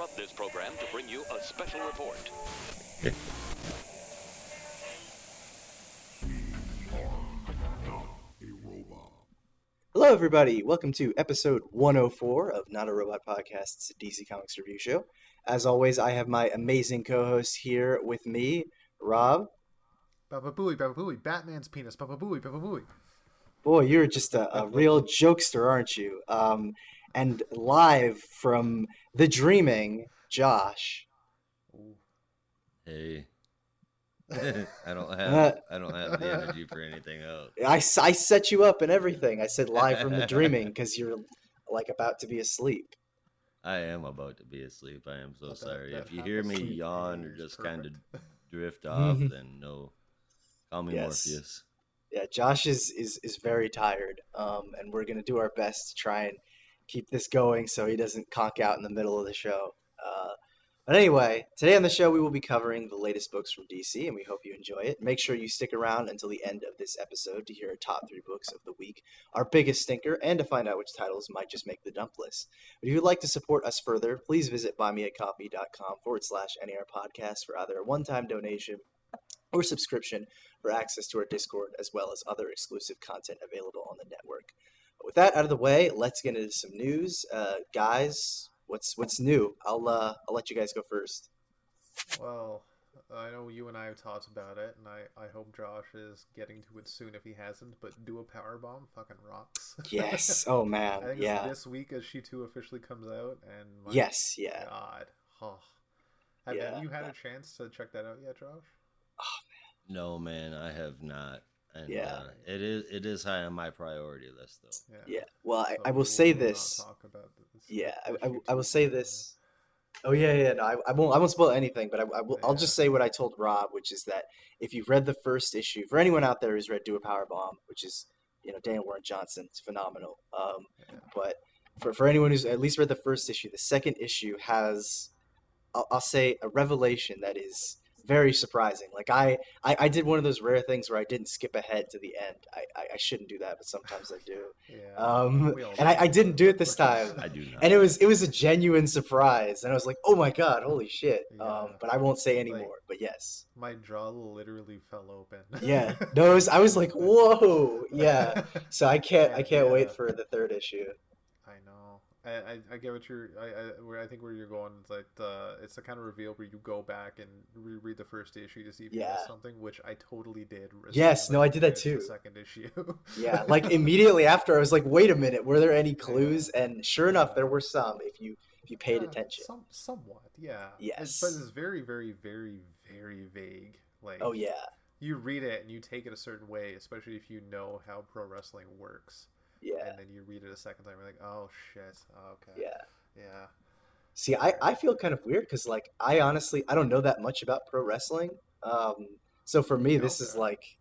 interrupt this program to bring you a special report. Hello, everybody. Welcome to episode 104 of Not a Robot Podcast's DC Comics Review Show. As always, I have my amazing co-host here with me, Rob. Baba Booey, Batman's penis, Baba Booey. Boy, you're just a real jokester, aren't you? And live from The Dreaming, Josh. Hey. I don't have the energy for anything else. I set you up and everything. I said live from The Dreaming because you're like about to be asleep. I am about to be asleep. I am so sorry. If you hear me yawn or just kind of drift off, then no. Call me Morpheus. Yeah, Josh is very tired, and we're going to do our best to try and keep this going so he doesn't conk out in the middle of the show. But anyway, today on the show we will be covering the latest books from DC, and we hope you enjoy it. Make sure you stick around until the end of this episode to hear our top 3 books of the week, our biggest stinker, and to find out which titles might just make the dump list. But if you would like to support us further, please visit buymeacoffee.com/NER podcast for either a one-time donation or subscription for access to our Discord, as well as other exclusive content available on the network. But with that out of the way, let's get into some news. Guys, what's new? I'll let you guys go first. Well, I know you and I have talked about it, and I hope Josh is getting to it soon if he hasn't, but Do a Powerbomb fucking rocks. Yes. Oh, man. I think yeah. it's this week as she 2 officially comes out, and my yes, yeah. God. Oh. Have you had a chance to check that out yet, Josh? Oh, man. No, man, I have not. And, yeah. It is high on my priority list, though. Yeah. Well, I will say this. Yeah, I will say this. Oh yeah. No, I won't spoil anything, but I'll just say what I told Rob, which is that if you've read the first issue, for anyone out there who's read Do a Powerbomb, which is Dan Warren Johnson, it's phenomenal. But for anyone who's at least read the first issue, the second issue has, I'll say, a revelation that is very surprising. Like I did one of those rare things where I didn't skip ahead to the end. I shouldn't do that, but sometimes I do. And I didn't do it this time. I do not. And it was a genuine surprise, and I was like, oh my god, holy shit. Yeah. But I won't say any more. But yes, my jaw literally fell open. Yeah. No, I was like, whoa. Yeah. So I can't wait for the third issue. I know. I get what you're. I think where you're going is like it's the kind of reveal where you go back and reread the first issue to see if you missed something, which I totally did. Yes, no, I did that too. The second issue. Yeah, like immediately after, I was like, wait a minute, were there any clues? And sure enough, there were some. If you paid attention. Somewhat, yeah. Yes. But it's very, very, very, very vague. Like. Oh yeah. You read it and you take it a certain way, especially if you know how pro wrestling works. Yeah. And then you read it a second time, you're like, oh shit, okay. Yeah. See, I feel kind of weird because, like, I don't know that much about pro wrestling. So for me, this is like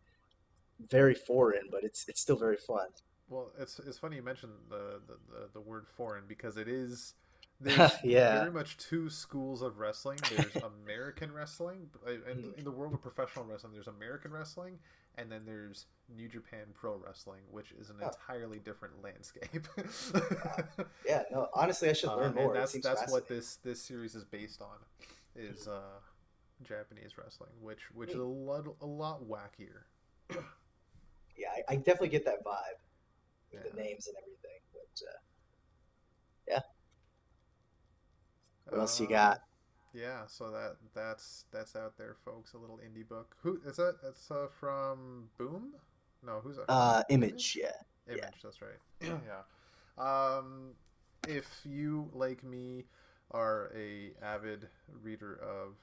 very foreign, but it's still very fun. Well, it's funny you mentioned the word foreign because it is. There's very much 2 schools of wrestling. There's American wrestling, and in the world of professional wrestling, there's American wrestling, and then there's New Japan Pro Wrestling, which is an entirely different landscape. Yeah, no, honestly, I should learn more. And that's what this series is based on, is Japanese wrestling, which is a lot wackier. Yeah, I definitely get that vibe with the names and everything. But yeah. What else you got? Yeah, so that's out there, folks. A little indie book. Who is that? It's from Boom. No, who's that? Image. Yeah. Image. That's right. Yeah. If you, like me, are a avid reader of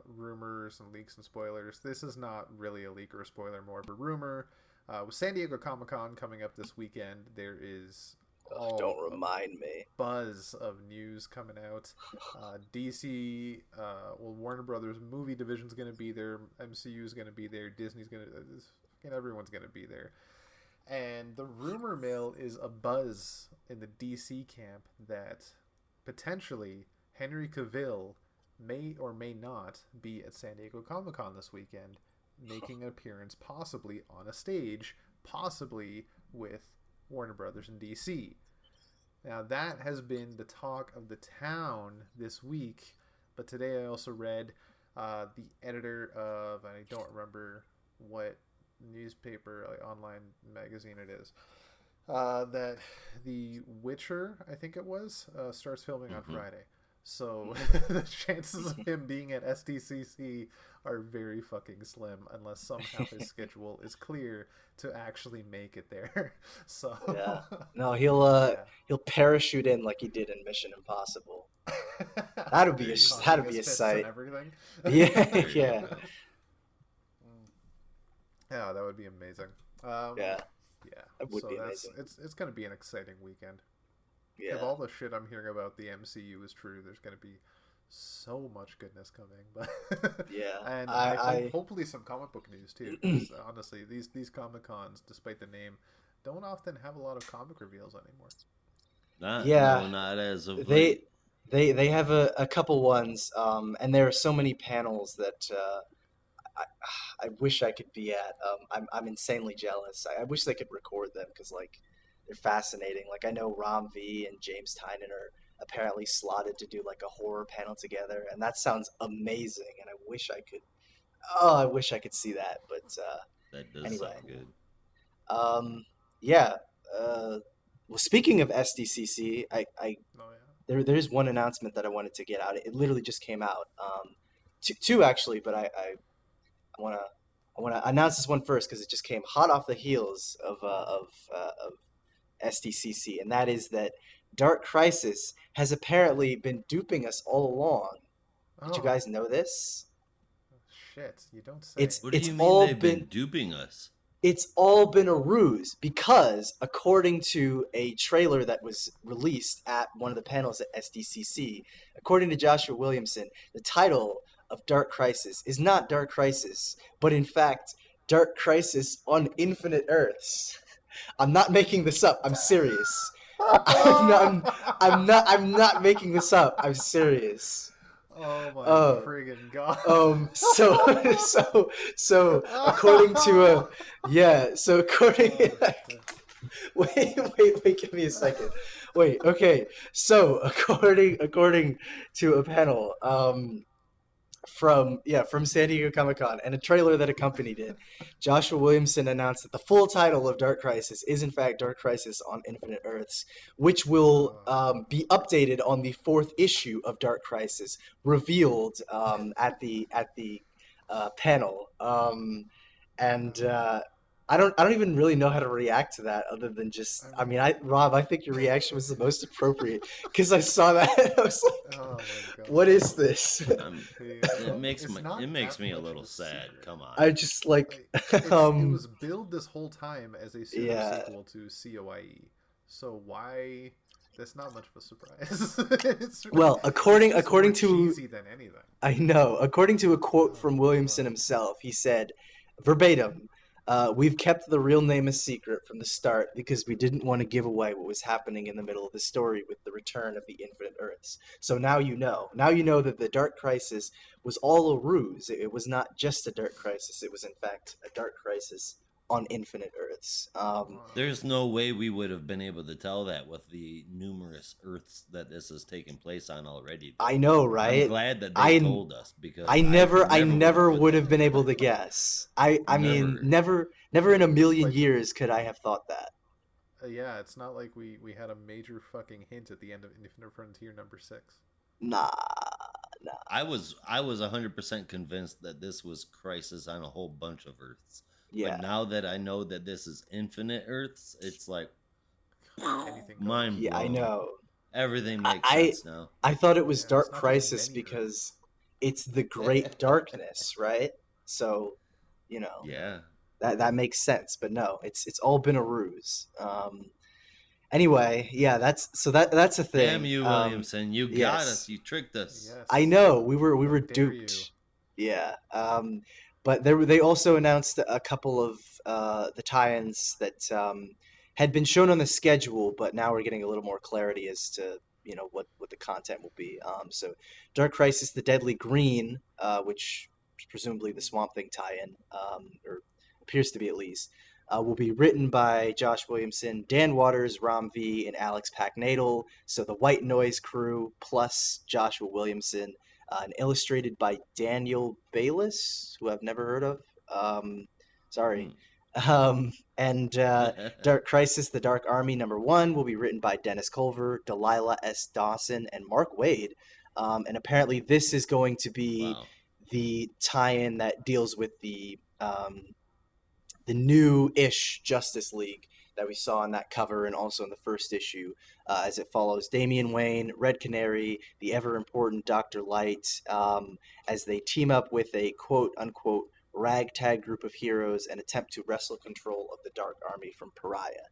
rumors and leaks and spoilers, this is not really a leak or a spoiler, more of a rumor. With San Diego Comic-Con coming up this weekend, there is. Don't remind me. Buzz of news coming out. DC, Warner Brothers movie division's going to be there. MCU is going to be there. Disney's going to, everyone's going to be there. And the rumor mill is a buzz in the DC camp that potentially Henry Cavill may or may not be at San Diego Comic-Con this weekend, making an appearance possibly on a stage, possibly with Warner Brothers in DC. Now, that has been the talk of the town this week, but today I also read the editor of, I don't remember what newspaper, like online magazine it is, that The Witcher, I think it was, starts filming on Friday. So the chances of him being at SDCC are very fucking slim unless somehow his schedule is clear to actually make it there. So yeah, no, he'll parachute in like he did in Mission Impossible. That'd be a sight. Everything. Yeah, yeah. Yeah, that would be amazing. Yeah, that would be amazing. It's going to be an exciting weekend. Yeah. If all the shit I'm hearing about the MCU is true, there's going to be so much goodness coming. But yeah, and I hopefully some comic book news too. Because honestly, these Comic Cons, despite the name, don't often have a lot of comic reveals anymore. Not as of late. They have a couple ones, and there are so many panels that I wish I could be at. I'm insanely jealous. I wish they could record them because like they're fascinating. Like I know Ram V and James Tynion are apparently slotted to do like a horror panel together, and that sounds amazing. And I wish I could. Oh, I wish I could see that. But that does anyway. Sound good. Yeah. Well, speaking of SDCC, there's one announcement that I wanted to get out. It literally just came out. Two actually, but I want to announce this one first because it just came hot off the heels of SDCC, and that is that Dark Crisis has apparently been duping us all along. Did you guys know this? Shit, you don't say. What do you mean they've been duping us? It's all been a ruse because, according to a trailer that was released at one of the panels at SDCC, according to Joshua Williamson, the title of Dark Crisis is not Dark Crisis, but in fact, Dark Crisis on Infinite Earths. I'm not making this up. I'm serious. I'm not making this up. I'm serious. Oh my friggin' god. So according to wait, give me a second. Wait, okay. So according to a panel from San Diego Comic-Con and a trailer that accompanied it, Joshua Williamson announced that the full title of Dark Crisis is in fact Dark Crisis on Infinite Earths, which will be updated on the 4th issue of Dark Crisis, revealed at the panel. I don't even really know how to react to that other than just, Rob, I think your reaction was the most appropriate because I saw that and I was like, oh my God. What is this? It makes me a little sad. Come on. I just like it was billed this whole time as a sequel to COIE. So why? That's not much of a surprise. Well, according to cheesy than anything. I know. According to a quote from Williamson himself, he said, verbatim, we've kept the real name a secret from the start because we didn't want to give away what was happening in the middle of the story with the return of the Infinite Earths. So now you know. Now you know that the Dark Crisis was all a ruse. It was not just a Dark Crisis. It was, in fact, a Dark Crisis on Infinite Earths. There's no way we would have been able to tell that with the numerous Earths that this has taken place on already. I know, right? I'm glad that they told us because I never would have been able to guess. I mean, never in a million years could I have thought that. Yeah, it's not like we had a major fucking hint at the end of Infinite Frontier number 6. Nah. I was 100% convinced that this was Crisis on a whole bunch of Earths. Yeah. But now that I know that this is Infinite Earths, it's like mind blown. Yeah, I know. Everything makes sense now. I thought it was Dark Crisis because it's the Great Darkness, right? So, yeah, that makes sense. But no, it's all been a ruse. Anyway, yeah, that's a thing. Damn you, Williamson! You got us. You tricked us. Yes. I know. We were duped. Yeah. But they also announced a couple of the tie-ins that had been shown on the schedule, but now we're getting a little more clarity as to what the content will be. So Dark Crisis: The Deadly Green, which is presumably the Swamp Thing tie-in, or appears to be at least, will be written by Josh Williamson, Dan Waters, Ram V, and Alex Packnadel. So the White Noise crew plus Joshua Williamson, and illustrated by Daniel Bayliss, who I've never heard of. Sorry. And Dark Crisis, The Dark Army #1 will be written by Dennis Culver, Delilah S. Dawson, and Mark Waid. And apparently this is going to be the tie-in that deals with the new-ish Justice League that we saw in that cover and also in the first issue, as it follows Damian Wayne, Red Canary, the ever-important Dr. Light, as they team up with a quote-unquote ragtag group of heroes and attempt to wrestle control of the Dark Army from Pariah.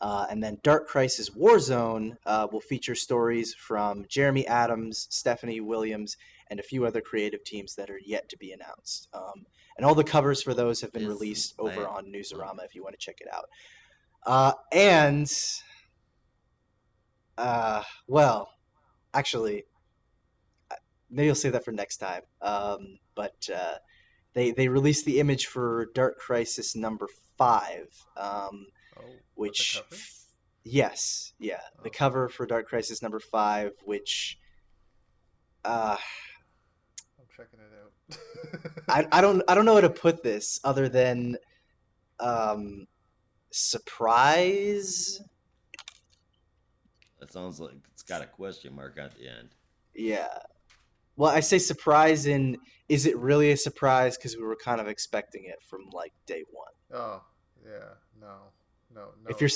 And then Dark Crisis Warzone will feature stories from Jeremy Adams, Stephanie Williams, and a few other creative teams that are yet to be announced. And all the covers for those have been released over on Newsarama if you want to check it out. Well, actually, maybe I'll save that for next time. But they released the image for Dark Crisis #5, which, yes, yeah, the cover for Dark Crisis #5, which, I'm checking it out. I don't know how to put this other than surprise. That sounds like it's got a question mark at the end. Yeah. Well, I say surprise in, is it really a surprise? Because we were kind of expecting it from like day one. Oh, yeah. No. If you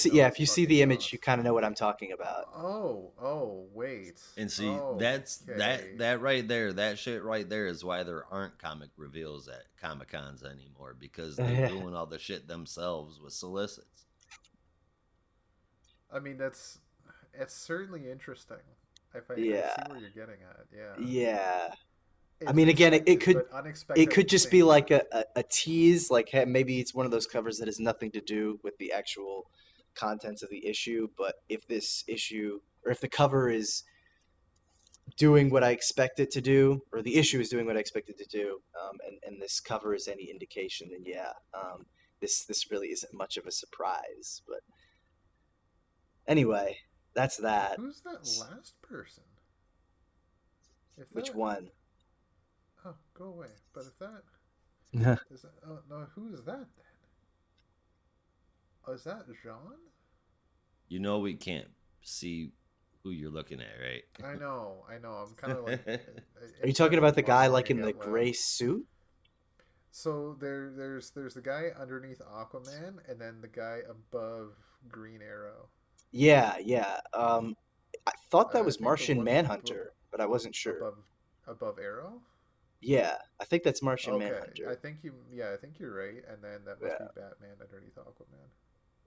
see the image, you kind of know what I'm talking about. Oh, wait. And see, that right there, that shit right there is why there aren't comic reveals at Comic-Cons anymore, because they're doing all the shit themselves with solicits. I mean, it's certainly interesting. I see where you're getting at. Yeah. I mean, again, it could just be like a tease, like, hey, maybe it's one of those covers that has nothing to do with the actual contents of the issue. But if this issue, or if the cover is doing what I expect it to do, or the issue is doing what I expect it to do, and this cover is any indication, then this really isn't much of a surprise. But anyway, that's that. Who's that last person? Which one? Oh, go away. But if that is that, oh no, who is that then? Oh, is that Jean? You know we can't see who you're looking at, right? I know. I'm kind of like. Are you talking about the guy like in the gray suit? So there's the guy underneath Aquaman, and then the guy above Green Arrow. Yeah. I thought that was Martian Manhunter, but I wasn't sure. Above Arrow? Yeah, I think that's Martian Manhunter. I think you're right, and then that must be Batman underneath Aquaman.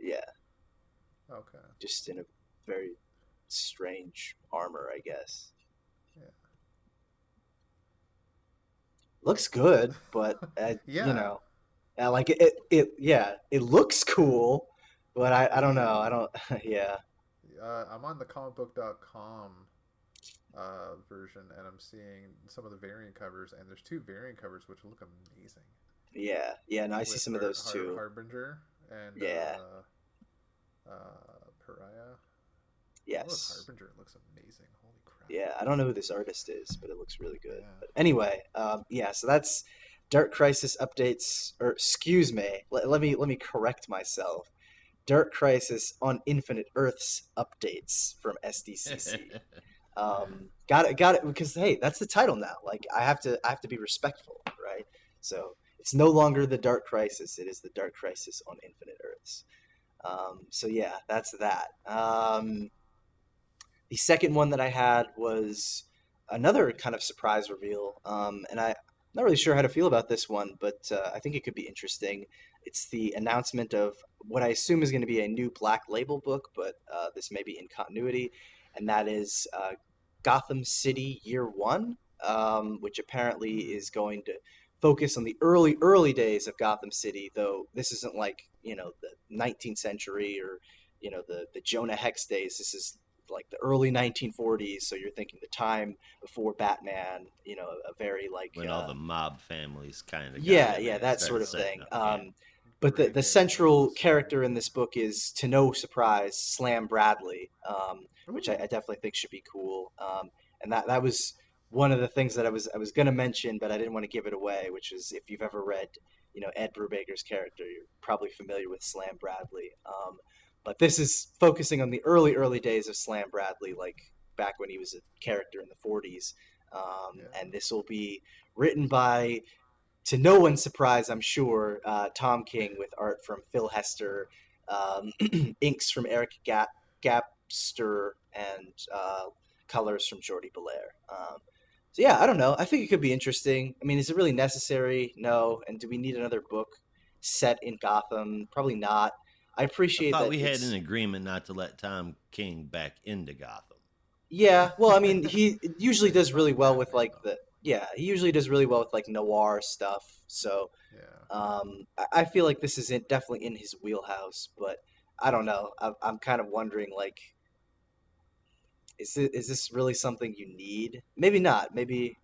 Yeah. Okay. Just in a very strange armor, I guess. Yeah. Looks good, but you know, like it looks cool, but I don't know. I don't. Yeah. I'm on the comicbook.com version, and I'm seeing some of the variant covers, and there's 2 variant covers which look amazing. Yeah. No, I see some of those too. Harbinger and Pariah. Yes. Harbinger looks amazing. Holy crap. Yeah, I don't know who this artist is, but it looks really good. Yeah. But anyway, so that's Dark Crisis updates, or excuse me, let me correct myself. Dark Crisis on Infinite Earths updates from SDCC. Got it, because hey, that's the title now. Like I have to be respectful, right? So it's no longer the Dark Crisis; it is the Dark Crisis on Infinite Earths. So yeah, that's that. The second one that I had was another kind of surprise reveal, and I'm not really sure how to feel about this one, but I think it could be interesting. It's the announcement of what I assume is going to be a new Black Label book, but this may be in continuity, and that is Gotham City Year One, which apparently is going to focus on the early days of Gotham City, though this isn't like, the 19th century or, the Jonah Hex days. This is like the early 1940s, so you're thinking the time before Batman, a very like... when all the mob families kind of... that sort of thing. but the central character in this book is, to no surprise, Slam Bradley, which I definitely think should be cool. And that was one of the things that I was going to mention, but I didn't want to give it away, which is, if you've ever read, Ed Brubaker's character, you're probably familiar with Slam Bradley. But this is focusing on the early days of Slam Bradley, like back when he was a character in the 40s. And this will be written by, to no one's surprise, I'm sure, Tom King, with art from Phil Hester, inks from Eric Gapster, and colors from Jordi Belair. So yeah, I don't know. I think it could be interesting. I mean, is it really necessary? No. And do we need another book set in Gotham? Probably not. I appreciate that. I thought we had an agreement not to let Tom King back into Gotham. Yeah, well, I mean, he usually does really well with he usually does really well with like noir stuff. So, I feel like this is definitely in his wheelhouse. But I don't know. I'm kind of wondering, like, is this really something you need? Maybe not. Maybe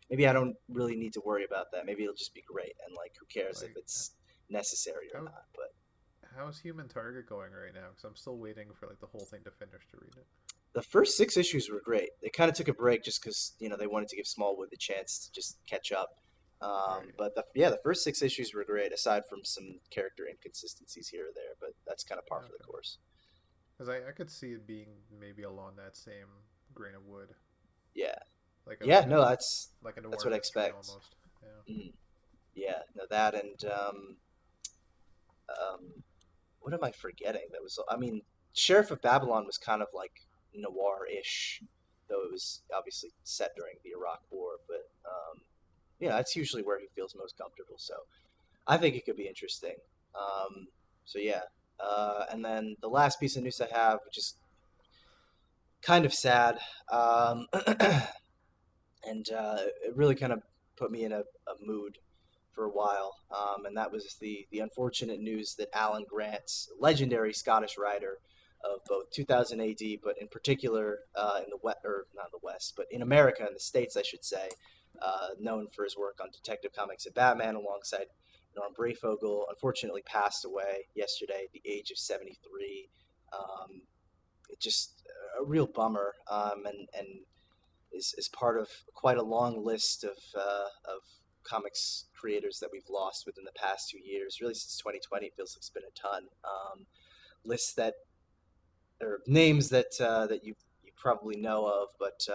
maybe I don't really need to worry about that. Maybe it'll just be great, and like, who cares if it's necessary or not? But how's Human Target going right now? Because I'm still waiting for like the whole thing to finish to read it. The first 6 issues were great. They kind of took a break just because they wanted to give Smallwood the chance to just catch up. But the first 6 issues were great, aside from some character inconsistencies here or there. But that's kind of par for the course. Because I could see it being maybe along that same grain of wood. Yeah. That's what I expect. Almost. Yeah. No, that and what am I forgetting? Sheriff of Babylon was kind of like noir-ish, though it was obviously set during the Iraq War. But that's usually where he feels most comfortable. So I think it could be interesting. And then the last piece of news I have, which is kind of sad, and it really kind of put me in a mood for a while, and that was the unfortunate news that Alan Grant, legendary Scottish writer of both 2000 AD, but in particular in the West, or not the West, but in America, in the States, I should say, known for his work on Detective Comics and Batman alongside Norm Breyfogle, unfortunately passed away yesterday at the age of 73. It's just a real bummer, and is part of quite a long list of comics creators that we've lost within the past 2 years. Really, since 2020, it feels like it's been a ton. Lists that, or names that you probably know of, but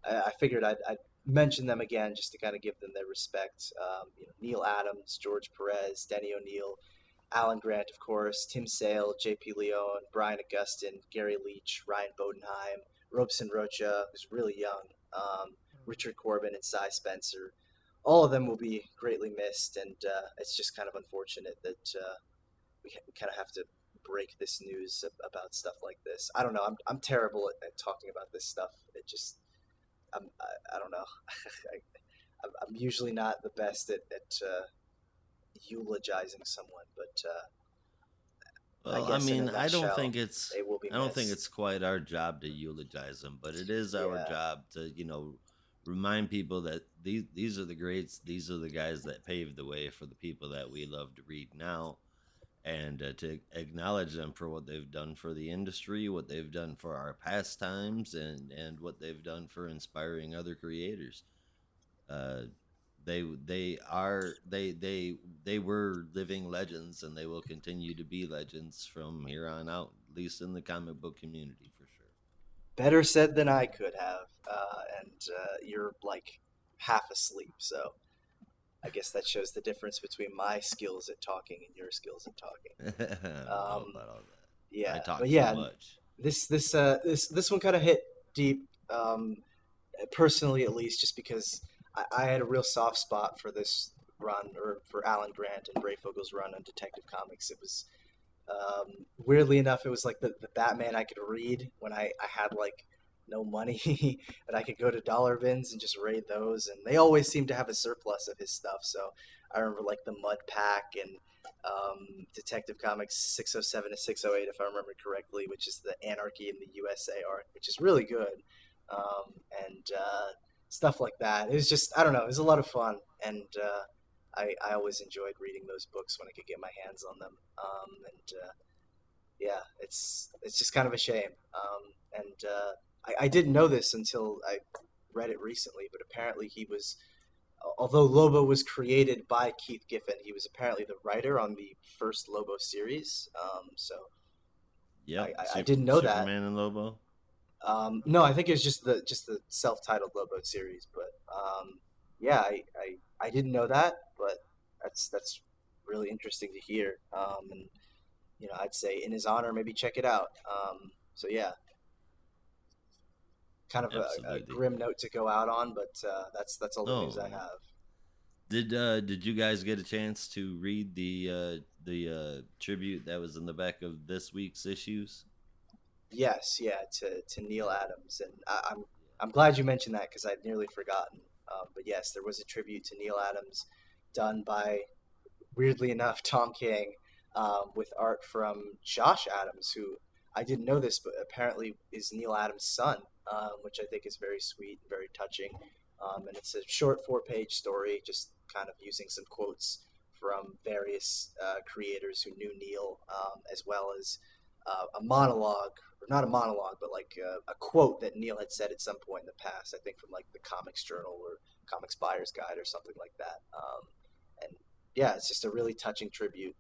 I figured I'd mention them again just to kind of give them their respect. Neil Adams, George Perez, Denny O'Neil, Alan Grant, of course, Tim Sale, J.P. Leone, Brian Augustin, Gary Leach, Ryan Bodenheim, Robson Rocha, who's really young, Richard Corbin, and Cy Spencer. All of them will be greatly missed, and it's just kind of unfortunate that we kind of have to break this news about stuff like this. I don't know. I'm terrible at talking about this stuff. It just, I don't know. I'm usually not the best at eulogizing someone, but I don't think it's quite our job to eulogize them, but it is our job to remind people that these are the greats, these are the guys that paved the way for the people that we love to read now, and to acknowledge them for what they've done for the industry, what they've done for our pastimes, and what they've done for inspiring other creators. They were living legends, and they will continue to be legends from here on out, at least in the comic book community, for sure. Better said than I could have, and you're like half asleep, so I guess that shows the difference between my skills at talking and your skills at talking. How about all that? Yeah, I talk too much. This one kind of hit deep, personally at least, just because I had a real soft spot for this run, or for Alan Grant and Breyfogle's run on Detective Comics. It was weirdly enough, it was like the Batman I could read when I had like no money, and I could go to dollar bins and just raid those, and they always seemed to have a surplus of his stuff. So I remember like the Mud Pack and Detective Comics 607 to 608, if I remember correctly, which is the Anarchy in the USA arc, which is really good, and stuff like that. It was just, I don't know, it was a lot of fun, and I always enjoyed reading those books when I could get my hands on them. Yeah, it's just kind of a shame. I didn't know this until I read it recently, but apparently he was, although Lobo was created by Keith Giffen, he was apparently the writer on the first Lobo series. So Yep. I didn't know that. Superman and Lobo. No, I think it's just the self-titled Lobo series. But yeah, I didn't know that, but that's really interesting to hear. And I'd say in his honor, maybe check it out. So yeah, kind of a grim note to go out on, but that's all the news I have. Did you guys get a chance to read the tribute that was in the back of this week's issues? Yes, yeah, to Neil Adams, and I'm glad you mentioned that because I'd nearly forgotten. But yes, there was a tribute to Neil Adams done by, weirdly enough, Tom King, with art from Josh Adams, who I didn't know this, but apparently is Neil Adams' son, which I think is very sweet and very touching. And it's a short 4-page story, just kind of using some quotes from various creators who knew Neil, as well as a monologue, or not a monologue, but like a quote that Neil had said at some point in the past, I think from like the Comics Journal or Comics Buyer's Guide or something like that. And yeah, it's just a really touching tribute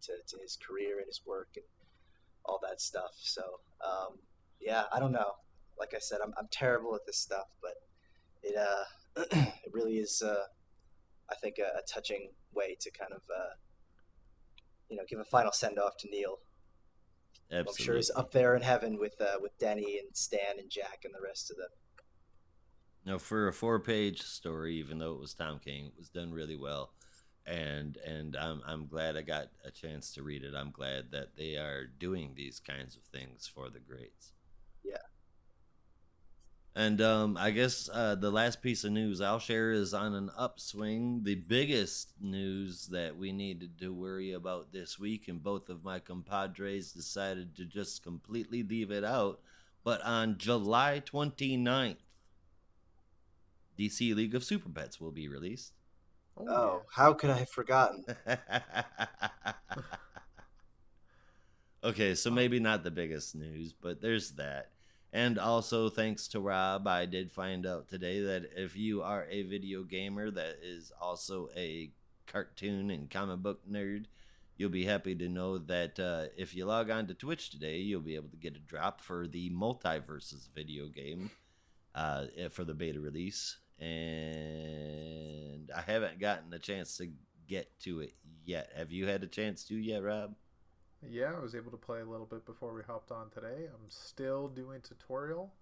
to his career and his work and all that stuff. So yeah, I don't know. Like I said, I'm terrible at this stuff, but it it really is I think a touching way to kind of give a final send off to Neil. Absolutely. I'm sure he's up there in heaven with Denny and Stan and Jack and the rest of them. No, for a 4-page story, even though it was Tom King, it was done really well, and I'm glad I got a chance to read it. I'm glad that they are doing these kinds of things for the greats. Yeah. And I guess the last piece of news I'll share is on an upswing. The biggest news that we needed to worry about this week, and both of my compadres decided to just completely leave it out. But on July 29th, DC League of Super Pets will be released. Oh, yeah. How could I have forgotten? Okay, so maybe not the biggest news, but there's that. And also, thanks to Rob, I did find out today that if you are a video gamer that is also a cartoon and comic book nerd, you'll be happy to know that if you log on to Twitch today, you'll be able to get a drop for the Multiverses video game for the beta release. And I haven't gotten a chance to get to it yet. Have you had a chance to yet, Rob? Yeah, I was able to play a little bit before we hopped on today. I'm still doing tutorial,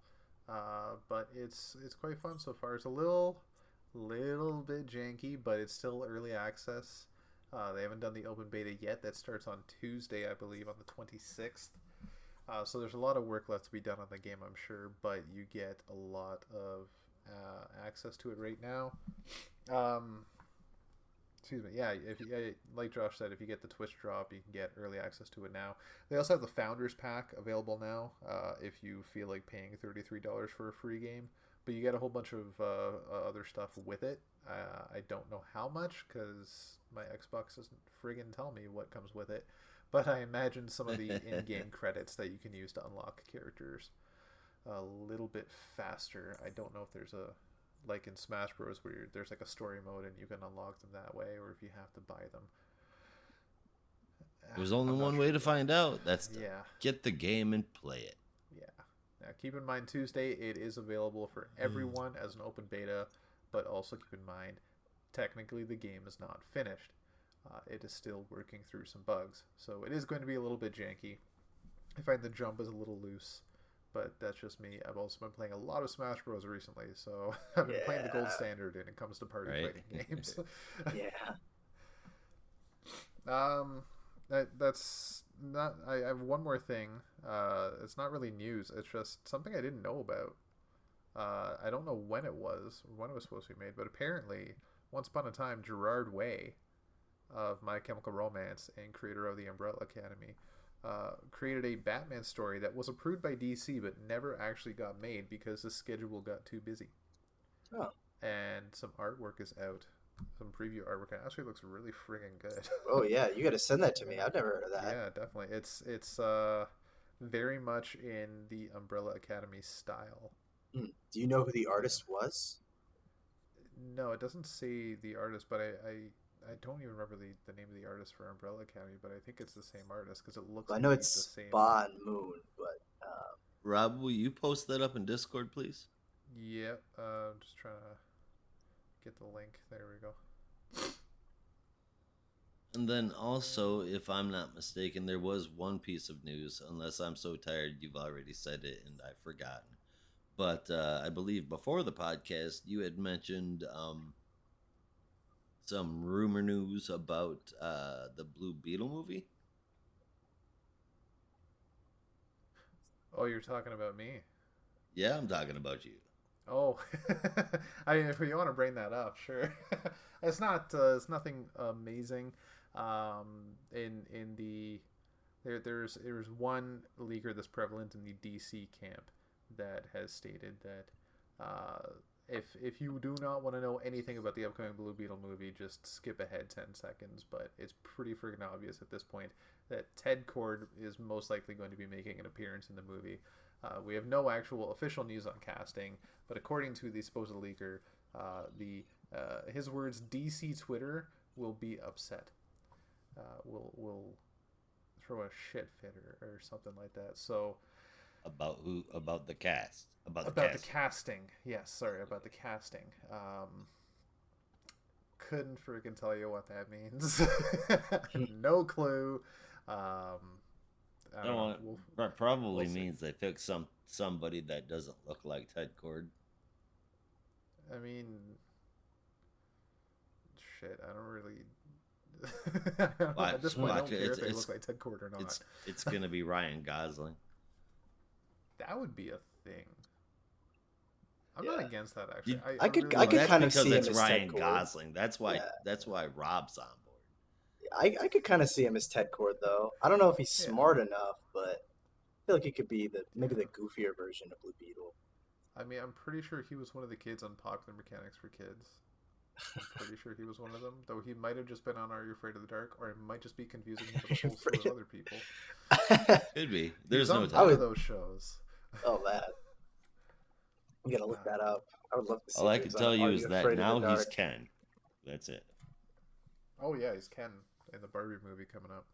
but it's quite fun so far. It's a little bit janky, but it's still early access. They haven't done the open beta yet. That starts on Tuesday, I believe, on the 26th. So there's a lot of work left to be done on the game, I'm sure, but you get a lot of access to it right now. Excuse me. Yeah, like Josh said, if you get the Twitch drop, you can get early access to it now. They also have the Founders Pack available now if you feel like paying $33 for a free game. But you get a whole bunch of other stuff with it. I don't know how much because my Xbox doesn't friggin' tell me what comes with it. But I imagine some of the in-game credits that you can use to unlock characters a little bit faster. I don't know if there's like in Smash Bros. Where there's like a story mode and you can unlock them that way, or if you have to buy them. There's only one way to find out. That's to get the game and play it. Yeah. Now keep in mind Tuesday it is available for everyone as an open beta, but also keep in mind technically the game is not finished. It is still working through some bugs, so it is going to be a little bit janky. I find the jump is a little loose. But that's just me. I've also been playing a lot of Smash Bros. Recently, so I've been playing the gold standard when it comes to party fighting games. That's not. I have one more thing. It's not really news. It's just something I didn't know about. I don't know when it was supposed to be made, but apparently, once upon a time, Gerard Way of My Chemical Romance and creator of the Umbrella Academy created a Batman story that was approved by DC but never actually got made because the schedule got too busy. Oh. And some artwork is out some preview artwork. It actually looks really friggin' good. Oh yeah, you got to send that to me. I've never heard of that. Yeah, definitely. It's very much in the Umbrella Academy style. Do you know who the artist was? No, it doesn't say the artist, but I don't even remember the name of the artist for Umbrella Academy, but I think it's the same artist because it looks. I know like it's the same. Spawn Moon, but Rob, will you post that up in Discord, please? Yep. Just trying to get the link. There we go. And then also, if I'm not mistaken, there was one piece of news, unless I'm so tired you've already said it and I've forgotten. But I believe before the podcast, you had mentioned some rumor news about the Blue Beetle movie. Oh, you're talking about me? Yeah, I'm talking about you. Oh, I mean, if you want to bring that up, sure. It's not. It's nothing amazing. In the there's one leaker that's prevalent in the DC camp that has stated that if you do not want to know anything about the upcoming Blue Beetle movie, just skip ahead 10 seconds. But it's pretty friggin' obvious at this point that Ted Kord is most likely going to be making an appearance in the movie. We have no actual official news on casting, but according to the supposed leaker, his words, DC Twitter will be upset. Will throw a shit fit or something like that. So about who? About the cast. About the casting. Yes, sorry about the casting. Couldn't freaking tell you what that means. No clue. I don't know. That probably means they picked somebody that doesn't look like Ted Kord. I mean, shit. I don't really. At this point, I don't care if they look like Ted Kord or not. It's gonna be Ryan Gosling. That would be a thing. I'm not against that actually. I could kind of see him as Ryan Ted Kord. Gosling. That's why Rob's on board. I could kind of see him as Ted Kord though. I don't know if he's smart enough, but I feel like he could be maybe the goofier version of Blue Beetle. I mean, I'm pretty sure he was one of the kids on Popular Mechanics for Kids. I'm pretty sure he was one of them, though he might have just been on Are You Afraid of the Dark, or it might just be confusing him with a whole slew of other people. Could be. There's no time. Of those shows. Oh man, I'm gonna look that up. I would love to see. All I can tell you is that now he's Ken. That's it. Oh yeah, he's Ken in the Barbie movie coming up.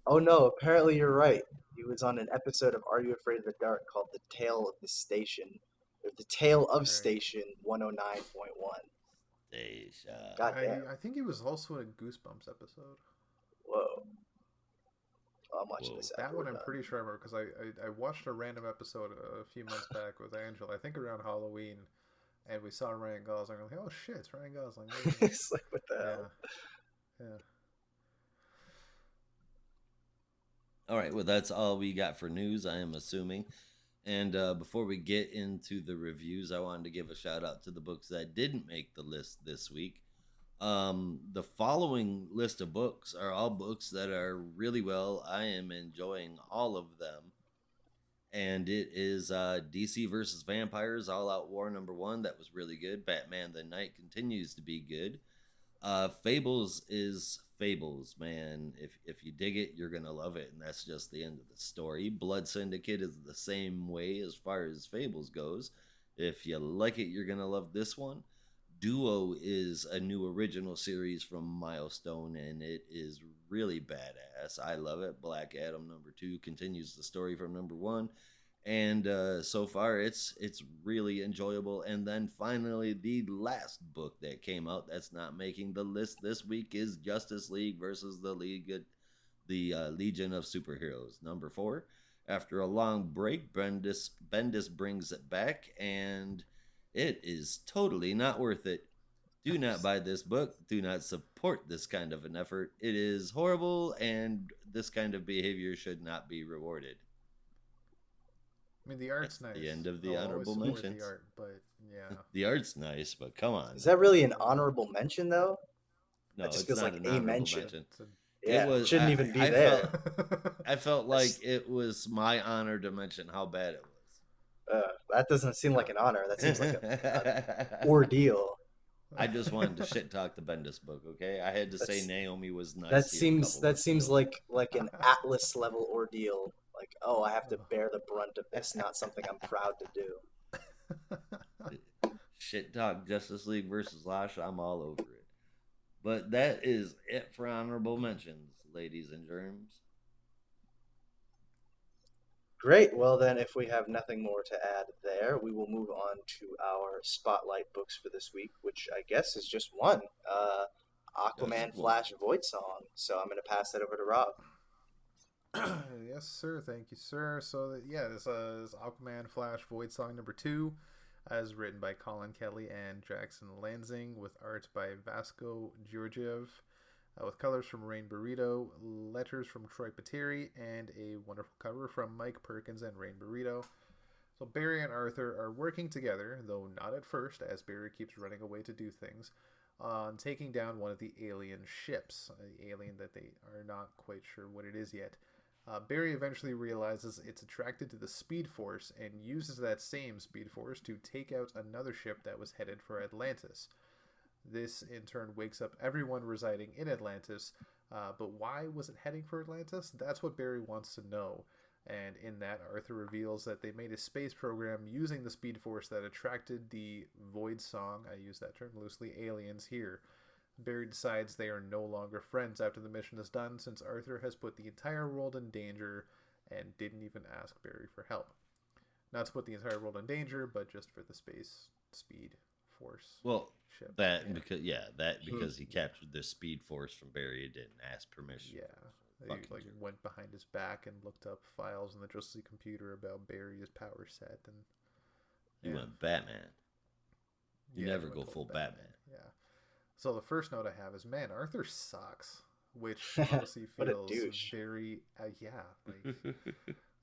Oh no, apparently you're right. He was on an episode of Are You Afraid of the Dark called The Tale of the Station. Or The Tale of Station 109.1. I think he was also in a Goosebumps episode. Whoa. Oh, I'm watching this. That one I'm pretty sure I remember because I watched a random episode a few months back with Angela, I think around Halloween, and we saw Ryan Gosling. I'm like, oh shit, it's Ryan Gosling. It's like, what the hell? Yeah. All right, well, that's all we got for news, I am assuming. And before we get into the reviews, I wanted to give a shout out to the books that didn't make the list this week. The following list of books are all books that are really well. I am enjoying all of them. And it is DC versus Vampires All Out War #1. That was really good. Batman the Knight continues to be good. Fables is Fables, man. If you dig it, you're gonna love it, and that's just the end of the story. Blood Syndicate is the same way as far as Fables goes. If you like it, you're gonna love this one. Duo is a new original series from Milestone, and it is really badass. I love it. Black Adam #2 continues the story from #1. And so far, it's really enjoyable. And then finally, the last book that came out that's not making the list this week is Justice League versus the Legion of Superheroes #4. After a long break, Bendis brings it back, and it is totally not worth it. Do not buy this book. Do not support this kind of an effort. It is horrible, and this kind of behavior should not be rewarded. I mean, the art's nice. The end of the honorable mentions. The art, but yeah. The art's nice, but come on. Is that really an honorable mention, though? No, that just it's feels not like an a honorable mention. Yeah, it shouldn't even be there. I felt like it was my honor to mention how bad it was. That doesn't seem like an honor. That seems like an ordeal. I just wanted to shit talk the Bendis book. Okay, I had to say Naomi was nice. That seems like an Atlas level ordeal. Like, oh, I have to bear the brunt of this, not something I'm proud to do. Shit talk Justice League versus Lash. I'm all over it. But that is it for honorable mentions, ladies and germs. Great. Well, then, if we have nothing more to add there, we will move on to our spotlight books for this week, which I guess is just one. Aquaman, Flash, Voidsong. So I'm going to pass that over to Rob. Yes, sir. Thank you, sir. So, yeah, this is Aquaman, Flash, Voidsong number 2, as written by Colin Kelly and Jackson Lanzing, with art by Vasco Georgiev, with colors from Rain Burrito, letters from Troy Pateri, and a wonderful cover from Mike Perkins and Rain Burrito. So Barry and Arthur are working together, though not at first, as Barry keeps running away to do things, on taking down one of the alien ships, the alien that they are not quite sure what it is yet. Barry eventually realizes it's attracted to the Speed Force and uses that same Speed Force to take out another ship that was headed for Atlantis. This, in turn, wakes up everyone residing in Atlantis, but why was it heading for Atlantis? That's what Barry wants to know. And in that, Arthur reveals that they made a space program using the Speed Force that attracted the Voidsong, I use that term loosely, aliens here. Barry decides they are no longer friends after the mission is done, since Arthur has put the entire world in danger and didn't even ask Barry for help. Not to put the entire world in danger, but just for the space Speed Force. Well, ship. Because he captured the Speed Force from Barry, he didn't ask permission. Yeah, he went behind his back and looked up files on the Justice League computer about Barry's power set, and he went Batman. You never go full Batman. Yeah. So the first note I have is, man, Arthur sucks, which honestly feels very,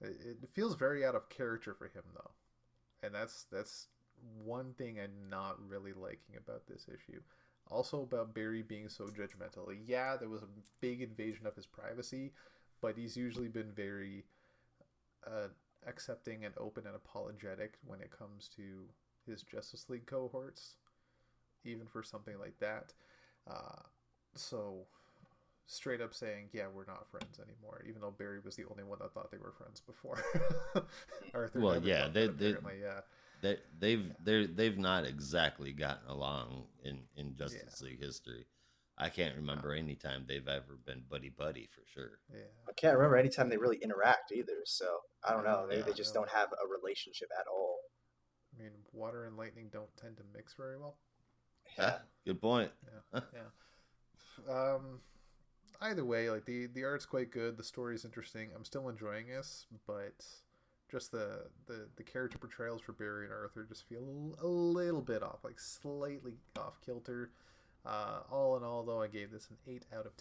it feels very out of character for him, though. And that's one thing I'm not really liking about this issue. Also about Barry being so judgmental. Yeah, there was a big invasion of his privacy, but he's usually been very accepting and open and apologetic when it comes to his Justice League cohorts, even for something like that. So straight up saying, yeah, we're not friends anymore, even though Barry was the only one that thought they were friends before. Arthur, well, yeah, they've not exactly gotten along in Justice League history. I can't remember any time they've ever been buddy for sure. Yeah, I can't remember any time they really interact either. So I don't know. They just don't have a relationship at all. I mean, water and lightning don't tend to mix very well. Yeah, good point. Yeah. Either way, like the art's quite good. The story's interesting. I'm still enjoying this, but just the character portrayals for Barry and Arthur just feel a little bit off, like slightly off kilter. All in all, though, I gave this an 8 out of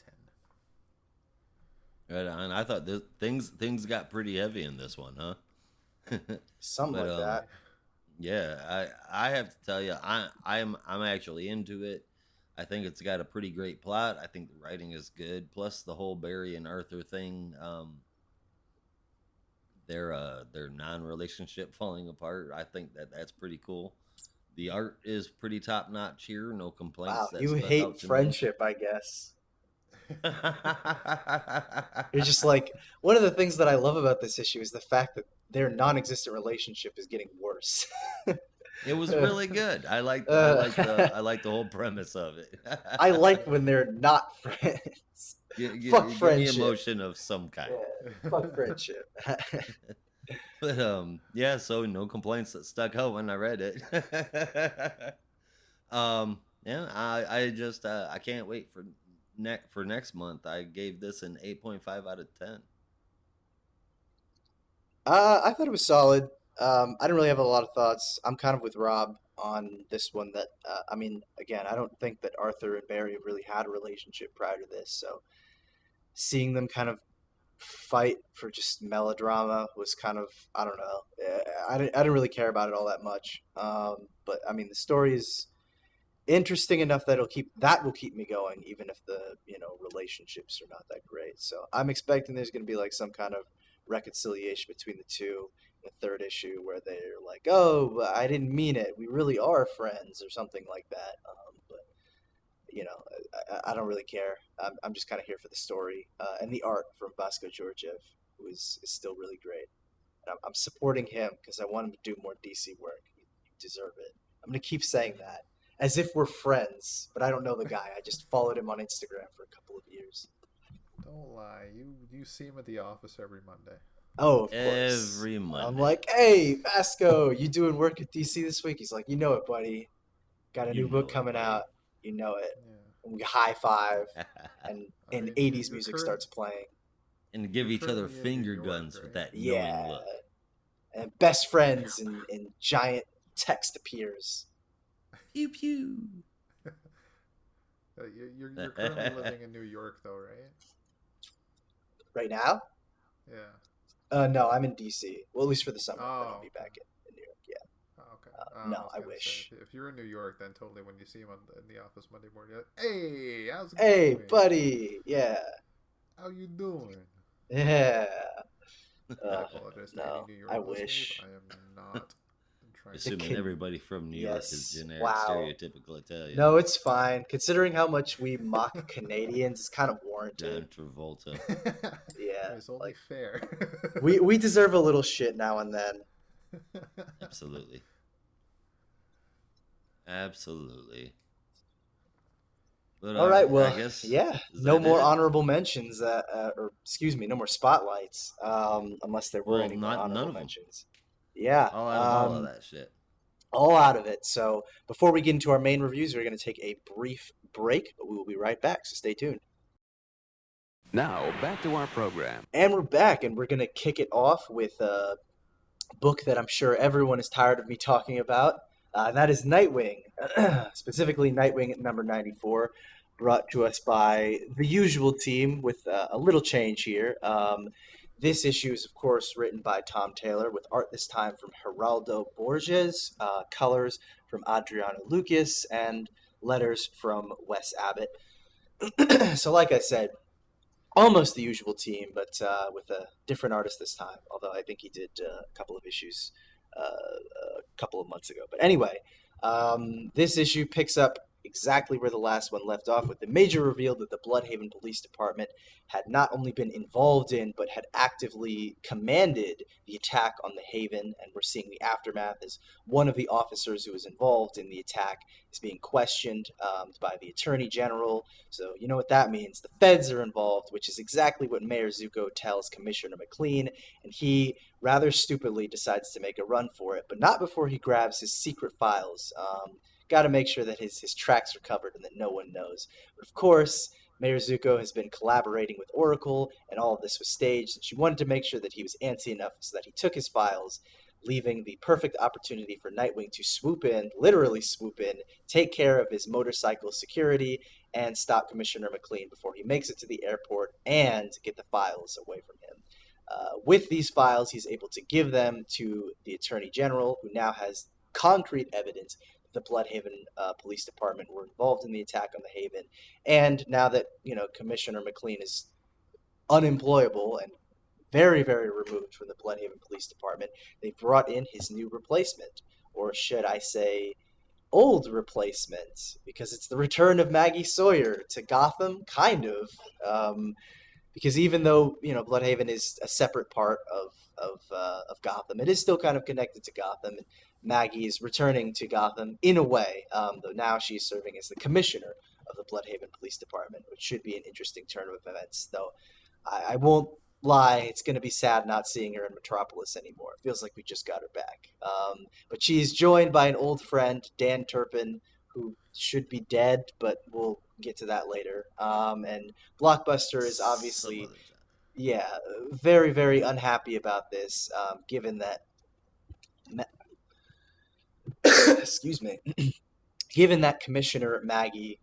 10. Right on. I thought things got pretty heavy in this one, huh? Something like that. Yeah, I have to tell you, I'm actually into it. I think it's got a pretty great plot. I think the writing is good. Plus the whole Barry and Arthur thing, their non-relationship falling apart. I think that's pretty cool. The art is pretty top notch here. No complaints. Wow, you hate friendship, I guess. You're just like, one of the things that I love about this issue is the fact that their non-existent relationship is getting worse. It was really good. I like the whole premise of it. I like when they're not friends. Fuck friendship. Give me emotion of some kind. Yeah, fuck friendship. But yeah, so no complaints that stuck out when I read it. Yeah, I just I can't wait for next month. I gave this an 8.5 out of 10. I thought it was solid. I didn't really have a lot of thoughts. I'm kind of with Rob on this one. That I mean, again, I don't think that Arthur and Barry have really had a relationship prior to this. So seeing them kind of fight for just melodrama was kind of, I don't know. I didn't really care about it all that much. But I mean, the story is interesting enough that will keep me going, even if the relationships are not that great. So I'm expecting there's going to be like some kind of reconciliation between the two in the third issue, where they're like, "Oh, I didn't mean it. We really are friends," or something like that. But I don't really care. I'm just kind of here for the story and the art from Vasco Georgiev, who is still really great. And I'm supporting him because I want him to do more DC work. You deserve it. I'm going to keep saying that as if we're friends, but I don't know the guy. I just followed him on Instagram for a couple of years. Don't lie. You see him at the office every Monday. Oh, of course. Every Monday. I'm like, hey, Vasco, you doing work at DC this week? He's like, you know it, buddy. Got a new book coming out. You know it. Yeah. And we high five, and 80s music starts playing. And give each other finger guns with that knowing look. And best friends, and giant text appears. Pew pew. You're currently living in New York, though, right? Right now? Yeah. No, I'm in DC. Well, at least for the summer. Oh, I'll be back in New York. Yeah. Oh, okay. No, I wish. Say, if you're in New York, then totally when you see him in the office Monday morning, you're like, hey, how's it Hey, going? buddy. Yeah. How you doing? Yeah. I apologize to any New York I listeners. wish. I am not trying Assuming everybody from New York is generic, stereotypical Italian. No, it's fine. Considering how much we mock Canadians, it's kind of warranted. John Travolta. Yeah. It's only fair. we deserve a little shit now and then. Absolutely. Absolutely. But, all right, well, I guess, no more honorable mentions, or excuse me, no more spotlights, unless there were any more honorable mentions. Yeah. All of that shit. All out of it. So before we get into our main reviews, we're going to take a brief break, but we will be right back, so stay tuned. Now, back to our program. And we're back, and we're going to kick it off with a book that I'm sure everyone is tired of me talking about. That is Nightwing, specifically Nightwing number 94, brought to us by the usual team with a little change here. This issue is, of course, written by Tom Taylor, with art this time from Geraldo Borges, colors from Adriano Lucas, and letters from Wes Abbott. So like I said, almost the usual team, but with a different artist this time, although I think he did a couple of issues a couple of months ago. But anyway, this issue picks up exactly where the last one left off, with the major reveal that the Bloodhaven Police Department had not only been involved in, but had actively commanded the attack on the Haven, and we're seeing the aftermath as one of the officers who was involved in the attack is being questioned by the Attorney General. So you know what that means. The feds are involved, which is exactly what Mayor Zuko tells Commissioner McLean, and he rather stupidly decides to make a run for it, but not before he grabs his secret files. Got to make sure that his tracks are covered and that no one knows. But of course, Mayor Zuko has been collaborating with Oracle, and all of this was staged, and she wanted to make sure that he was antsy enough so that he took his files, leaving the perfect opportunity for Nightwing to swoop in, literally swoop in, take care of his motorcycle security, and stop Commissioner McLean before he makes it to the airport and get the files away from him. With these files, he's able to give them to the Attorney General, who now has concrete evidence the Bloodhaven Police Department were involved in the attack on the Haven. And now that, Commissioner McLean is unemployable and very, very removed from the Bloodhaven Police Department, they brought in his new replacement, or should I say old replacement, because it's the return of Maggie Sawyer to Gotham, kind of. Because even though, Bloodhaven is a separate part of Gotham, it is still kind of connected to Gotham, and Maggie is returning to Gotham in a way, though now she's serving as the commissioner of the Bloodhaven Police Department, which should be an interesting turn of events, though I won't lie, it's going to be sad not seeing her in Metropolis anymore. It feels like we just got her back. But she's joined by an old friend, Dan Turpin, who should be dead, but we'll get to that later. And Blockbuster is obviously, very, very unhappy about this, given that excuse me, given that Commissioner Maggie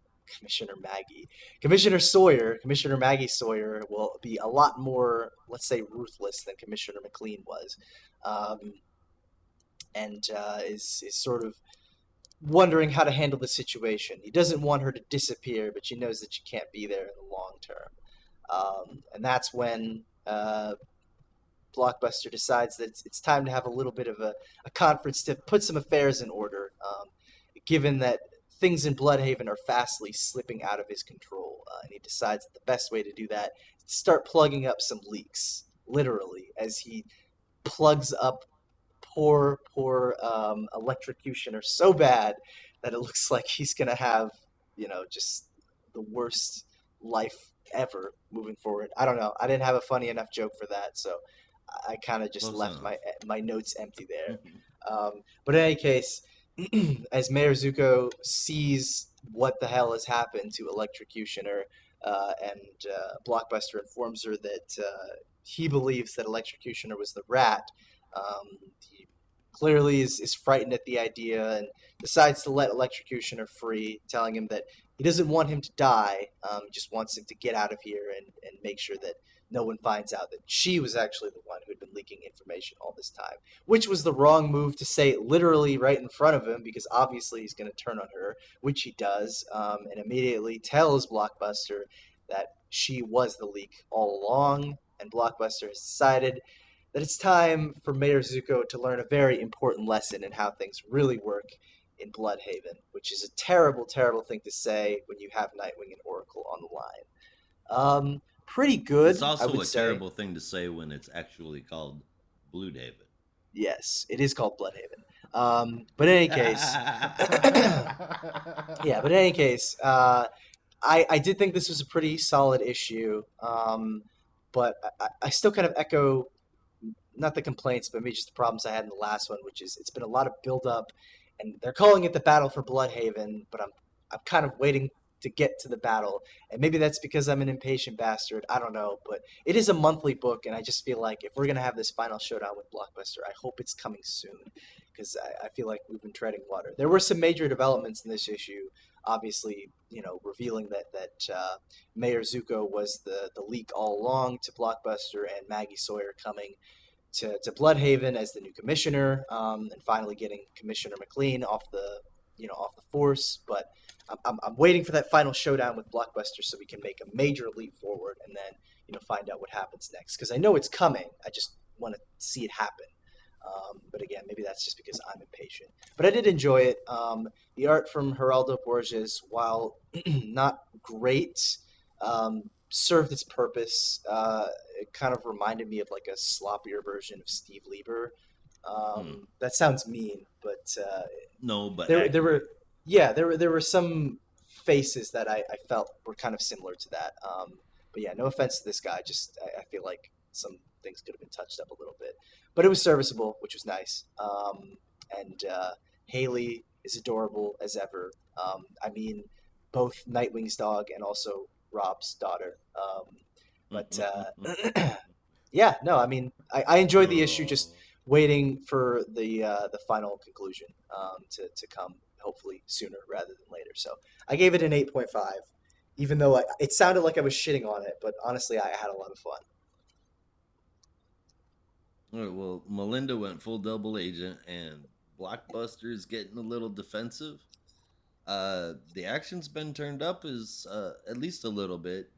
Sawyer will be a lot more, let's say, ruthless than Commissioner McLean was, and is sort of wondering how to handle the situation. He doesn't want her to disappear, but she knows that she can't be there in the long term. And that's when Blockbuster decides that it's time to have a little bit of a conference to put some affairs in order, given that things in Bloodhaven are fastly slipping out of his control, and he decides that the best way to do that is to start plugging up some leaks, literally, as he plugs up poor electrocutioner so bad that it looks like he's gonna have, just the worst life ever moving forward. I don't know. I didn't have a funny enough joke for that, so I kind of just left my notes empty there. But in any case, as Mayor Zuko sees what the hell has happened to Electrocutioner, and Blockbuster informs her that he believes that Electrocutioner was the rat, he clearly is frightened at the idea and decides to let Electrocutioner free, telling him that he doesn't want him to die, just wants him to get out of here and make sure that no one finds out that she was actually the one who had been leaking information all this time, which was the wrong move to say literally right in front of him, because obviously he's going to turn on her, which he does, and immediately tells Blockbuster that she was the leak all along, and Blockbuster has decided that it's time for Mayor Zuko to learn a very important lesson in how things really work in Bloodhaven, which is a terrible, terrible thing to say when you have Nightwing and Oracle on the line. Pretty good. It's also a terrible thing to say when it's actually called Bloodhaven. Yes, it is called Bloodhaven. But in any case, I did think this was a pretty solid issue. But I still kind of echo, not the complaints, but maybe just the problems I had in the last one, which is it's been a lot of build-up, and they're calling it the Battle for Bloodhaven, but I'm kind of waiting to get to the battle, and maybe that's because I'm an impatient bastard. I don't know, but it is a monthly book, and I just feel like if we're gonna have this final showdown with Blockbuster, I hope it's coming soon, because I feel like we've been treading water. There were some major developments in this issue, obviously, revealing that Mayor Zuko was the leak all along to Blockbuster, and Maggie Sawyer coming to Bloodhaven as the new commissioner, and finally getting Commissioner McLean off the force. But I'm waiting for that final showdown with Blockbuster so we can make a major leap forward and then find out what happens next, because I know it's coming. I just want to see it happen. But again, maybe that's just because I'm impatient. But I did enjoy it. The art from Geraldo Borges, while not great, served its purpose. It kind of reminded me of like a sloppier version of Steve Lieber. That sounds mean, but no, but there were some faces that I felt were kind of similar to that. But yeah, no offense to this guy. Just I feel like some things could have been touched up a little bit, but it was serviceable, which was nice. And Haley is adorable as ever. I mean, both Nightwing's dog and also Rob's daughter. But yeah, no, I mean, I enjoyed the issue. Just waiting for the final conclusion to come, hopefully sooner rather than later. So I gave it an 8.5, even though it sounded like I was shitting on it, but honestly, I had a lot of fun. All right, well, Melinda went full double agent, and Blockbuster's getting a little defensive. The action's been turned up at least a little bit,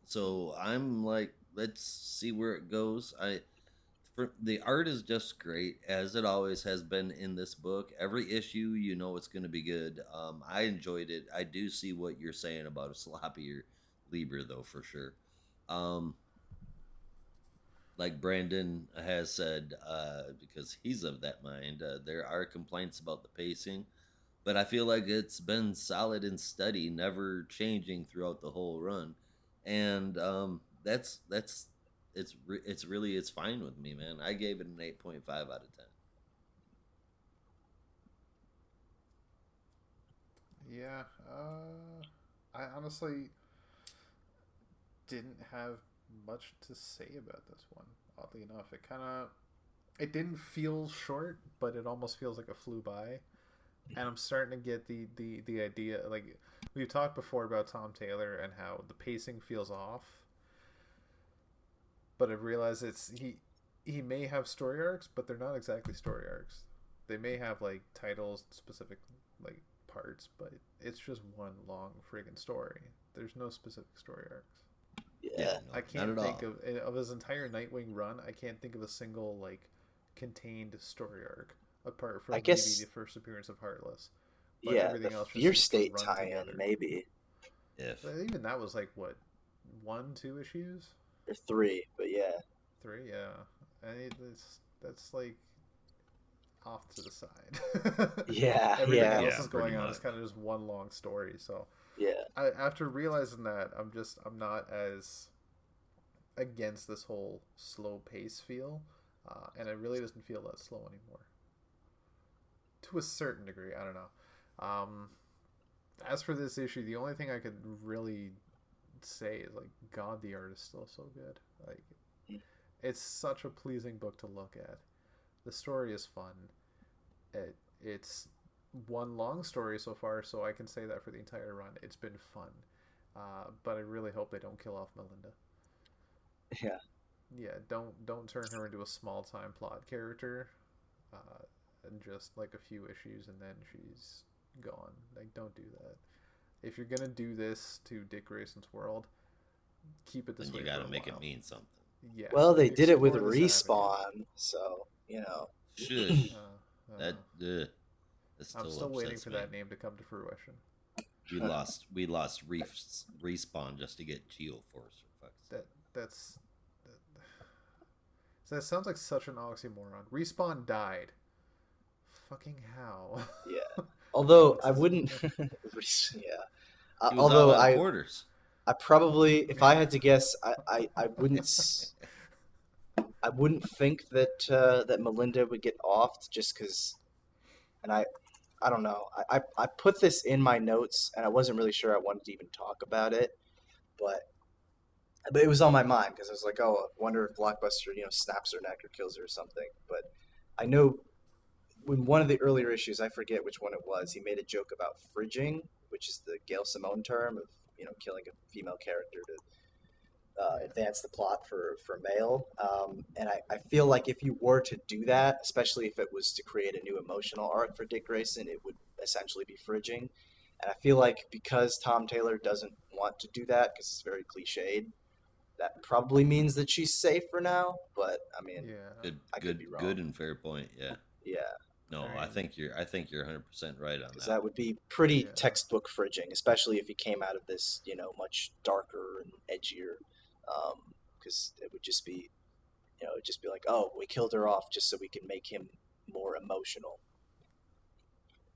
so I'm like, let's see where it goes. The art is just great, as it always has been in this book. Every issue, it's going to be good. I enjoyed it. I do see what you're saying about a sloppier Lieber, though, for sure. Like Brandon has said, because he's of that mind, there are complaints about the pacing, but I feel like it's been solid and steady, never changing throughout the whole run, and it's fine with me, man. I gave it an 8.5 out of 10. Yeah, I honestly didn't have much to say about this one. Oddly enough, it didn't feel short, but it almost feels like it flew by. And I'm starting to get the idea, like we've talked before about Tom Taylor and how the pacing feels off. But I've realized he may have story arcs, but they're not exactly story arcs. They may have like titles, specific like parts, but it's just one long friggin' story. There's no specific story arcs. Yeah, I can't think of his entire Nightwing run. I can't think of a single like contained story arc apart from maybe the first appearance of Heartless, but Yeah, everything the else Fear just seems State to run tie-in, together. maybe. If But even that was like what, 1-2 issues, Or 3, but yeah. 3, yeah. And that's like off to the side. Yeah, Everything yeah. else Yeah, is going pretty on. much. It's kind of just one long story. So Yeah. after realizing that, I'm not as against this whole slow pace feel, and it really doesn't feel that slow anymore. To a certain degree, I don't know. As for this issue, the only thing I could really say is like, God, the art is still so good. Like, it's such a pleasing book to look at. The story is fun. It's one long story so far, so I can say that for the entire run. It's been fun. But I really hope they don't kill off Melinda. Yeah. Yeah, don't turn her into a small time plot character, and just like a few issues and then she's gone. Like, don't do that. If you're gonna do this to Dick Grayson's world, keep it this then way. you got for to a make while. it mean something. Yeah. Well, they did it with Explore this avenue. Respawn, so, Shush. Uh, That still I'm still waiting upsets for me. that name to come to fruition. We lost Respawn just to get Geoforce. For fuck's sake. That sounds like such an oxymoron. Respawn died. Fucking how? yeah. Although I wouldn't, yeah. He was Although all out of quarters. I probably, if I had to guess, I wouldn't, I wouldn't think that that Melinda would get offed just because, and I don't know. I put this in my notes and I wasn't really sure I wanted to even talk about it, but it was on my mind because I was like, oh, I wonder if Blockbuster, snaps her neck or kills her or something. But I know in one of the earlier issues, I forget which one it was, he made a joke about fridging, which is the Gail Simone term of killing a female character to advance the plot for male. And I feel like if you were to do that, especially if it was to create a new emotional arc for Dick Grayson, it would essentially be fridging. And I feel like because Tom Taylor doesn't want to do that because it's very cliched, that probably means that she's safe for now. But I mean, Yeah. I could be wrong. Good and fair point. Yeah. Yeah. No, I think you're 100% right on Because that. that would be pretty Yeah. textbook fridging, especially if he came out of this, much darker and edgier. Because it would just be, it'd just be like, oh, we killed her off just so we can make him more emotional,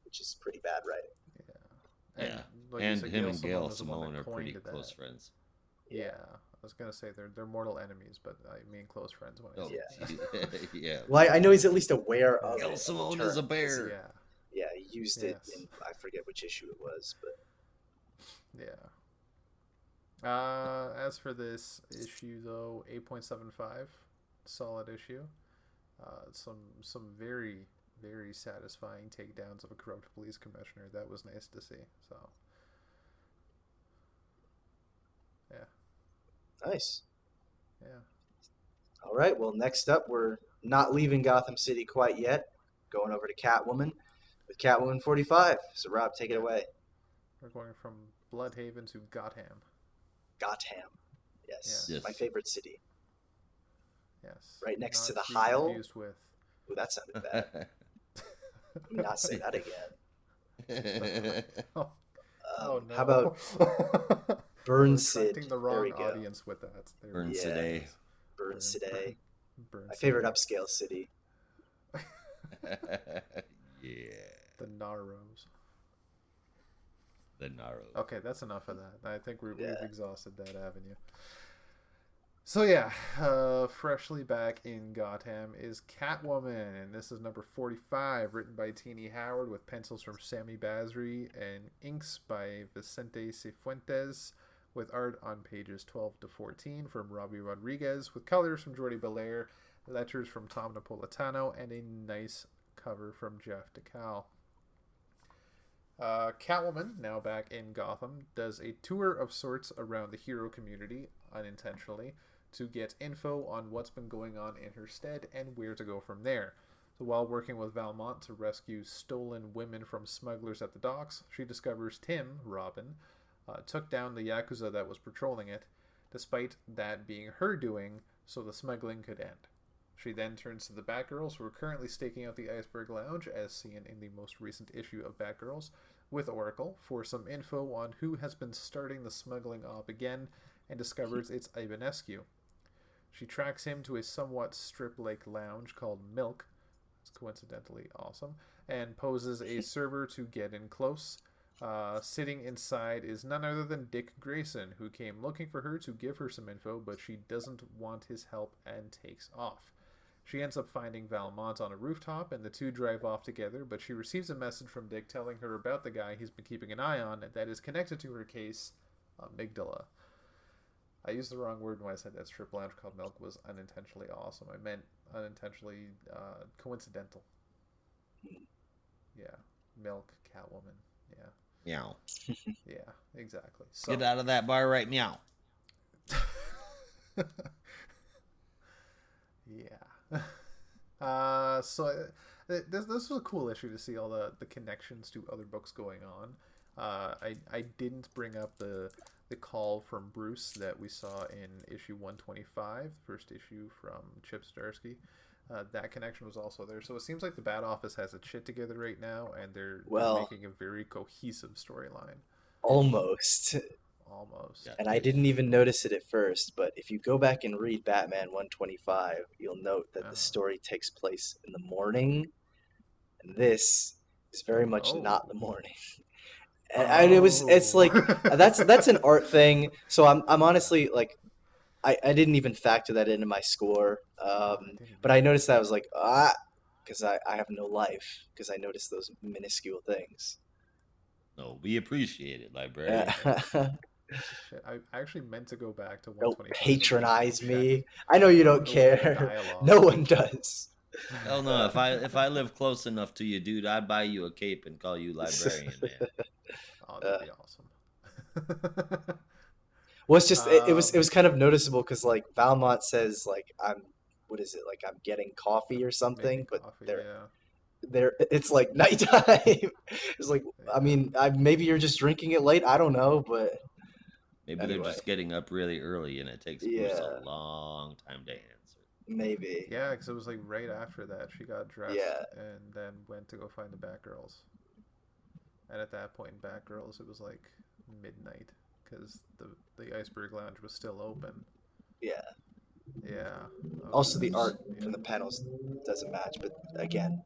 which is pretty bad writing. Yeah. Yeah, like you and said, him and Gail is the one Simone that are pretty coined close that. friends. Yeah. I was gonna say they're mortal enemies, but I mean close friends when I Oh, say that. yeah. Well, I know he's at least aware of Gail it. Simone term, is a 'cause bear. Yeah. Yeah, he used it Yes. in, I forget which issue it was, but Yeah. As for this issue, though, 8.75, solid issue. Some very, very satisfying takedowns of a corrupt police commissioner. That was nice to see. So, yeah. nice. Yeah. All right, well, next up, we're not leaving Gotham City quite yet. Going over to Catwoman with Catwoman 45. So, Rob, take it away. We're going from Bloodhaven to Gotham. Gotham. Yes. Yes. My favorite city. Yes. Right next Not to the be Heil. confused with. Ooh, that sounded bad. Let me not say that again. Oh no. How about Burn We're Sid? attracting the There wrong we go. audience with that. There we Burn go. City. Burn City. Burn My favorite City. upscale city. Yeah. The Narrows. The Narrows. Okay, that's enough of that. I think we've Yeah. exhausted that avenue. So yeah, freshly back in Gotham is Catwoman, and this is number 45, written by Teenie Howard with pencils from Sammy Basri and inks by Vicente Cifuentes, with art on pages 12 to 14 from Robbie Rodriguez, with colors from Jordi Belair, letters from Tom Napolitano, and a nice cover from Jeff DeCal. Catwoman, now back in Gotham, does a tour of sorts around the hero community, unintentionally, to get info on what's been going on in her stead and where to go from there. So while working with Valmont to rescue stolen women from smugglers at the docks, she discovers Tim, Robin, took down the Yakuza that was patrolling it, despite that being her doing, so the smuggling could end. She then turns to the Batgirls, who are currently staking out the Iceberg Lounge, as seen in the most recent issue of Batgirls, with Oracle for some info on who has been starting the smuggling op again, and discovers it's Ivanescu. She tracks him to a somewhat strip-like lounge called Milk. It's coincidentally awesome. And poses a server to get in close. Sitting inside is none other than Dick Grayson, who came looking for her to give her some info, but she doesn't want his help and takes off. She ends up finding Valmont on a rooftop, and the two drive off together, but she receives a message from Dick telling her about the guy he's been keeping an eye on that is connected to her case, Amygdala. I used the wrong word when I said that strip lounge called Milk was unintentionally awesome. I meant unintentionally coincidental. Yeah. Milk, Catwoman. Yeah. Meow. Yeah, exactly. So, Get out of that bar right meow. Yeah. This was a cool issue to see all the connections to other books going on. I didn't bring up the call from Bruce that we saw in issue 125, first issue from Chip Zdarsky. That connection was also there. So it seems like the Bat Office has its shit together right now, and they're making a very cohesive storyline. Almost. Yeah. And I didn't even notice it at first, but if you go back and read Batman 125, you'll note that the story takes place in the morning, and this is very much not the morning. And it's like that's an art thing. So I'm honestly like, I didn't even factor that into my score, but I noticed that I was like, because I have no life, because I noticed those minuscule things. No, we appreciate it, librarian. Shit, I actually meant to go back to 125. Don't patronize me. I know you don't care. No one does. Hell no. If I live close enough to you, dude, I'd buy you a cape and call you librarian, man. Oh, that'd be awesome. Well, it's just it was kind of noticeable because like Valmont says like I'm getting coffee or something, but it's like nighttime. It's like I mean maybe you're just drinking it late. I don't know, but maybe anyway. They're just getting up really early and it takes Bruce a long time to answer. Maybe. Yeah, because it was like right after that she got dressed and then went to go find the Batgirls. And at that point in Batgirls, it was like midnight because the Iceberg Lounge was still open. Yeah. Yeah. Also, the art from the panels doesn't match, but again,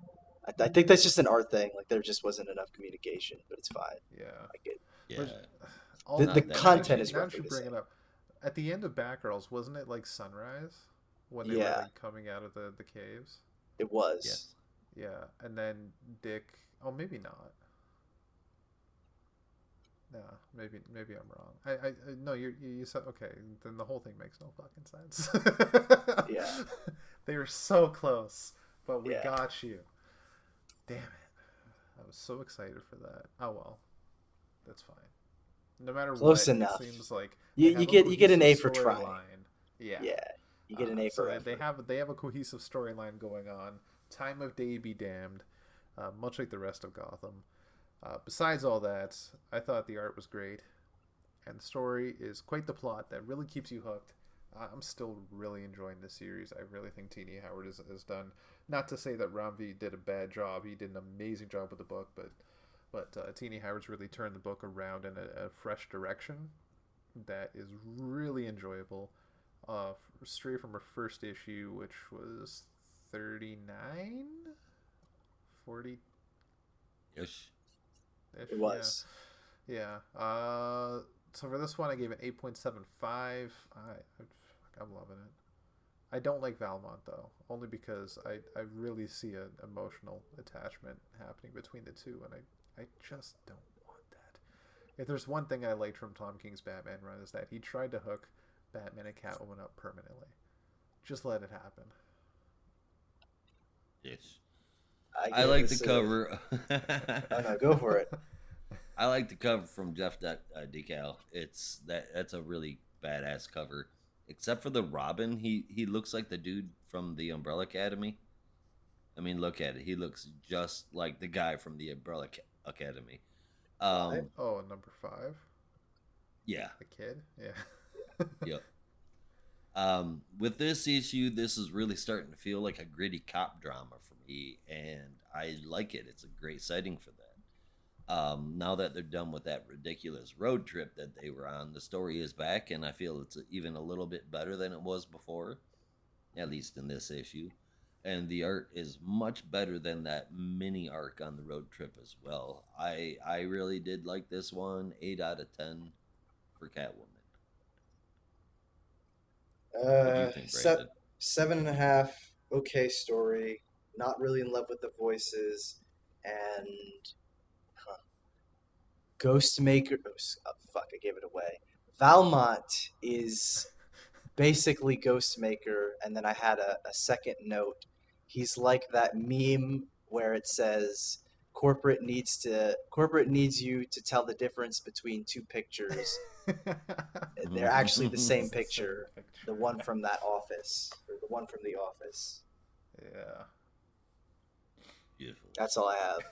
I think that's just an art thing. Like there just wasn't enough communication, but it's fine. Yeah. I get it. Yeah. The content is roughly the same. It up. At the end of Batgirls, wasn't it like sunrise when they were like coming out of the caves? It was. Yeah, and then Dick. Oh, maybe not. No, maybe I'm wrong. I no, you said okay. Then the whole thing makes no fucking sense. Yeah, they were so close, but we got you. Damn it! I was so excited for that. Oh well, that's fine. No matter close what, enough. It seems like you get an A for trying. Yeah, you get an A for effort. They have a cohesive storyline going on. Time of day be damned, much like the rest of Gotham. Besides all that, I thought the art was great, and the story is quite the plot that really keeps you hooked. I'm still really enjoying this series. I really think T.N. Howard has done, not to say that Ramvi did a bad job. He did an amazing job with the book, but T.N. Howard's really turned the book around in a fresh direction that is really enjoyable. Straight from her first issue, which was 39? 40? Yes. It was. Yeah. So for this one, I gave it 8.75. I'm loving it. I don't like Valmont, though, only because I really see an emotional attachment happening between the two, and I just don't want that. If there's one thing I liked from Tom King's Batman run is that he tried to hook Batman and Catwoman up permanently. Just let it happen. Yes. I like the cover. Oh, no, go for it. I like the cover from Jeff Decal. That's a really badass cover. Except for the Robin, he looks like the dude from the Umbrella Academy. I mean, look at it. He looks just like the guy from the Umbrella Academy. Number 5. Yeah. The kid. Yeah. Yep. With this issue, this is really starting to feel like a gritty cop drama for me, and I like it. It's a great setting for that. Now that they're done with that ridiculous road trip that they were on, the story is back, and I feel it's even a little bit better than it was before, at least in this issue. And the art is much better than that mini arc on the road trip as well. I really did like this one. 8 out of 10 for Catwoman. What do you think, Brandon? 7.5. Okay story. Not really in love with the voices, and Ghostmaker. Oh, fuck! I gave it away. Valmont is basically Ghostmaker, and then I had a second note. He's like that meme where it says corporate needs you to tell the difference between two pictures. They're actually the same picture. The one from that office, or the one from The Office. Yeah. Beautiful. That's all I have.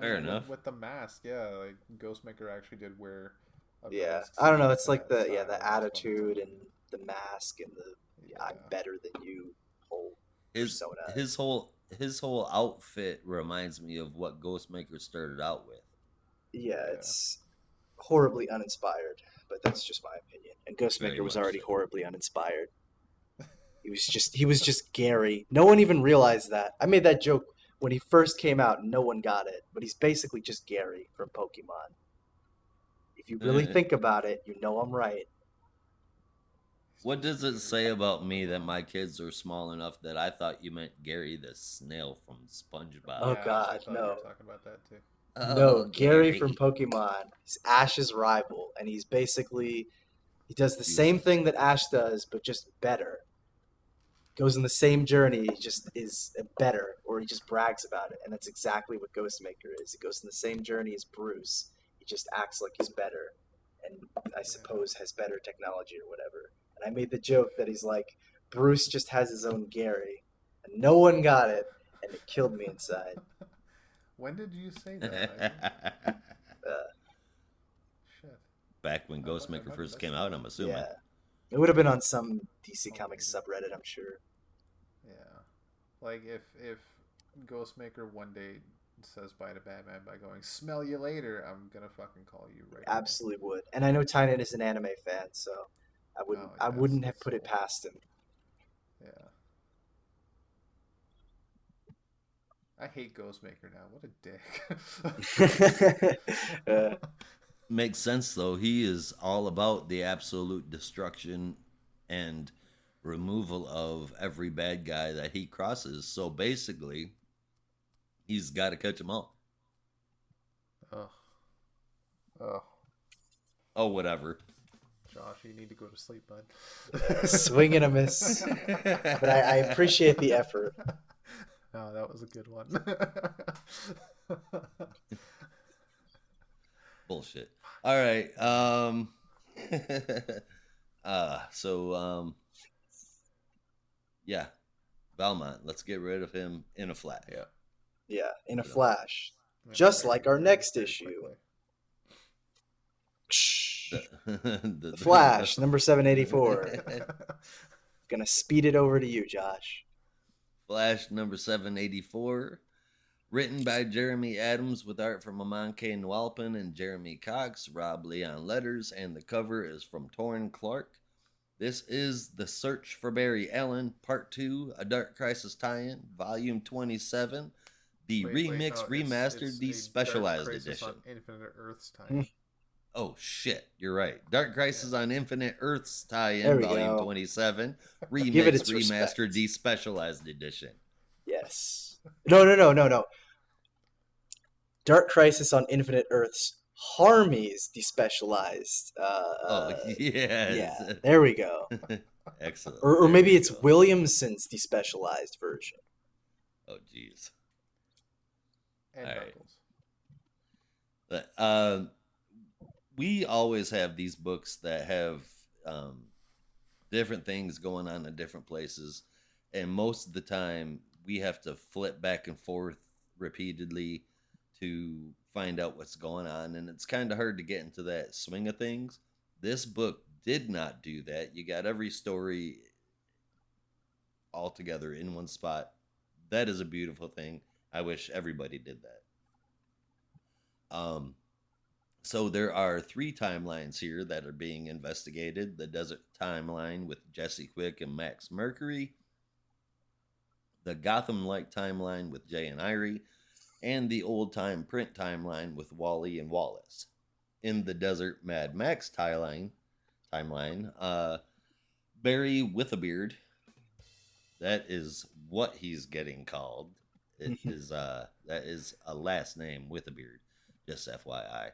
Fair enough. With the mask, yeah, like Ghostmaker actually did wear a Yeah, mask. I don't know. It's like the style the attitude and the mask and the I'm better than you whole persona. His whole outfit reminds me of what Ghostmaker started out with. Yeah, it's horribly uninspired, but that's just my opinion. And Ghostmaker was already horribly uninspired. He was just Gary. No one even realized that. I made that joke when he first came out, and no one got it. But he's basically just Gary from Pokemon. If you really think about it, you know I'm right. What does it say about me that my kids are small enough that I thought you meant Gary the snail from SpongeBob? Oh God, I thought no. you were talking about that too. No, Gary from Pokemon is Ash's rival, and he does the same thing that Ash does, but just better. Goes on the same journey, he just is better, or he just brags about it, and that's exactly what Ghostmaker is. He goes on the same journey as Bruce. He just acts like he's better, and I suppose has better technology or whatever. And I made the joke that he's like, Bruce just has his own Gary, and no one got it, and it killed me inside. When did you say that? Shit. Back when Ghostmaker first came out, I'm assuming. Yeah. It would have been on some DC Comics subreddit, I'm sure. Yeah. Like, if Ghostmaker one day says bye to Batman by going, smell you later, I'm gonna fucking call you right now. Absolutely would. And I know Tynan is an anime fan, so I wouldn't have put it past him. Yeah. I hate Ghostmaker now. What a dick. Makes sense, though. He is all about the absolute destruction and removal of every bad guy that he crosses. So basically, he's got to catch them all. Oh, whatever. Josh, you need to go to sleep, bud. Swing and a miss. But I appreciate the effort. No, that was a good one. Bullshit. All right. Yeah. Valmont. Let's get rid of him in a flash. Yeah, in a flash. Just like our next issue. The Flash, number 784. Gonna speed it over to you, Josh. Flash number 784. Written by Jeremy Adams with art from Amon K. Nwalpin and Jeremy Cox, Rob Lee on letters, and the cover is from Torrin Clark. This is The Search for Barry Allen, Part 2, A Dark Crisis Tie-In, Volume 27, the remastered, despecialized edition. On Infinite Earths tie-in. Oh, shit, you're right. Dark Crisis on Infinite Earths tie-in, Volume 27, remastered, despecialized edition. Yes. No. Dark Crisis on Infinite Earths, Harmy's despecialized. Yes. Yeah, there we go. Excellent. Or maybe it's Williamson's despecialized version. Oh, jeez. And Knuckles. Right. We always have these books that have different things going on in different places, and most of the time we have to flip back and forth repeatedly to find out what's going on, and it's kind of hard to get into that swing of things. This book did not do that. You got every story all together in one spot. That is a beautiful thing. I wish everybody did that. So there are 3 timelines here that are being investigated. The desert timeline with Jesse Quick and Max Mercury, the Gotham-like timeline with Jay and Irie, and the old-time print timeline with Wally and Wallace. In the desert Mad Max timeline, Barry with a beard, that is what he's getting called. It is that is a last name, with a beard, just FYI.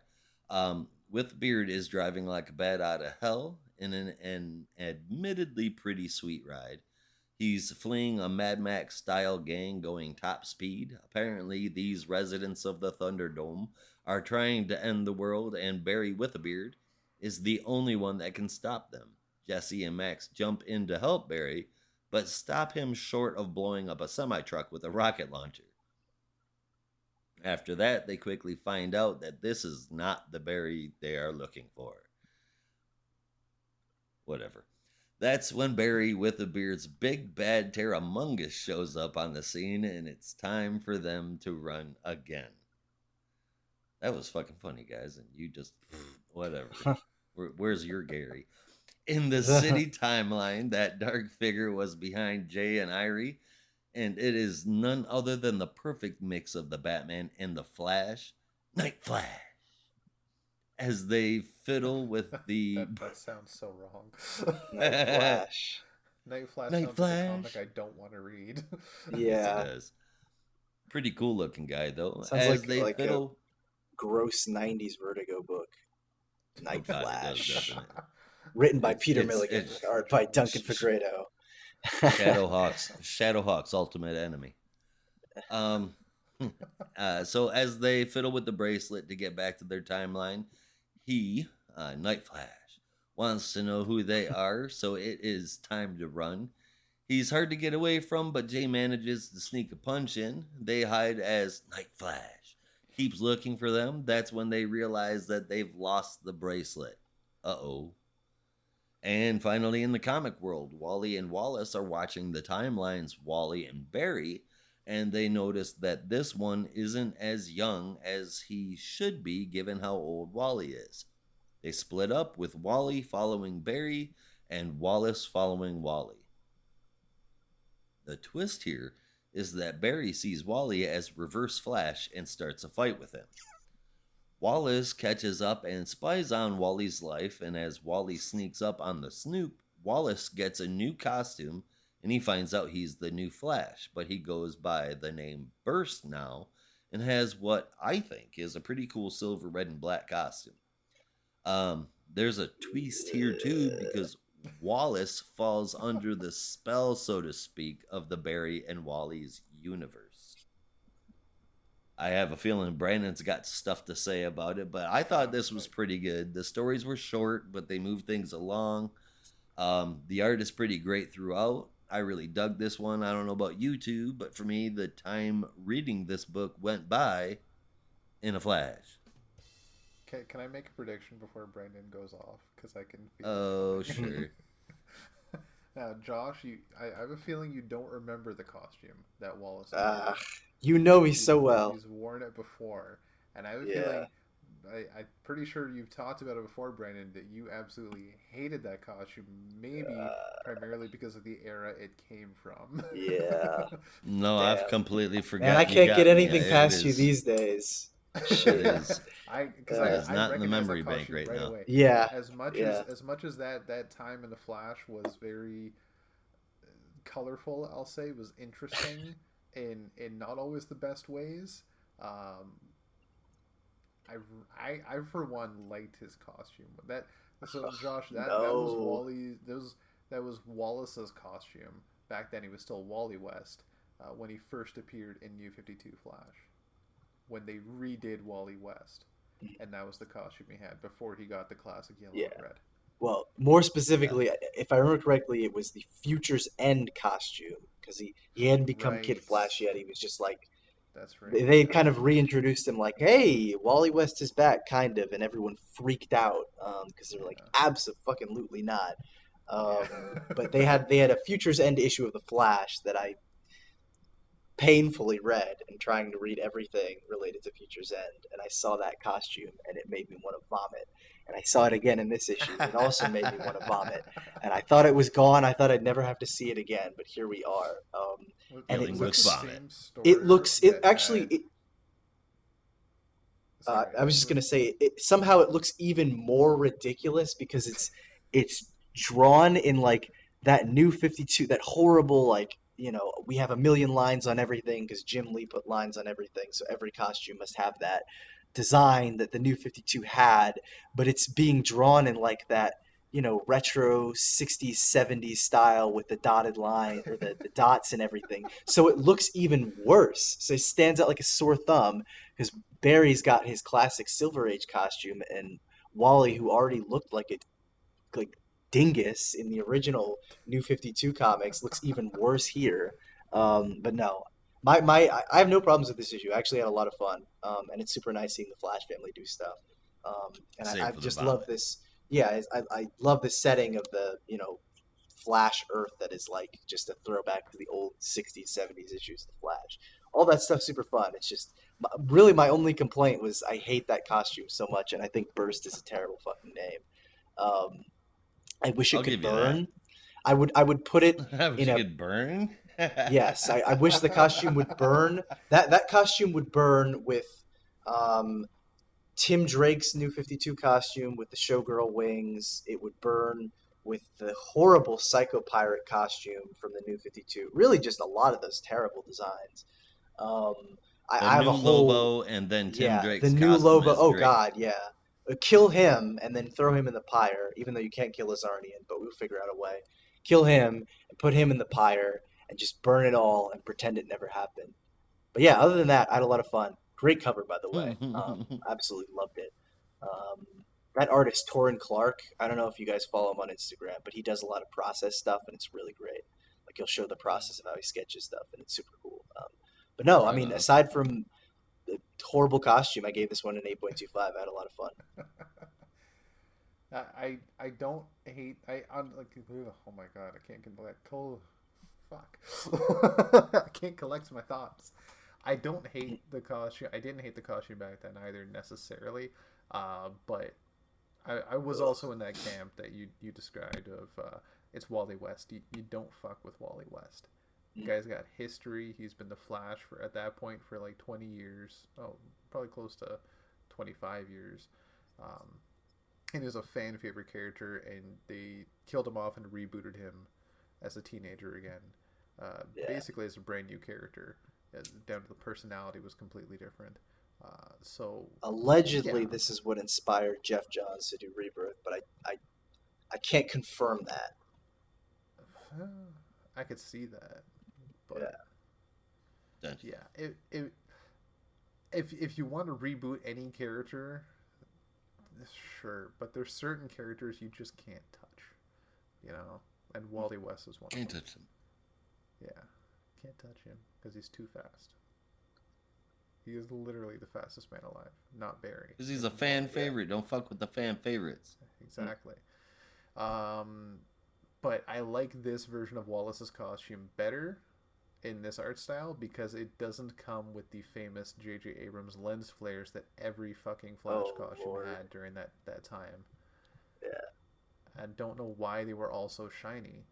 With beard is driving like a bat out of hell in an admittedly pretty sweet ride. He's fleeing a Mad Max style gang going top speed. Apparently, these residents of the Thunderdome are trying to end the world, and Barry with a beard is the only one that can stop them. Jesse and Max jump in to help Barry, but stop him short of blowing up a semi-truck with a rocket launcher. After that, they quickly find out that this is not the Barry they are looking for. Whatever. That's when Barry with a beard's big bad Terramungus shows up on the scene, and it's time for them to run again. That was fucking funny, guys, and you just, whatever. Where's your Gary? In the city timeline, that dark figure was behind Jay and Irie, and it is none other than the perfect mix of the Batman and the Flash, Night Flash. As they fiddle with the... that sounds so wrong. Night Flash. Night Flash Night sounds Flash. like a comic I don't want to read. Yeah. Yes, it does. Pretty cool looking guy, though. Sounds As like, they like fiddle... a gross 90s Vertigo book. Night God, it does, Flash. doesn't it? Written by Peter Milligan. it's- Art by Duncan Fegredo. Shadowhawk's ultimate enemy. So as they fiddle with the bracelet to get back to their timeline, he, Night Flash, wants to know who they are, so it is time to run. He's hard to get away from, but Jay manages to sneak a punch in. They hide as Night Flash keeps looking for them. That's when they realize that they've lost the bracelet. Uh-oh. And finally, in the comic world, Wally and Wallace are watching the timelines, Wally and Barry, and they notice that this one isn't as young as he should be given how old Wally is. They split up, with Wally following Barry and Wallace following Wally. The twist here is that Barry sees Wally as Reverse Flash and starts a fight with him. Wallace catches up and spies on Wally's life, and as Wally sneaks up on the snoop, Wallace gets a new costume, and he finds out he's the new Flash, but he goes by the name Burst now, and has what I think is a pretty cool silver, red, and black costume. There's a twist here too, because Wallace falls under the spell, so to speak, of the Barry and Wally's universe. I have a feeling Brandon's got stuff to say about it, but I thought this was pretty good. The stories were short, but they moved things along. The art is pretty great throughout. I really dug this one. I don't know about you two, but for me, the time reading this book went by in a flash. Can I make a prediction before Brandon goes off? Because I can feel Oh, sure. Now, Josh, I have a feeling you don't remember the costume that Wallace You know me so well. He's worn it before. And I have a feeling, I'm pretty sure you've talked about it before, Brandon, that you absolutely hated that costume, maybe primarily because of the era it came from. Yeah. No, Damn. I've completely forgotten. And I can't get anything Yeah, past you is. these days. It is. It's not in the memory bank right now. away. Yeah. As much as that time in the Flash was very colorful, I'll say, was interesting in not always the best ways. I for one liked his costume. Josh, that was Wally. That was Wallace's costume back then. He was still Wally West when he first appeared in New 52 Flash. When they redid Wally West, and that was the costume he had before he got the classic yellow and red. Well, more specifically, if I remember correctly, it was the Future's End costume, because he hadn't become Kid Flash yet. He was just like That's right. They kind of reintroduced him like, hey, Wally West is back, kind of, and everyone freaked out because they're like, abso-fucking-lutely not. But they had a Futures End issue of The Flash that I painfully read and trying to read everything related to Futures End, and I saw that costume and it made me want to vomit. And I saw it again in this issue and it also made me want to vomit. And I thought it was gone. I thought I'd never have to see it again, but here we are. And it looks I was just gonna say somehow it looks even more ridiculous because it's drawn in like that New 52, that horrible, like, you know, we have a million lines on everything because Jim Lee put lines on everything, so every costume must have that design that the New 52 had, but it's being drawn in like that, you know, retro 60s 70s style with the dotted line or the dots and everything, so it looks even worse. So it stands out like a sore thumb because Barry's got his classic Silver Age costume, and Wally, who already looked like dingus in the original New 52 comics, looks even worse here. But no, I have no problems with this issue. I actually had a lot of fun, and it's super nice seeing the Flash family do stuff. And I just love this. Yeah, I love the setting of the, you know, Flash Earth that is like just a throwback to the old 60s, 70s issues of the Flash. All that stuff's super fun. It's just really my only complaint was I hate that costume so much, and I think Burst is a terrible fucking name. I wish it could burn. I would put it in a... could burn? Yes, I wish the costume would burn. That costume would burn with Tim Drake's New 52 costume with the showgirl wings. It would burn with the horrible Psycho Pirate costume from the New 52. Really just a lot of those terrible designs. I have a whole... Lobo and then Tim Drake's the new Lobo. Oh, Drake. God, yeah. Kill him and then throw him in the pyre, even though you can't kill Azarnian, but we'll figure out a way. Kill him and put him in the pyre and just burn it all and pretend it never happened. But yeah, other than that, I had a lot of fun. Great cover, by the way. Absolutely loved it. That artist, Torrin Clark, I don't know if you guys follow him on Instagram, but he does a lot of process stuff, and it's really great. Like, he'll show the process of how he sketches stuff, and it's super cool. But no, I mean, aside from the horrible costume, I gave this one an 8.25. I had a lot of fun. I don't hate... oh my god, I can't collect... I can't collect my thoughts. I don't hate the costume. I didn't hate the costume back then either, necessarily. But I was also in that camp that you described of it's Wally West. You don't fuck with Wally West. The guy's got history. He's been the Flash at that point for like 20 years. Oh, probably close to 25 years. And he was a fan favorite character, and they killed him off and rebooted him as a teenager again. Basically as a brand new character. Down to the personality was completely different. So allegedly, this is what inspired Jeff Johns to do Rebirth, but I can't confirm that. I could see that, but if you want to reboot any character, sure, but there's certain characters you just can't touch, you know. And Wally West is one. Can't touch him. Yeah, can't touch him because he's too fast. He is literally the fastest man alive, not Barry. Because he's a fan favorite. Don't fuck with the fan favorites. Exactly. But I like this version of Wallace's costume better in this art style because it doesn't come with the famous J.J. Abrams lens flares that every fucking Flash costume had during that time. Yeah. I don't know why they were all so shiny,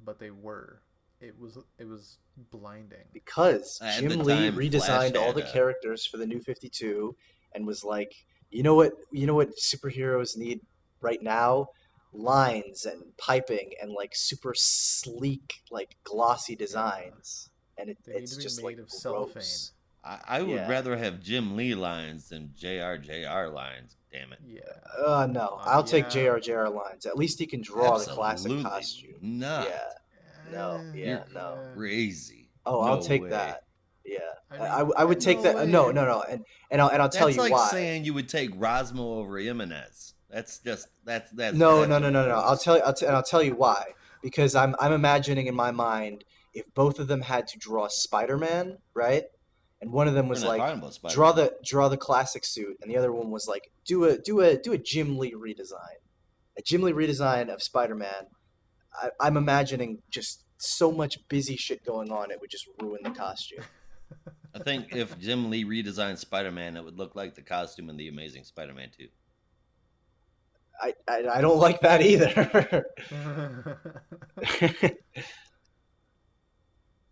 but they were. It was blinding. Because Jim Lee redesigned all the characters for the New 52 and was like, you know what superheroes need right now? Lines and piping and like super sleek, like glossy designs. And it's just like cellophane. I would rather have Jim Lee lines than JR lines. Damn it. Yeah. No, I'll take JR lines. At least he can draw the classic costume. No. Yeah. No. Yeah. You're crazy. Oh, I'll take that. Yeah. I would take that. No. And I'll tell you why. That's like saying you would take Rosmo over Jimenez. That's No. I'll tell you why. Because I'm imagining in my mind if both of them had to draw Spider-Man, right? and one of them We're was not like talking about Spider-Man. draw the classic suit, and the other one was like do a Jim Lee redesign, a Jim Lee redesign of Spider-Man. I'm imagining just so much busy shit going on, it would just ruin the costume. I think if Jim Lee redesigned Spider-Man, it would look like the costume in The Amazing Spider-Man 2. I don't like that either.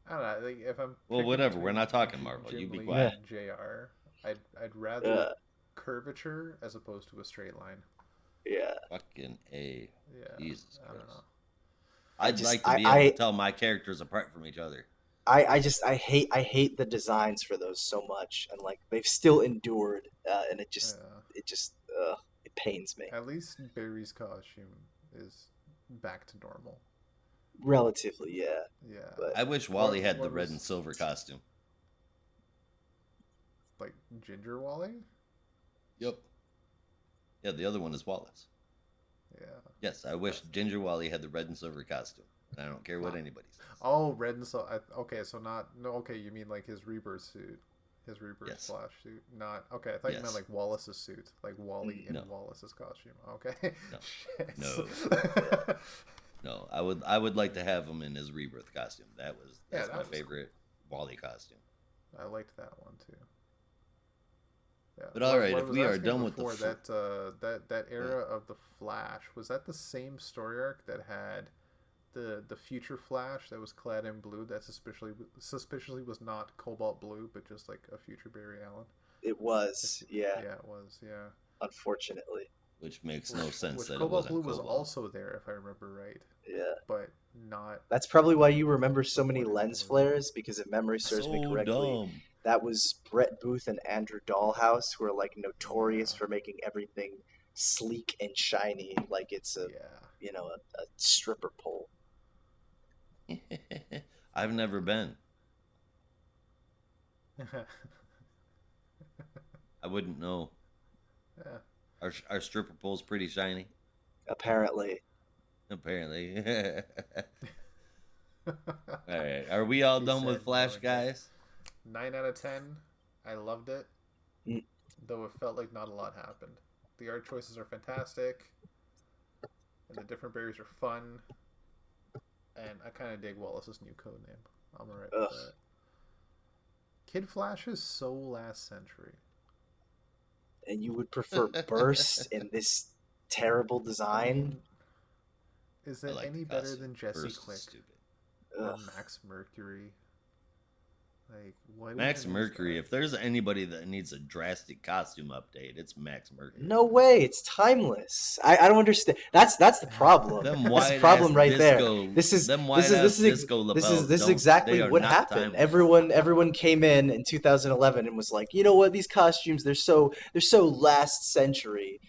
I don't know. Like if I'm Well, picking whatever. We're between not talking Marvel. Jim You be Lee quiet. and JR, I'd rather curvature as opposed to a straight line. Yeah. Fucking A. Yeah. Jesus I don't Christ. know. I'd like to be able to tell my characters apart from each other. I hate the designs for those so much, and like they've still endured, and it pains me. At least Barry's costume is back to normal. Relatively, yeah. Yeah. But I wish Wally had the what red was- and silver costume. Like Ginger Wally? Yep. Yeah, the other one is Wallace. Yeah. Yes, I wish Ginger Wally had the red and silver costume. I don't care what anybody says. Oh, red and silver. Okay, so not no. Okay, you mean like his rebirth suit, his rebirth Yes. Flash suit. Not okay. I thought you meant Yes. like Wallace's suit, like Wally in No. Wallace's costume. Okay. No. Shit. No. No, I would like to have him in his rebirth costume. That's that my was favorite Wally costume. I liked that one too. Yeah. But all right, what I if was we are asking done with the before, that era of the Flash, was that the same story arc that had the future Flash that was clad in blue that suspiciously was not cobalt blue but just like a future Barry Allen? it was, yeah. Yeah, it was. Yeah. Unfortunately, Which makes no sense Which that it cobalt wasn't blue was Cobalt. also there, if I remember right, yeah. but not. That's probably why you remember so many What it lens was. flares, because if memory serves me So correctly, dumb. that was Brett Booth and Andrew Dahlhouse, who are like notorious Yeah. for making everything sleek and shiny, like it's a a stripper pole. I've never been. I wouldn't know. Yeah. Are stripper poles pretty shiny? Apparently, Apparently. All right. Are we all He done with said Flash, no, guys? 9 out of 10. I loved it, Mm. though it felt like not a lot happened. The art choices are fantastic, and the different berries are fun. And I kind of dig Wallace's new code name. I'm alright with Ugh. that. Kid Flash is so last century. and you would prefer Burst in this terrible design? Is I it like any the better costume. than Jesse Burst is Quick stupid. or Ugh. Max Mercury? Like what? Max even is Mercury. that? If there's anybody that needs a drastic costume update, it's Max Mercury. No way, it's timeless. I don't understand. That's the problem. Them That's the wide problem ass right disco, there. This is them wide ass disco lapels. this is don't- exactly they are what not happened. timeless. Everyone came in 2011 and was like, you know what, these costumes they're so last century,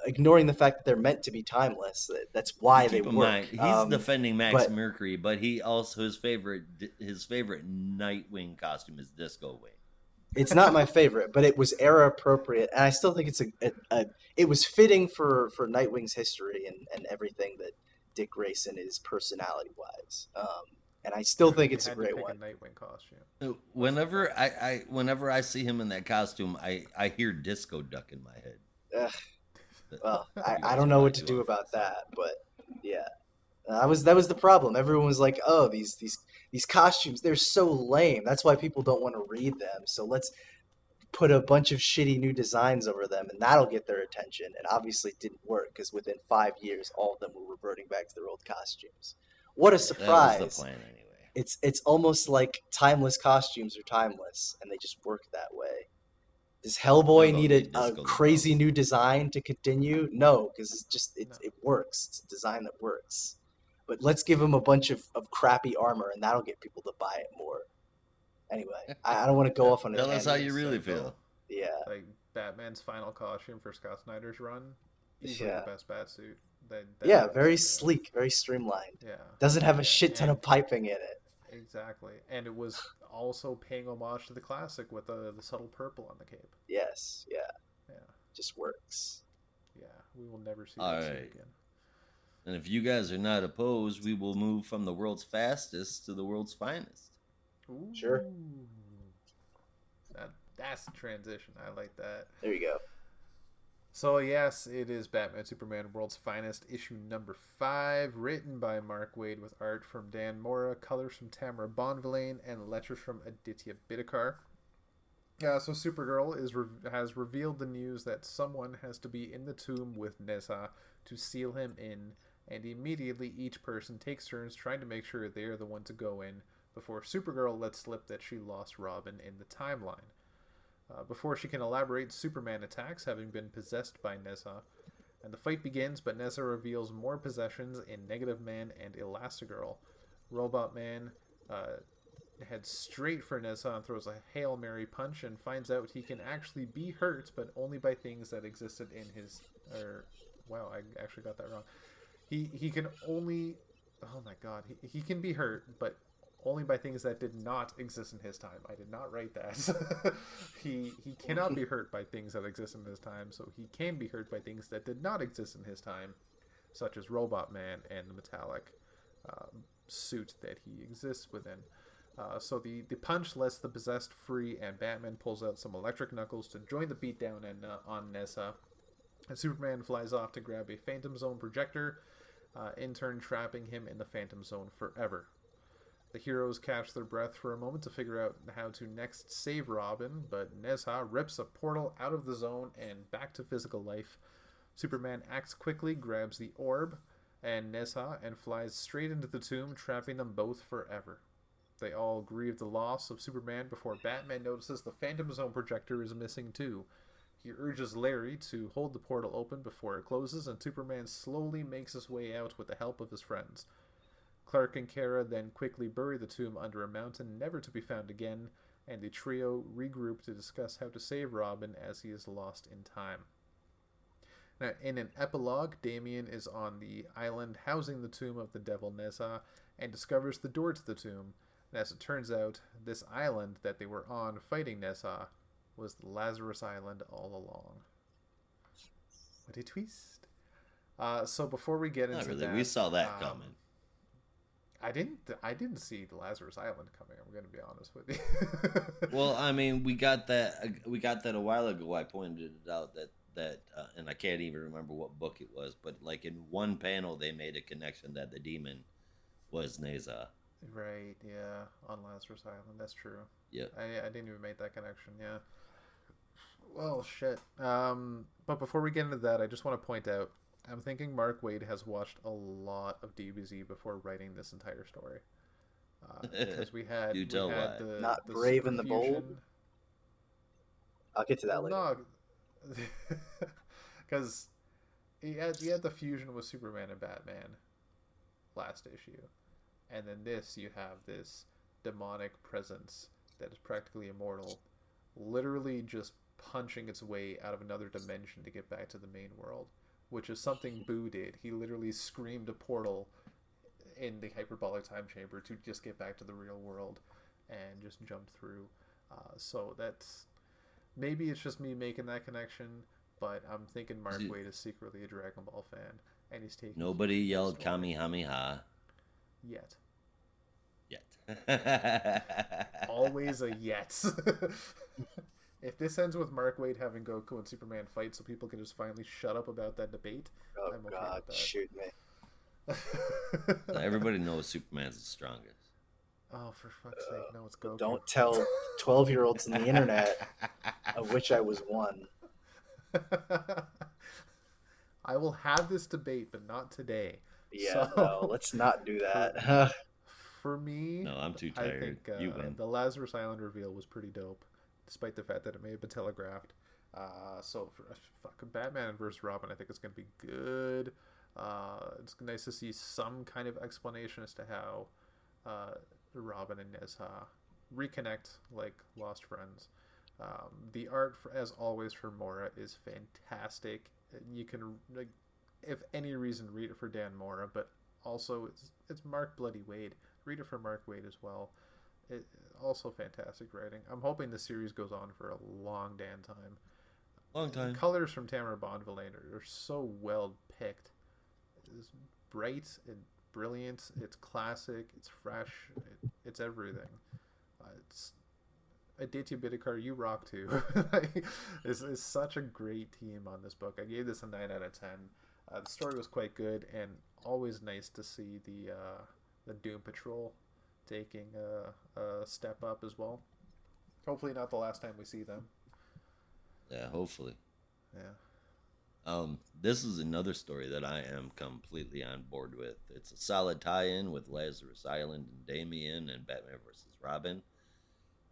ignoring the fact that they're meant to be timeless. That's why they Keep in work. mind, he's defending Max but- Mercury, but he also his favorite Nightwing costume is Disco Wing. It's not my favorite, but it was era appropriate, and I still think it's it was fitting for Nightwing's history and everything that Dick Grayson is personality wise. And I still think You it's a had to great pick one. A Nightwing costume. Whenever I see him in that costume, I hear Disco Duck in my head. Ugh. Well, You I guys don't know are what to too do old. about that, but yeah, that was the problem. Everyone was like, "Oh, these costumes, they're so lame." That's why people don't want to read them. So let's put a bunch of shitty new designs over them, and that'll get their attention. And obviously, it didn't work because within 5 years, all of them were reverting back to their old costumes. What a surprise! That was the plan anyway. It's almost like timeless costumes are timeless, and they just work that way. Does Hellboy Hellboy need need a disco crazy lapels. new design to continue? No, because it works. It's a design that works. But let's give him a bunch of crappy armor, and that'll get people to buy it more. Anyway, I don't want to go off on a Tell us how tangent. you really feel. Yeah, Like Batman's final costume for Scott Snyder's run. Easily Yeah. the best Batsuit. yeah, very sleek, very streamlined. Yeah. Doesn't have a Yeah, shit ton and- of piping in it. Exactly, and it was also paying homage to the classic with the subtle purple on the cape. Yes, yeah, Yeah, just works. yeah. We will never see All that suit right. again. And if you guys are not opposed, we will move from the world's fastest to the world's finest. Ooh. Sure. That's the transition. I like that. There you go. So yes, it is Batman Superman World's Finest, issue number 5, written by Mark Waid with art from Dan Mora, colors from Tamara Bonvillain, and letters from Aditya Bidikar. So Supergirl has revealed the news that someone has to be in the tomb with Nessa to seal him in, and immediately each person takes turns trying to make sure they are the one to go in before Supergirl lets slip that she lost Robin in the timeline. Before she can elaborate, Superman attacks, having been possessed by Nessa, and the fight begins, but Nessa reveals more possessions in Negative Man and Elastigirl. Robot Man heads straight for Nessa and throws a Hail Mary punch and finds out he can actually be hurt, but only by things that existed in his... wow, I actually got that wrong. He can only... Oh my god. He can be hurt, but only by things that did not exist in his time. I did not write that. He cannot be hurt by things that exist in his time, so he can be hurt by things that did not exist in his time, such as Robot Man and the metallic suit that he exists within. So the punch lets the possessed free, and Batman pulls out some electric knuckles to join the beatdown on Nessa. And Superman flies off to grab a Phantom Zone projector, in turn trapping him in the Phantom Zone forever. The heroes catch their breath for a moment to figure out how to next save Robin, but Nessa rips a portal out of the zone and back to physical life. Superman acts quickly, grabs the orb and Nessa, and flies straight into the tomb, trapping them both forever. They all grieve the loss of Superman before Batman notices the Phantom Zone projector is missing too. He urges Larry to hold the portal open before it closes, and Superman slowly makes his way out with the help of his friends. Clark and Kara then quickly bury the tomb under a mountain never to be found again, and the trio regroup to discuss how to save Robin as he is lost in time. Now, in an epilogue, Damian is on the island housing the tomb of the devil Nessa and discovers the door to the tomb. And as it turns out, this island that they were on fighting Nessa was the Lazarus Island all along. What a twist. So before we get into that... We saw that coming. I didn't see the Lazarus Island coming. I'm going to be honest with you. Well, I mean, we got that a while ago. I pointed it out that and I can't even remember what book it was, but like in one panel they made a connection that the demon was Neza. Right, yeah, on Lazarus Island. That's true. Yeah. I didn't even make that connection, yeah. Well, shit. But before we get into that, I just want to point out, I'm thinking Mark Waid has watched a lot of DBZ before writing this entire story. Because we had the Not Brave and the Bold. I'll get to that later. No, because he had the fusion with Superman and Batman last issue, and then you have this demonic presence that is practically immortal, literally just punching its way out of another dimension to get back to the main world, which is something Boo did. He literally screamed a portal in the hyperbolic time chamber to just get back to the real world and just jumped through. So that's... Maybe it's just me making that connection, but I'm thinking Mark Waid is secretly a Dragon Ball fan, and he's taking... Nobody yelled Kamehameha. Yet. Yet. Always a yet. If this ends with Mark Waid having Goku and Superman fight so people can just finally shut up about that debate, I'm okay God, with that. Shoot me. So everybody knows Superman's the strongest. Oh, for fuck's sake, no, it's Goku. Don't tell 12-year-olds on the internet, of which I was one. I will have this debate, but not today. Yeah, no, let's not do that. For me, no, I'm too tired. I think You win. the Lazarus Island reveal was pretty dope, despite the fact that it may have been telegraphed. So for fucking Batman vs. Robin, I think it's going to be good. It's nice to see some kind of explanation as to how Robin and Nessa reconnect like lost friends. The art, as always, for Mora is fantastic. You can, like, if any reason, read it for Dan Mora, but also it's Mark Bloody Waid. Read it for Mark Waid as well. Also fantastic writing. I'm hoping the series goes on for a long damn time. Long time. The colors from Tamara Bonvillain are so well picked. It's bright and brilliant. It's classic. It's fresh. It's everything. Aditya Bidikar, you rock too. It's such a great team on this book. I gave this a 9 out of 10. The story was quite good, and always nice to see the Doom Patrol taking a step up as well. Hopefully not the last time we see them. Yeah, hopefully. Yeah. This is another story that I am completely on board with. It's a solid tie-in with Lazarus Island and Damian and Batman versus Robin.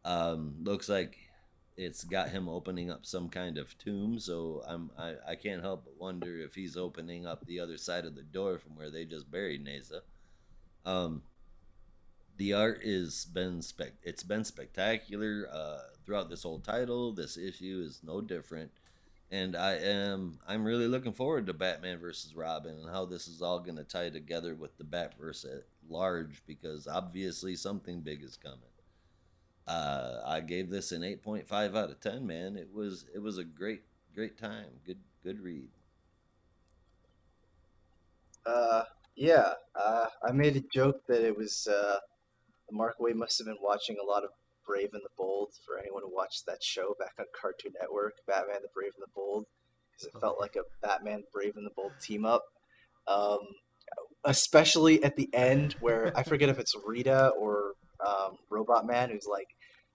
Looks like it's got him opening up some kind of tomb, so I can't help but wonder if he's opening up the other side of the door from where they just buried Neza. The art it's been spectacular throughout this whole title. This issue is no different, and I'm really looking forward to Batman versus Robin and how this is all going to tie together with the Batverse at large, because obviously something big is coming. I gave this an 8.5 out of 10, man. It was a great time. Good read. Yeah. I made a joke that it was Mark Waid must have been watching a lot of Brave and the Bold, for anyone who watched that show back on Cartoon Network, Batman the Brave and the Bold, because it felt like a Batman Brave and the Bold team up. Especially at the end where I forget if it's Rita or Robot Man who's like,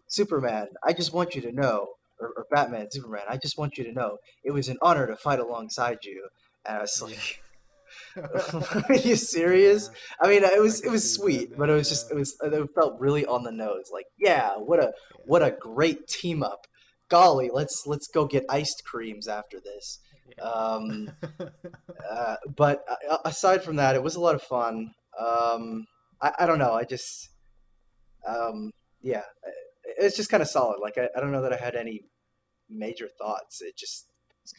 Superman, I just want you to know, or Batman, Superman, I just want you to know, it was an honor to fight alongside you. And I was like, are you serious? Yeah. I mean, it was I can see sweet, that but now, it was just it felt really on the nose. Like, yeah, what a great team up. Golly, let's go get iced creams after this. Yeah. But aside from that, it was a lot of fun. I don't know. I just yeah, it's just kind of solid. Like I don't know that I had any major thoughts. It's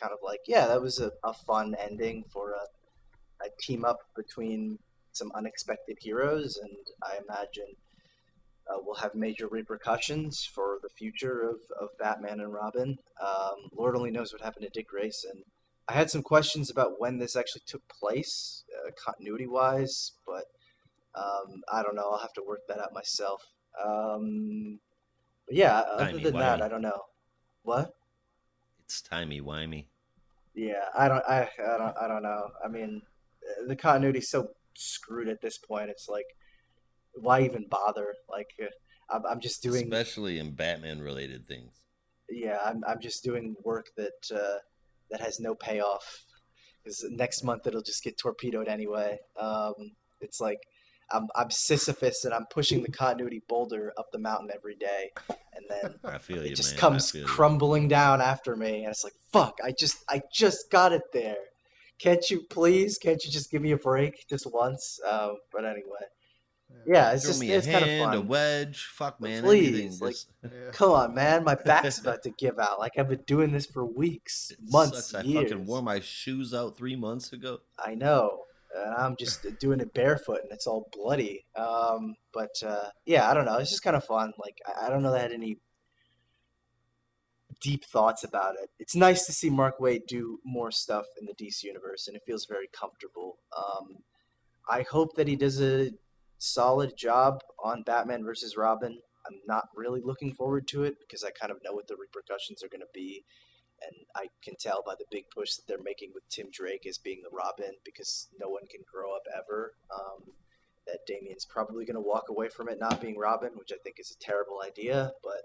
kind of like, yeah, that was a fun ending for a team up between some unexpected heroes, and I imagine will have major repercussions for the future of Batman and Robin. Lord only knows what happened to Dick Grayson. I had some questions about when this actually took place, continuity-wise, but I don't know. I'll have to work that out myself. But yeah, other than that, I don't know. What? It's timey-wimey. Yeah, I don't know. I mean, the continuity's so screwed at this point. It's like, why even bother? Like, I'm just doing, especially in Batman related things. Yeah, I'm just doing work that has no payoff, because next month it'll just get torpedoed anyway. It's like I'm Sisyphus and I'm pushing the continuity boulder up the mountain every day, and then I feel it you, just man. comes crumbling down after me, and it's like, fuck! I just got it there. Can't you just give me a break just once? But anyway. Yeah, it's Throw me it's kind of fun. a wedge, fuck man, Please, anything. Come on, man, my back's about to give out. Like, I've been doing this for weeks, months, sucks. years. I fucking wore my shoes out 3 months ago. I know, and I'm just doing it barefoot, and it's all bloody. But yeah, I don't know. It's just kind of fun. Like, I don't know that I had any deep thoughts about it. It's nice to see Mark Waid do more stuff in the DC universe, and it feels very comfortable. I hope that he does a solid job on Batman versus Robin. I'm not really looking forward to it because I kind of know what the repercussions are going to be, and I can tell by the big push that they're making with Tim Drake as being the Robin, because no one can grow up ever, that Damian's probably going to walk away from it not being Robin, which I think is a terrible idea, but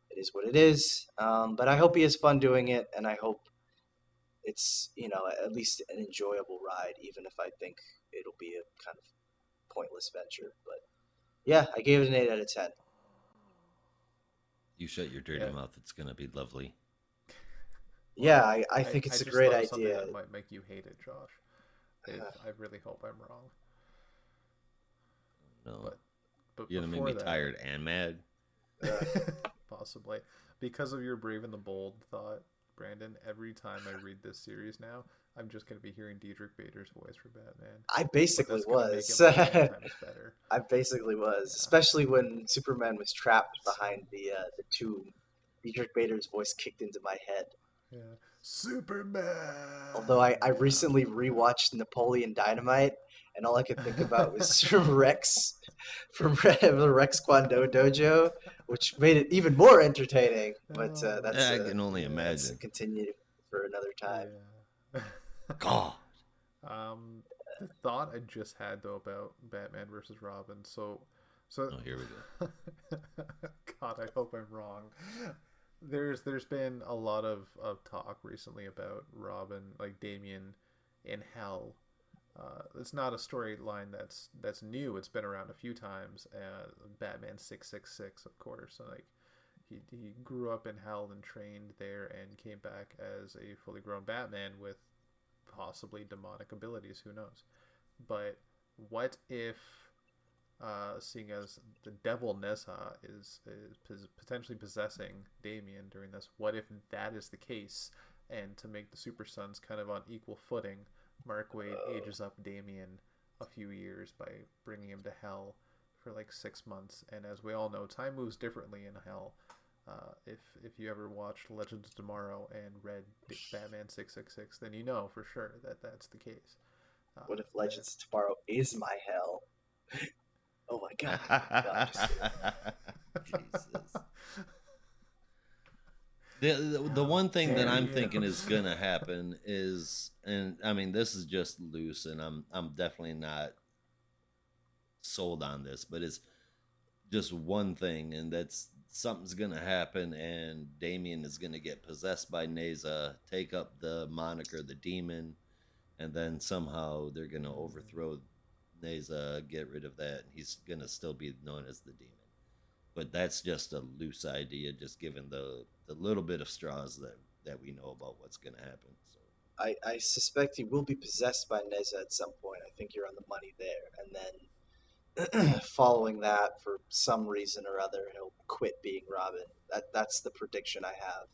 it is what it is. But I hope he has fun doing it, and I hope it's, at least an enjoyable ride, even if I think it'll be a kind of pointless venture. But yeah, I gave it an 8 out of 10. You shut your dirty mouth. It's gonna be lovely. Yeah, I think it's a great idea. That might make you hate it, Josh. I really hope I'm wrong. No, but you're gonna make me tired and mad. Possibly because of your Brave and the Bold thought, Brandon. Every time I read this series now, I'm just going to be hearing Diedrich Bader's voice for Batman. I basically was. I basically was, especially when Superman was trapped behind the tomb. Diedrich Bader's voice kicked into my head. Yeah, Superman. Although I recently rewatched Napoleon Dynamite, and all I could think about was Rex from the Rex Kwon Do Dojo, which made it even more entertaining. But that's I can only that's imagine. continue for another time. Yeah. God. The thought I just had though about Batman versus Robin. So Oh, here we go. God, I hope I'm wrong. There's been a lot of talk recently about Robin, like Damian in hell. It's not a storyline that's new. It's been around a few times. Batman 666, of course. So, like he grew up in hell and trained there and came back as a fully grown Batman with possibly demonic abilities. Who knows? But what if, seeing as the devil Nezha is potentially possessing Damian during this, what if that is the case? And to make the Super Sons kind of on equal footing, Mark Waid ages up Damian a few years by bringing him to hell for like 6 months. And as we all know, time moves differently in hell. If you ever watched Legends of Tomorrow and read Batman 666, then you know for sure that that's the case. What if Legends of Tomorrow is my hell? Oh my god. God, Jesus. The one thing that I'm thinking is gonna happen is, and I mean this is just loose, and I'm definitely not sold on this, but it's just one thing, and that's something's gonna happen, and Damian is gonna get possessed by Nezha, take up the moniker the Demon, and then somehow they're gonna overthrow Nezha, get rid of that, and he's gonna still be known as the Demon. But that's just a loose idea, just given the little bit of straws that we know about what's gonna happen. So I suspect he will be possessed by Nezha at some point. I think you're on the money there, and then following that, for some reason or other, he'll quit being Robin. That's the prediction I have,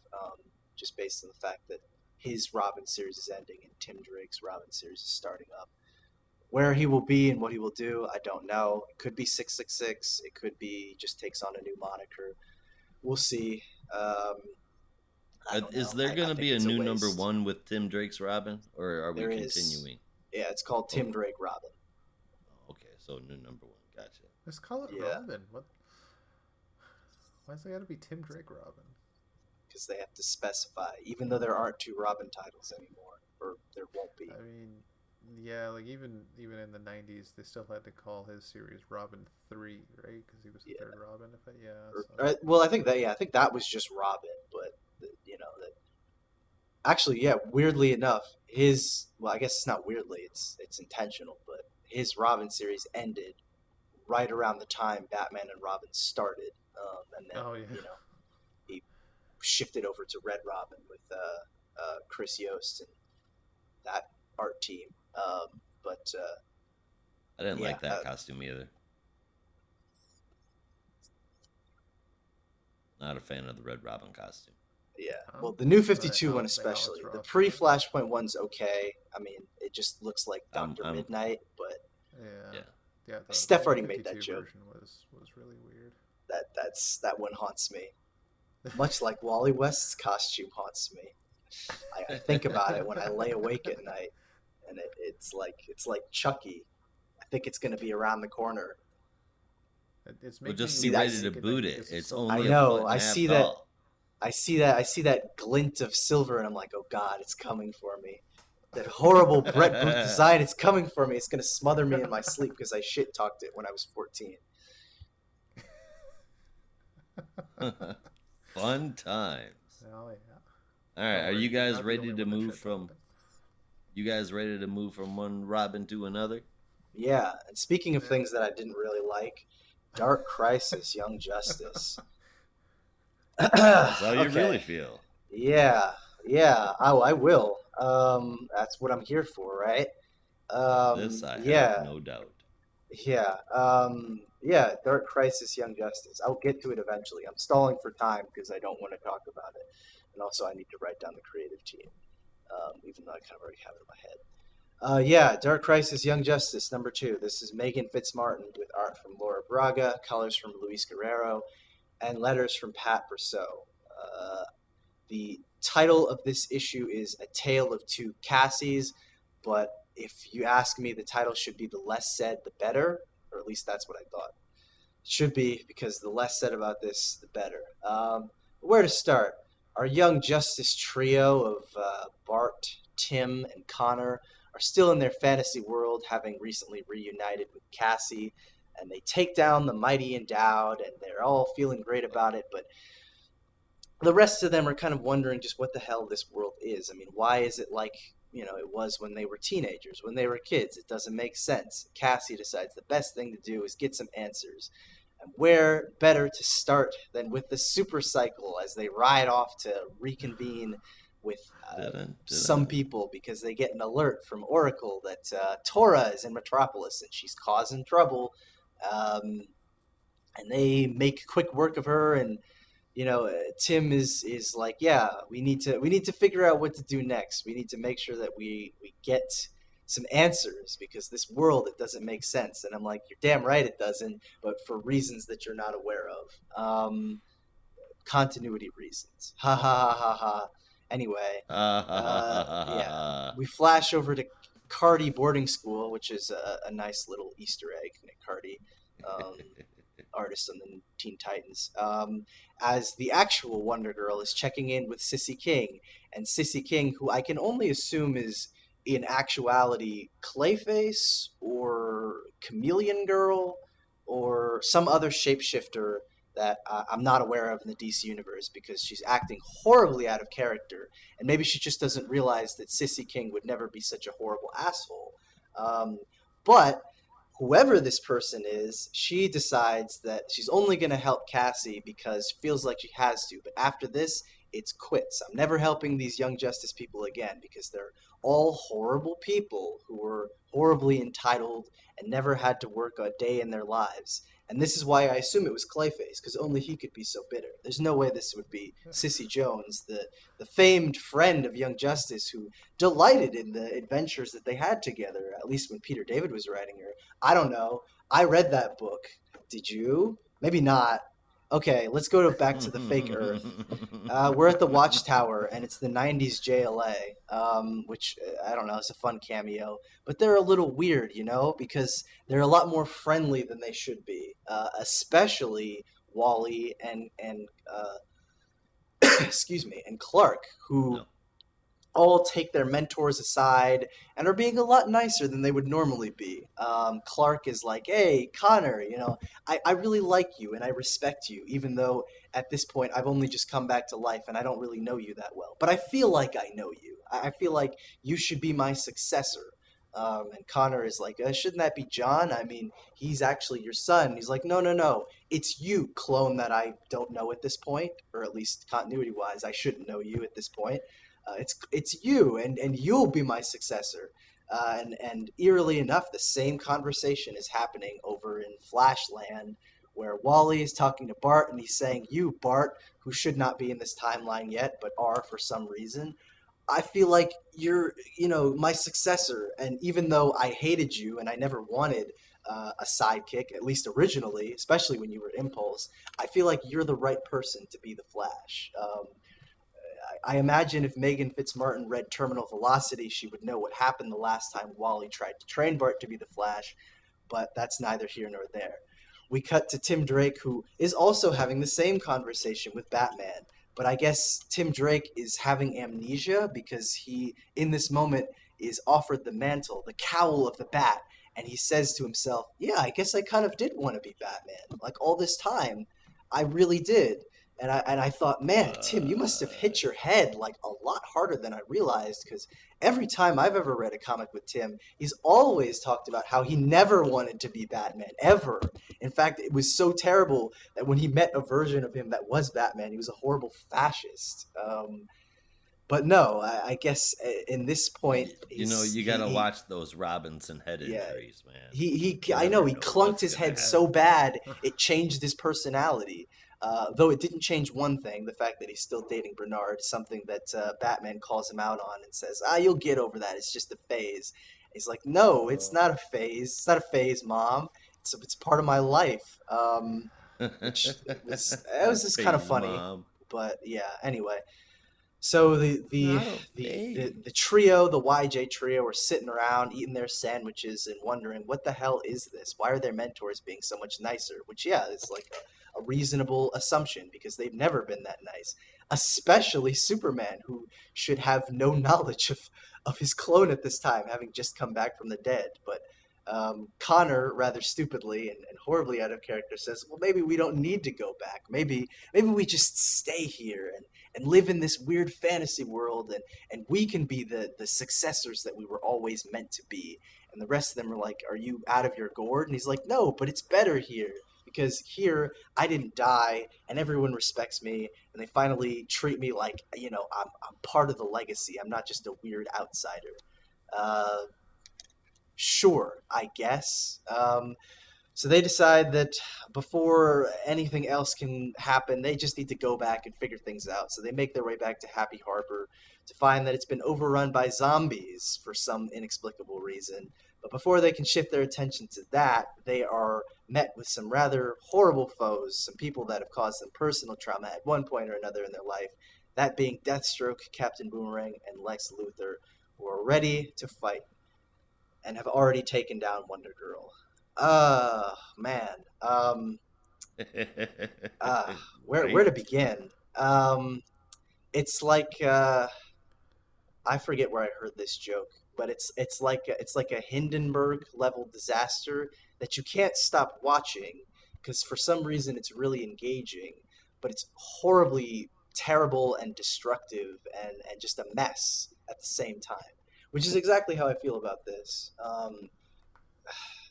just based on the fact that his Robin series is ending and Tim Drake's Robin series is starting up. Where he will be and what he will do, I don't know. It could be 666. It could be just takes on a new moniker. We'll see. is there going to be a new number one with Tim Drake's Robin, or are we continuing? Yeah, it's called Tim Drake Robin. Okay, so new number one. Gotcha. Let's call it Robin. What? Why's it got to be Tim Drake Robin? Because they have to specify, even though there aren't two Robin titles anymore, or there won't be. I mean, yeah, like even in the 90s, they still had to call his series Robin 3, right? Because he was the third Robin. Well, I think that was just Robin, but that. Actually, yeah. Weirdly enough, I guess it's not weirdly, it's intentional, but his Robin series ended right around the time Batman and Robin started, and then he shifted over to Red Robin with Chris Yost and that art team. But I didn't like that costume either. Not a fan of the Red Robin costume. Yeah, well, the new 52 one especially. The pre-Flashpoint one's okay. I mean, it just looks like Dr. Midnight, but Steph already made that joke. Was really weird. That one haunts me, much like Wally West's costume haunts me. I think about it when I lay awake at night, and it's like Chucky. I think it's going to be around the corner. We'll just be ready to boot it. It's only I know. I see that. I see that glint of silver, and I'm like, oh God, it's coming for me. That horrible Brett Booth design, it's coming for me. It's going to smother me in my sleep because I shit talked it when I was 14. Fun times. Oh yeah. All right, are you guys ready to move from? You guys ready to move from one Robin to another? Yeah, and speaking of things that I didn't really like, Dark Crisis, Young Justice. That's how you really feel. Yeah. I will. That's what I'm here for, right? This I have no doubt. Yeah. Dark Crisis, Young Justice. I'll get to it eventually. I'm stalling for time because I don't want to talk about it, and also I need to write down the creative team, even though I kind of already have it in my head. Dark Crisis, Young Justice, number 2. This is Megan Fitzmartin with art from Laura Braga, colors from Luis Guerrero, and letters from Pat Brousseau. The title of this issue is A Tale of Two Cassies, but if you ask me, the title should be The Less Said, the Better, or at least that's what I thought. It should be, because the less said about this, the better. Where to start? Our young justice trio of Bart, Tim, and Connor are still in their fantasy world, having recently reunited with Cassie, and they take down the mighty endowed, and they're all feeling great about it, but the rest of them are kind of wondering just what the hell this world is. I mean, why is it like, it was when they were teenagers, when they were kids? It doesn't make sense. Cassie decides the best thing to do is get some answers. And where better to start than with the super cycle as they ride off to reconvene with some people, because they get an alert from Oracle that Tora is in Metropolis and she's causing trouble. And they make quick work of her, and Tim is like, yeah, we need to figure out what to do next. We need to make sure that we get some answers, because this world, it doesn't make sense. And I'm like, you're damn right it doesn't, but for reasons that you're not aware of. Continuity reasons. Ha ha ha ha ha. Anyway, yeah, we flash over to Cardi boarding school, which is a nice little Easter egg. Nick Cardi. Artist on the Teen Titans, as the actual Wonder Girl is checking in with Sissy King, and Sissy King, who I can only assume is in actuality Clayface or Chameleon Girl or some other shapeshifter that I'm not aware of in the DC universe, because she's acting horribly out of character, and maybe she just doesn't realize that Sissy King would never be such a horrible asshole. But whoever this person is, she decides that she's only going to help Cassie because she feels like she has to. But after this, it's quits. I'm never helping these Young Justice people again, because they're all horrible people who were horribly entitled and never had to work a day in their lives. And this is why I assume it was Clayface, because only he could be so bitter. There's no way this would be Sissy Jones, the famed friend of Young Justice, who delighted in the adventures that they had together, at least when Peter David was writing her. I don't know. I read that book. Did you? Maybe not. Okay, let's go back to the fake Earth. We're at the Watchtower, and it's the 90s JLA, which, I don't know, it's a fun cameo. But they're a little weird, because they're a lot more friendly than they should be, especially Wally and excuse me, and Clark, who all take their mentors aside and are being a lot nicer than they would normally be. Clark is like, hey, Connor, I really like you and I respect you, even though at this point I've only just come back to life and I don't really know you that well. But I feel like I know you. I feel like you should be my successor. And Connor is like, shouldn't that be John? I mean, he's actually your son. He's like, no. It's you, clone, that I don't know at this point, or at least continuity-wise, I shouldn't know you at this point. It's you, and you'll be my successor. And eerily enough, the same conversation is happening over in Flashland, where Wally is talking to Bart, and he's saying, you, Bart, who should not be in this timeline yet, but are for some reason, I feel like you're, my successor. And even though I hated you and I never wanted a sidekick, at least originally, especially when you were Impulse, I feel like you're the right person to be the Flash. I imagine if Megan Fitzmartin read Terminal Velocity, she would know what happened the last time Wally tried to train Bart to be the Flash, but that's neither here nor there. We cut to Tim Drake, who is also having the same conversation with Batman, but I guess Tim Drake is having amnesia because he, in this moment, is offered the mantle, the cowl of the Bat, and he says to himself, yeah, I guess I kind of did want to be Batman. Like, all this time, I really did. And I thought, man, Tim, you must have hit your head like a lot harder than I realized, because every time I've ever read a comic with Tim, he's always talked about how he never wanted to be Batman, ever. In fact, it was so terrible that when he met a version of him that was Batman, he was a horrible fascist. But no, I guess in this point, you got to watch those Robinson head injuries, man. I know he clunked his head so bad it changed his personality. Though it didn't change one thing, the fact that he's still dating Bernard, something that Batman calls him out on and says, you'll get over that. It's just a phase. He's like, no, it's not a phase. It's not a phase, Mom. It's part of my life. It was just kind of funny. Mom. But yeah, anyway. So Not okay. the trio, the YJ trio, are sitting around eating their sandwiches and wondering, what the hell is this? Why are their mentors being so much nicer? Which, yeah, is like a reasonable assumption because they've never been that nice. Especially Superman, who should have no knowledge of his clone at this time, having just come back from the dead. But Connor, rather stupidly and horribly out of character, says, "Well, maybe we don't need to go back. Maybe we just stay here and live in this weird fantasy world, and we can be the successors that we were always meant to be." And the rest of them are like, "Are you out of your gourd?" And he's like, "No, but it's better here because here I didn't die and everyone respects me and they finally treat me like, I'm part of the legacy. I'm not just a weird outsider." Uh, sure, I guess. So they decide that before anything else can happen, they just need to go back and figure things out. So they make their way back to Happy Harbor to find that it's been overrun by zombies for some inexplicable reason. But before they can shift their attention to that, they are met with some rather horrible foes, some people that have caused them personal trauma at one point or another in their life, that being Deathstroke, Captain Boomerang, and Lex Luthor, who are ready to fight and have already taken down Wonder Girl. Man. Where Right? to begin? It's like I forget where I heard this joke, but it's like a Hindenburg level disaster that you can't stop watching because for some reason it's really engaging, but it's horribly terrible and destructive and just a mess at the same time, which is exactly how I feel about this.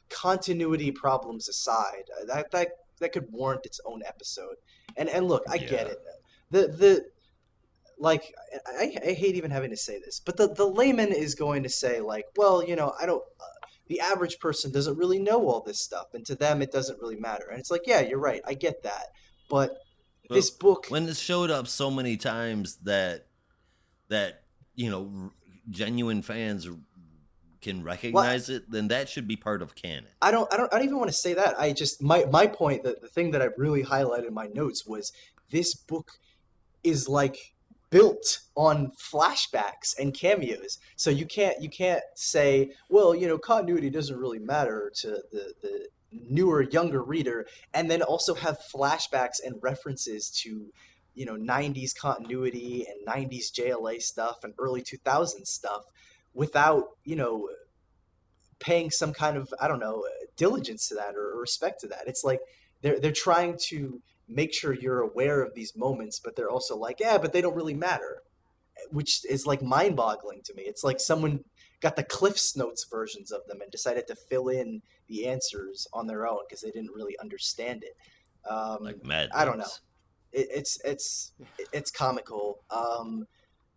Continuity problems aside, that could warrant its own episode. And look, I get Yeah. it. The like I hate even having to say this, but the layman is going to say like, well, I don't. The average person doesn't really know all this stuff, and to them it doesn't really matter. And it's like, yeah, you're right, I get that, but this But book, when it showed up so many times that genuine fans can what recognize it, then that should be part of canon. I don't even want to say that. I just my point, the thing that I really highlighted in my notes was this book is like built on flashbacks and cameos. So you can't say, well, continuity doesn't really matter to the newer, younger reader, and then also have flashbacks and references to 90s continuity and 90s JLA stuff and early 2000s stuff without paying some kind of, I don't know, diligence to that or respect to that. It's like they're trying to make sure you're aware of these moments, but they're also like, yeah, but they don't really matter, which is like mind-boggling to me. It's like someone got the Cliff's Notes versions of them and decided to fill in the answers on their own because they didn't really understand it. Like Mad I don't know. Libs. It's comical.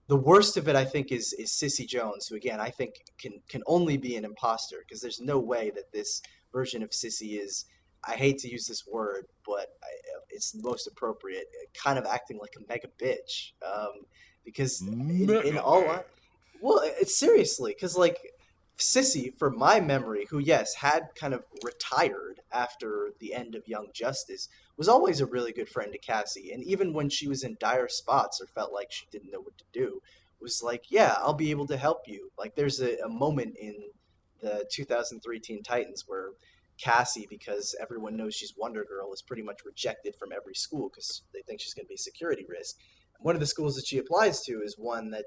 The worst of it, I think, is Sissy Jones, who again I think can only be an imposter because there's no way that this version of Sissy is. I hate to use this word, but it's most appropriate. Kind of acting like a mega bitch, because in all, well, it's seriously because like Sissy, from my memory, who yes had kind of retired after the end of Young Justice, was always a really good friend to Cassie, and even when she was in dire spots or felt like she didn't know what to do, was like, yeah, I'll be able to help you. Like there's a moment in the 2003 Teen Titans where Cassie, because everyone knows she's Wonder Girl, is pretty much rejected from every school because they think she's going to be a security risk. One of the schools that she applies to is one that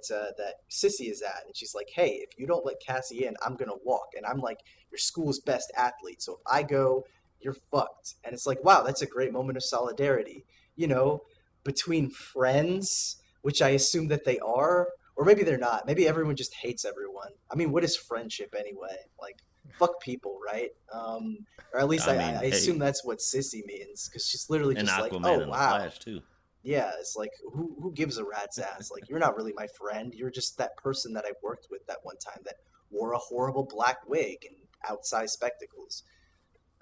Sissy is at, and she's like, "Hey, if you don't let Cassie in, I'm gonna walk." And I'm like, "Your school's best athlete, so if I go, you're fucked." And it's like, wow, that's a great moment of solidarity, you know, between friends, which I assume that they are, or maybe they're not. Maybe everyone just hates everyone. I mean, what is friendship anyway? Like, fuck people, right? Or at least I I mean, assume hey, that's what Sissy means because she's literally and just like, Aquaman "Oh and the wow." Flash too. Yeah, it's like who gives a rat's ass? Like you're not really my friend. You're just that person that I worked with that one time that wore a horrible black wig and outsized spectacles.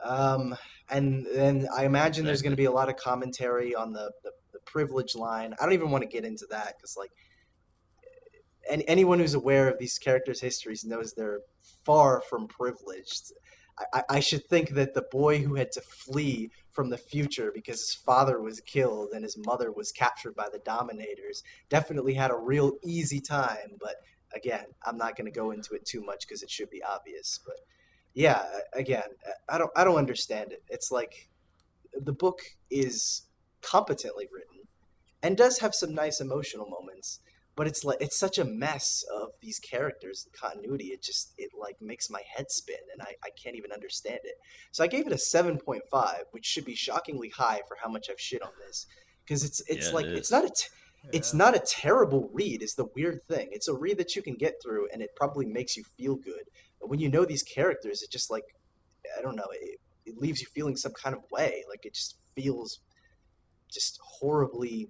Um, and then I imagine there's going to Exactly. be a lot of commentary on the privilege line. I don't even want to get into that because like anyone who's aware of these characters' histories knows they're far from privileged. I should think that the boy who had to flee from the future because his father was killed and his mother was captured by the Dominators definitely had a real easy time. But again, I'm not going to go into it too much because it should be obvious. But yeah, again, I don't understand it. It's like the book is competently written and does have some nice emotional moments, but it's like it's such a mess of these characters and continuity. It like makes my head spin, and I can't even understand it. So I gave it a 7.5, which should be shockingly high for how much I've shit on this, because it's like it's not a terrible read. Is the weird thing. It's a read that you can get through, and it probably makes you feel good. But when you know these characters, it just like I don't know. It leaves you feeling some kind of way. Like it just feels just horribly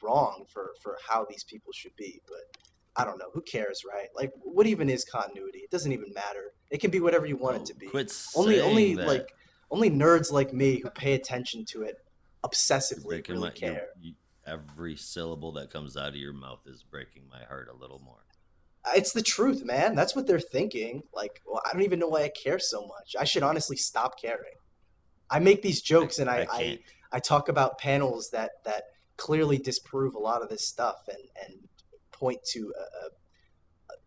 wrong for how these people should be. But I don't know. Who cares, right? Like, what even is continuity? It doesn't even matter. It can be whatever you want it to be. Quit Only that. like only nerds like me who pay attention to it obsessively really care. Every syllable that comes out of your mouth is breaking my heart a little more. It's the truth, man. That's what they're thinking. Like, well, I don't even know why I care so much. I should honestly stop caring. I make these jokes and I talk about panels that clearly disprove a lot of this stuff and point to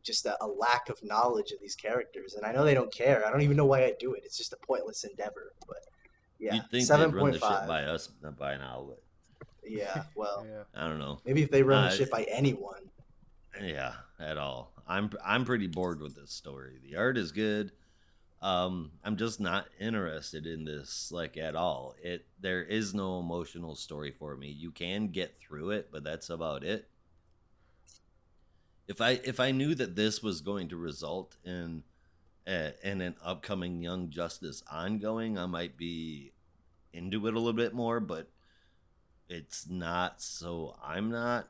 just a lack of knowledge of these characters. And I know they don't care. I don't even know why I do it. It's just a pointless endeavor. But yeah, you'd think they'd run the shit by us, not by an outlet. Yeah, well, I don't know. Maybe if they run the shit by anyone. Yeah, at all. I'm pretty bored with this story. The art is good. I'm just not interested in this like at all. There is no emotional story for me. You can get through it, but that's about it. If I knew that this was going to result in an upcoming Young Justice ongoing, I might be into it a little bit more, but it's not, so I'm not.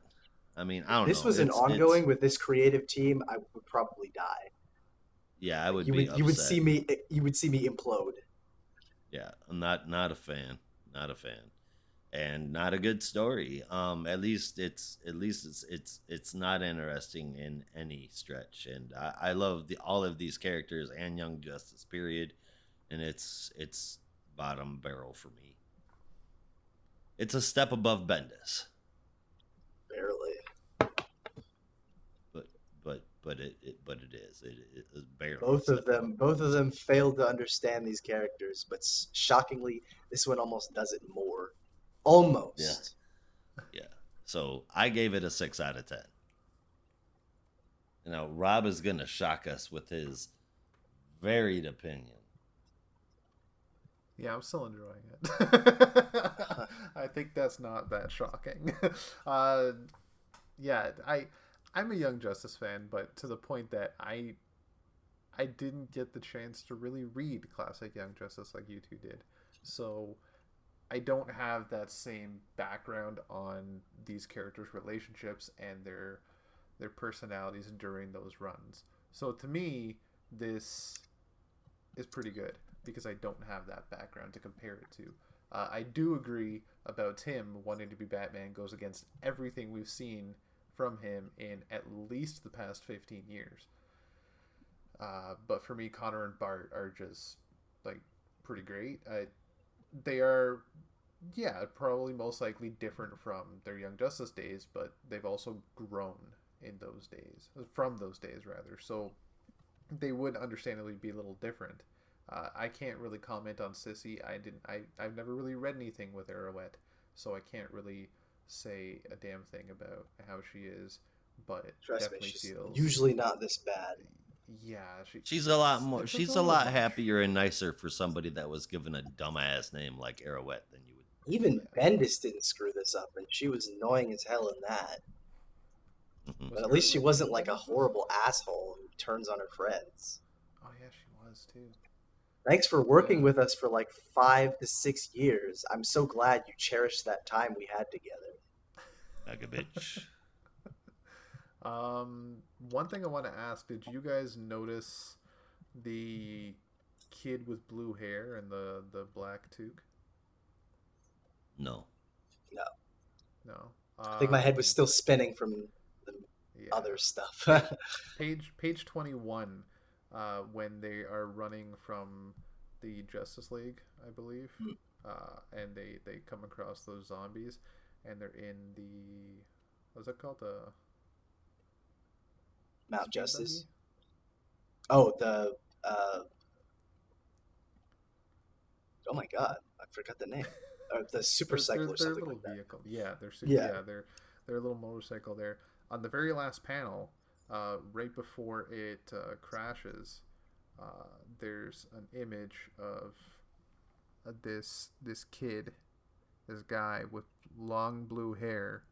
I mean, I don't know. If this was an ongoing with this creative team, I would probably die. Yeah, I would you would see me implode. Yeah, I'm not a fan. Not a fan. And not a good story. At least it's not interesting in any stretch. And I love all of these characters and Young Justice period, and it's bottom barrel for me. It's a step above Bendis. Barely. But it is. It is barely. Both of them failed to understand these characters, but shockingly, this one almost does it more. Almost. Yeah. So I gave it a 6 out of 10. Now Rob is gonna shock us with his varied opinion. Yeah, I'm still enjoying it. I think that's not that shocking. Yeah, I'm a Young Justice fan, but to the point that I didn't get the chance to really read classic Young Justice like you two did. So I don't have that same background on these characters' relationships and their personalities during those runs. So to me, this is pretty good because I don't have that background to compare it to. I do agree about Tim wanting to be Batman goes against everything we've seen from him in at least the past 15 years. But for me, Connor and Bart are just like pretty great. They are, probably most likely different from their Young Justice days, but they've also grown from those days rather. So they would understandably be a little different. I can't really comment on Sissy. I've never really read anything with Arrowette, so I can't really say a damn thing about how she is, but definitely feels usually not this bad. Yeah, she's a lot more. She's a lot happier and nicer for somebody that was given a dumbass name like Arrowette than you would. Even Bendis didn't screw this up, and she was annoying as hell in that. Mm-hmm. But at least she wasn't like a horrible asshole who turns on her friends. Oh yeah, she was too. Thanks for working with us for like 5 to 6 years. I'm so glad you cherished that time we had together. Like a bitch. One thing I want to ask, did you guys notice the kid with blue hair and the black toque? No. I think my head was still spinning from the other stuff. Page 21, when they are running from the Justice League, I believe, Hmm. and they come across those zombies, and they're in the what's it called, the Mount speed Justice. buggy? Oh, the oh my god, I forgot the name. The super cycle or They're a something little like that. vehicle. Yeah, they're Yeah. they're a little motorcycle there. On the very last panel, right before it crashes, there's an image of this kid, this guy with long blue hair,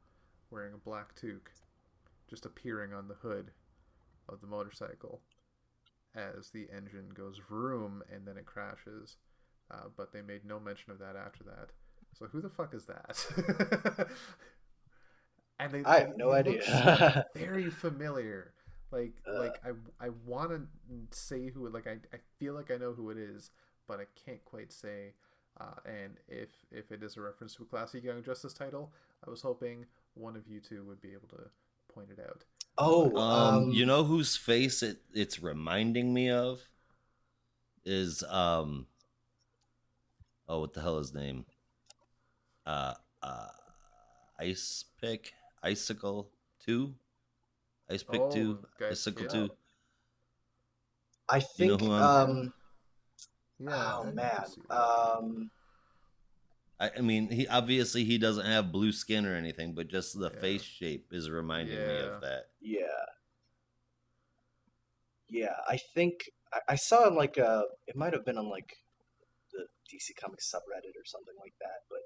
wearing a black toque, just appearing on the hood of the motorcycle as the engine goes vroom and then it crashes. But they made no mention of that after that. So who the fuck is that? And I have no he idea. looks very familiar. Uh, Like I want to say who, like I feel like I know who it is, but I can't quite say. And if it is a reference to a classic Young Justice title, I was hoping one of you two would be able to point it out. oh, You know whose face it's reminding me of is oh, what the hell is his name? Uh, uh, Icicle 2, Ice Pick 2, Guy's Icicle kid. 2. I You know think who I'm? Yeah, oh I can man, see that. I mean, he doesn't have blue skin or anything, but just the Yeah. face shape is reminding me Yeah. of that. yeah. I think I saw in like it might have been on like the DC Comics subreddit or something like that, but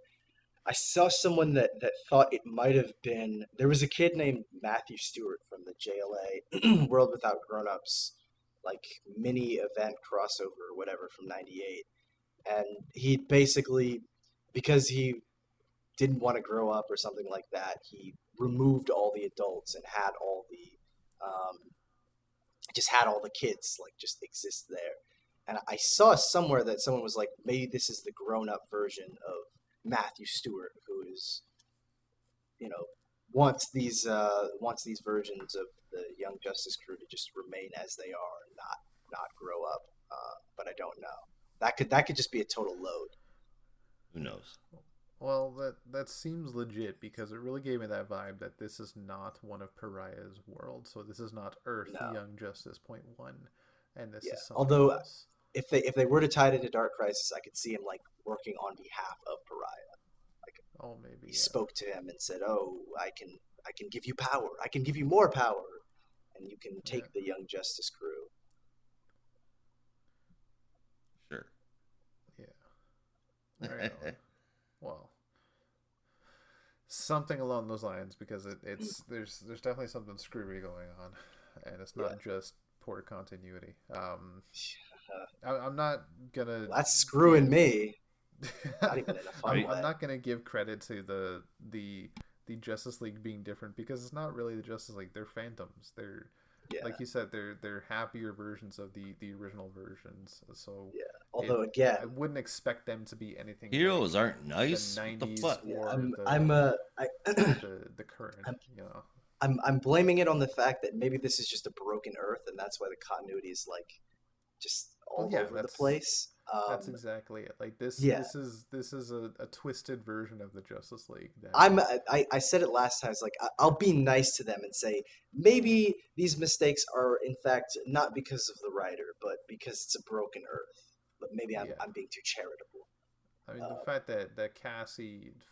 I saw someone that thought it might have been there was a kid named Matthew Stewart from the JLA World Without Grown-Ups like mini event crossover or whatever from '98, and he basically because he didn't want to grow up or something like that, he removed all the adults and had all the just had all the kids like just exist there. And I saw somewhere that someone was like, maybe this is the grown-up version of Matthew Stewart, who is, you know, wants these versions of the Young Justice crew to just remain as they are and not grow up. But I don't know. That could just be a total load. Who knows? Well, that seems legit because it really gave me that vibe that this is not one of Pariah's world. So this is not Earth No. Young Justice .1, and this is something Although else. if they were to tie it into Dark Crisis, I could see him like working on behalf of Pariah. Oh, maybe He spoke to him and said, "Oh, I can give you power. I can give you more power, and you can take the Young Justice crew." Sure. Yeah. Right on. Well, something along those lines because it's there's definitely something screwy going on, and it's not just poor continuity. I'm not gonna. Well, that's screwing me. Not even in a fun way. I'm not gonna give credit to the Justice League being different because it's not really the Justice League. They're phantoms. They're like you said. They're happier versions of the original versions. So although again, I wouldn't expect them to be anything. Heroes like aren't nice. The 90s what the fuck? the current. You know. I'm blaming it on the fact that maybe this is just a broken Earth, and that's why the continuity is like just all over the place. That's exactly it. Like this is a twisted version of the Justice League. I said it last time. It's like I'll be nice to them and say maybe these mistakes are in fact not because of the writer, but because it's a broken Earth. But maybe I'm being too charitable. I mean, the fact that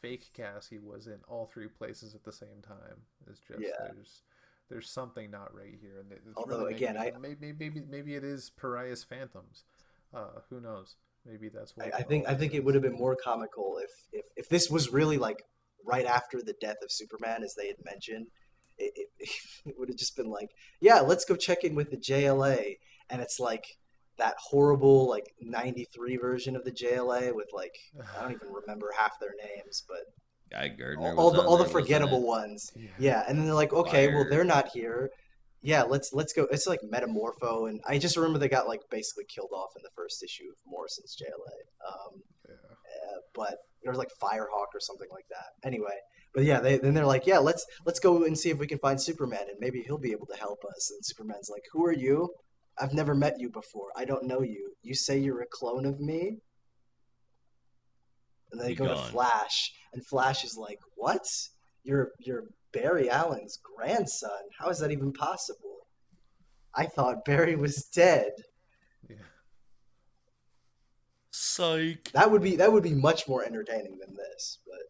fake Cassie, was in all three places at the same time is just there's something not right here. And it's although really again, maybe it is Pariah's Phantoms. Who knows? Maybe that's what I think it would have been more comical if this was really like right after the death of Superman, as they had mentioned. It would have just been like, yeah, let's go check in with the JLA, and it's like that horrible like '93 version of the JLA with like I don't even remember half their names, but Guy Gardner all the forgettable ones. Yeah, and then they're like, okay, well they're not here. Yeah, let's go. It's like Metamorpho, and I just remember they got like basically killed off in the first issue of Morrison's JLA. But there was like Firehawk or something like that. Anyway, but yeah, then they're like, yeah, let's go and see if we can find Superman, and maybe he'll be able to help us. And Superman's like, who are you? I've never met you before. I don't know you. You say you're a clone of me? And they Be go to gone. Flash, and Flash is like, "What? You're Barry Allen's grandson? How is that even possible? I thought Barry was dead." Yeah. Psych. That would be much more entertaining than this, but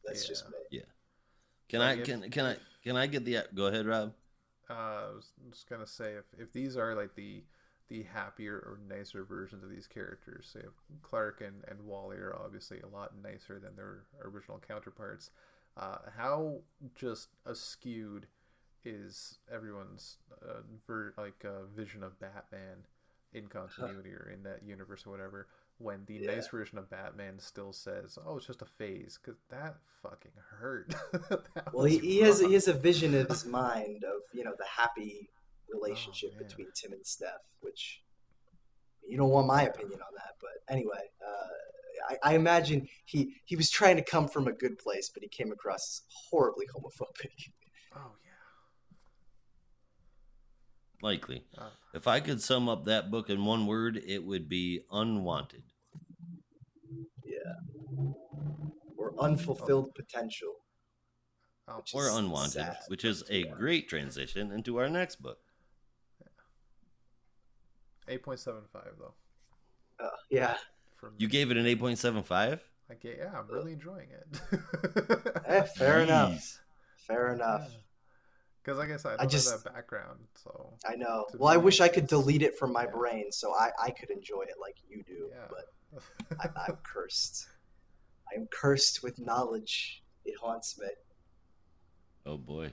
that's just me. Yeah. Can I get the go ahead, Rob? I was just gonna say if these are like the happier or nicer versions of these characters, say Clark and Wally are obviously a lot nicer than their original counterparts. How just askewed is everyone's vision of Batman in continuity or in that universe or whatever, when the nice version of Batman still says, "Oh, it's just a phase," because that fucking hurt. Well, he has a vision in his mind of the happy relationship between Tim and Steph, which you don't want my opinion on that. But anyway, I imagine he was trying to come from a good place, but he came across as horribly homophobic. Oh Likely. If I could sum up that book in one word, it would be unwanted. Yeah. Or unfulfilled potential. Or unwanted, sad, which is a great transition into our next book. 8.75 though. Yeah. You gave it an 8.75? I'm really enjoying it. Fair enough. Fair enough. Because like I said, I don't have that background, so I know. Well, I wish I could delete it from my brain so I could enjoy it like you do, but I'm cursed. I am cursed with knowledge. It haunts me. Oh boy.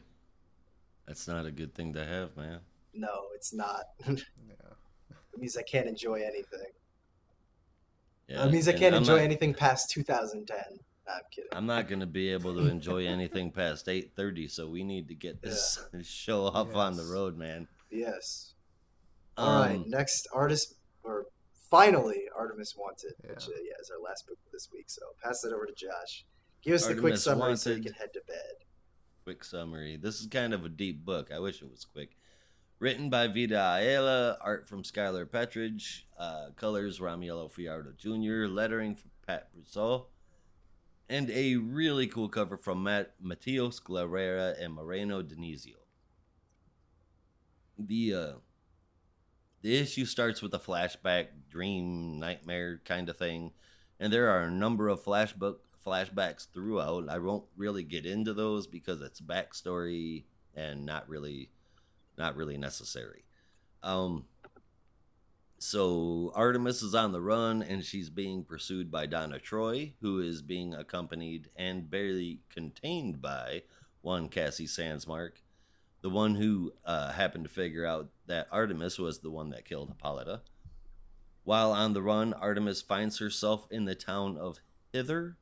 That's not a good thing to have, man. No, it's not. It means I can't enjoy anything. Yeah, it means I can't enjoy anything past 2010. No, I'm kidding. I'm not going to be able to enjoy anything past 8:30, so we need to get this show off on the road, man. Yes. All right, next artist, or finally Artemis Wanted, which is our last book for this week. So pass it over to Josh. Give us the quick summary so you can head to bed. Quick summary. This is kind of a deep book. I wish it was quick. Written by Vida Ayala, art from Skylar Petridge, colors Ramiello Fiardo Jr., lettering from Pat Brousseau, and a really cool cover from Matios Guerrera and Moreno Denizio. The issue starts with a flashback, dream, nightmare kind of thing, and there are a number of flashbacks throughout. I won't really get into those because it's backstory and not really necessary. So Artemis is on the run and she's being pursued by Donna Troy, who is being accompanied and barely contained by one Cassie Sandsmark, the one who happened to figure out that Artemis was the one that killed Hippolyta. While on the run, Artemis finds herself in the town of Hither.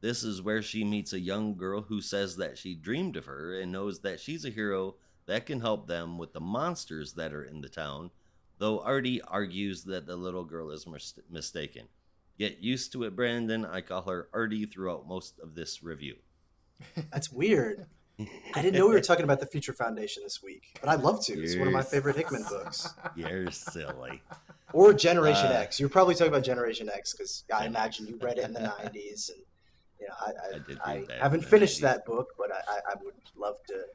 This is where she meets a young girl who says that she dreamed of her and knows that she's a hero that can help them with the monsters that are in the town, though Artie argues that the little girl is mistaken. Get used to it, Brandon. I call her Artie throughout most of this review. That's weird. I didn't know we were talking about the Future Foundation this week, but I'd love to. It's one of my favorite Hickman books. You're silly. Or Generation X. You're probably talking about Generation X because I imagine you read it in the 90s. And I haven't finished that book, but I would love to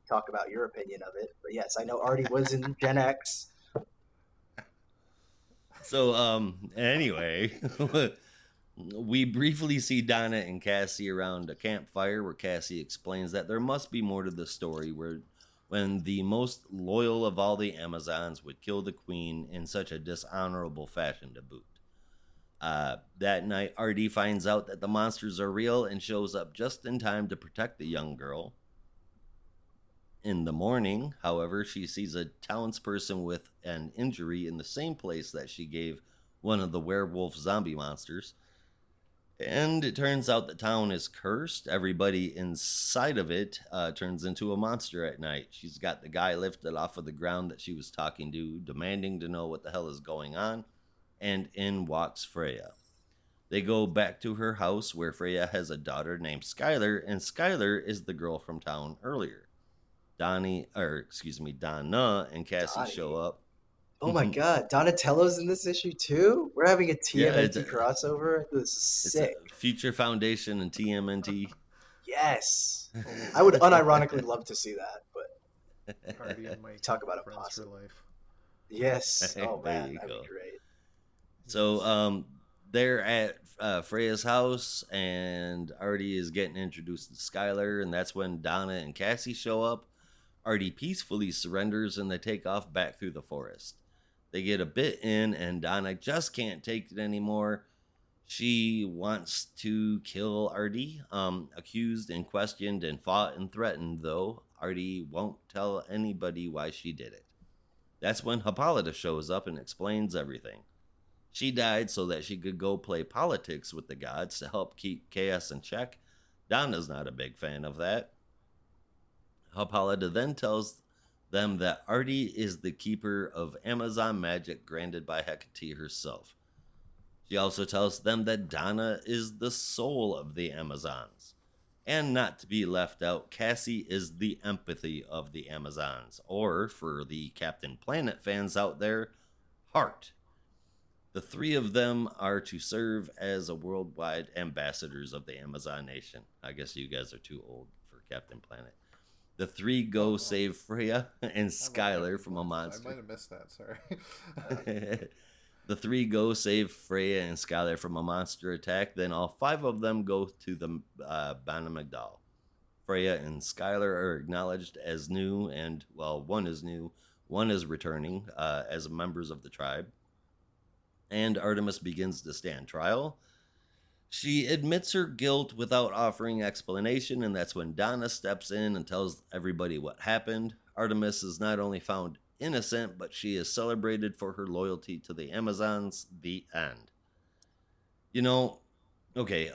talk about your opinion of it. But yes, I know Artie was in Gen X. So, anyway, we briefly see Donna and Cassie around a campfire where Cassie explains that there must be more to the story when the most loyal of all the Amazons would kill the queen in such a dishonorable fashion to boot. That night, Artie finds out that the monsters are real and shows up just in time to protect the young girl. In the morning, however, she sees a townsperson with an injury in the same place that she gave one of the werewolf zombie monsters. And it turns out the town is cursed. Everybody inside of it turns into a monster at night. She's got the guy lifted off of the ground that she was talking to, demanding to know what the hell is going on. And in walks Freya. They go back to her house where Freya has a daughter named Skylar, and Skylar is the girl from town earlier. Donna and Cassie show up. Oh my God, Donatello's in this issue too? We're having a Yeah, TMNT crossover? This is it's a sick. Future Foundation and TMNT. Yes. I would unironically love to see that, but Artie and Mike, talk about friends for impossible. life. Yes. Oh There man, you that'd go. be great. So they're at Freya's house, and Artie is getting introduced to Skylar, and that's when Donna and Cassie show up. Artie peacefully surrenders, and they take off back through the forest. They get a bit in, and Donna just can't take it anymore. She wants to kill Artie. Accused and questioned and fought and threatened, though, Artie won't tell anybody why she did it. That's when Hippolyta shows up and explains everything. She died so that she could go play politics with the gods to help keep chaos in check. Donna's not a big fan of that. Hippolyta then tells them that Artie is the keeper of Amazon magic granted by Hecate herself. She also tells them that Donna is the soul of the Amazons. And not to be left out, Cassie is the empathy of the Amazons, or for the Captain Planet fans out there, Heart. The three of them are to serve as a worldwide ambassadors of the Amazon nation. I guess you guys are too old for Captain Planet. The three go save Freya and Skylar from a monster. I might have missed that, sorry. The three go save Freya and Skylar from a monster attack. Then all five of them go to the Banamigdal. Freya and Skylar are acknowledged as new, and, well, one is new, one is returning as members of the tribe. And Artemis begins to stand trial. She admits her guilt without offering explanation, and that's when Donna steps in and tells everybody what happened. Artemis is not only found innocent, but she is celebrated for her loyalty to the Amazons. The end. You know, okay,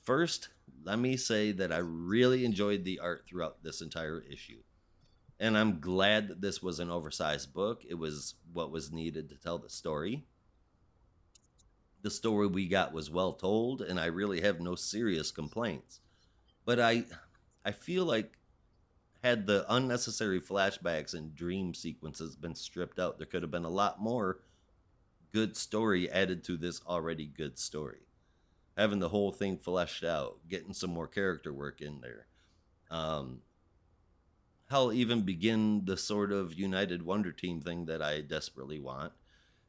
first, let me say that I really enjoyed the art throughout this entire issue. And I'm glad that this was an oversized book. It was what was needed to tell the story. The story we got was well told, and I really have no serious complaints. But I feel like had the unnecessary flashbacks and dream sequences been stripped out, there could have been a lot more good story added to this already good story. Having the whole thing fleshed out, getting some more character work in there. Hell, even begin the sort of United Wonder Team thing that I desperately want.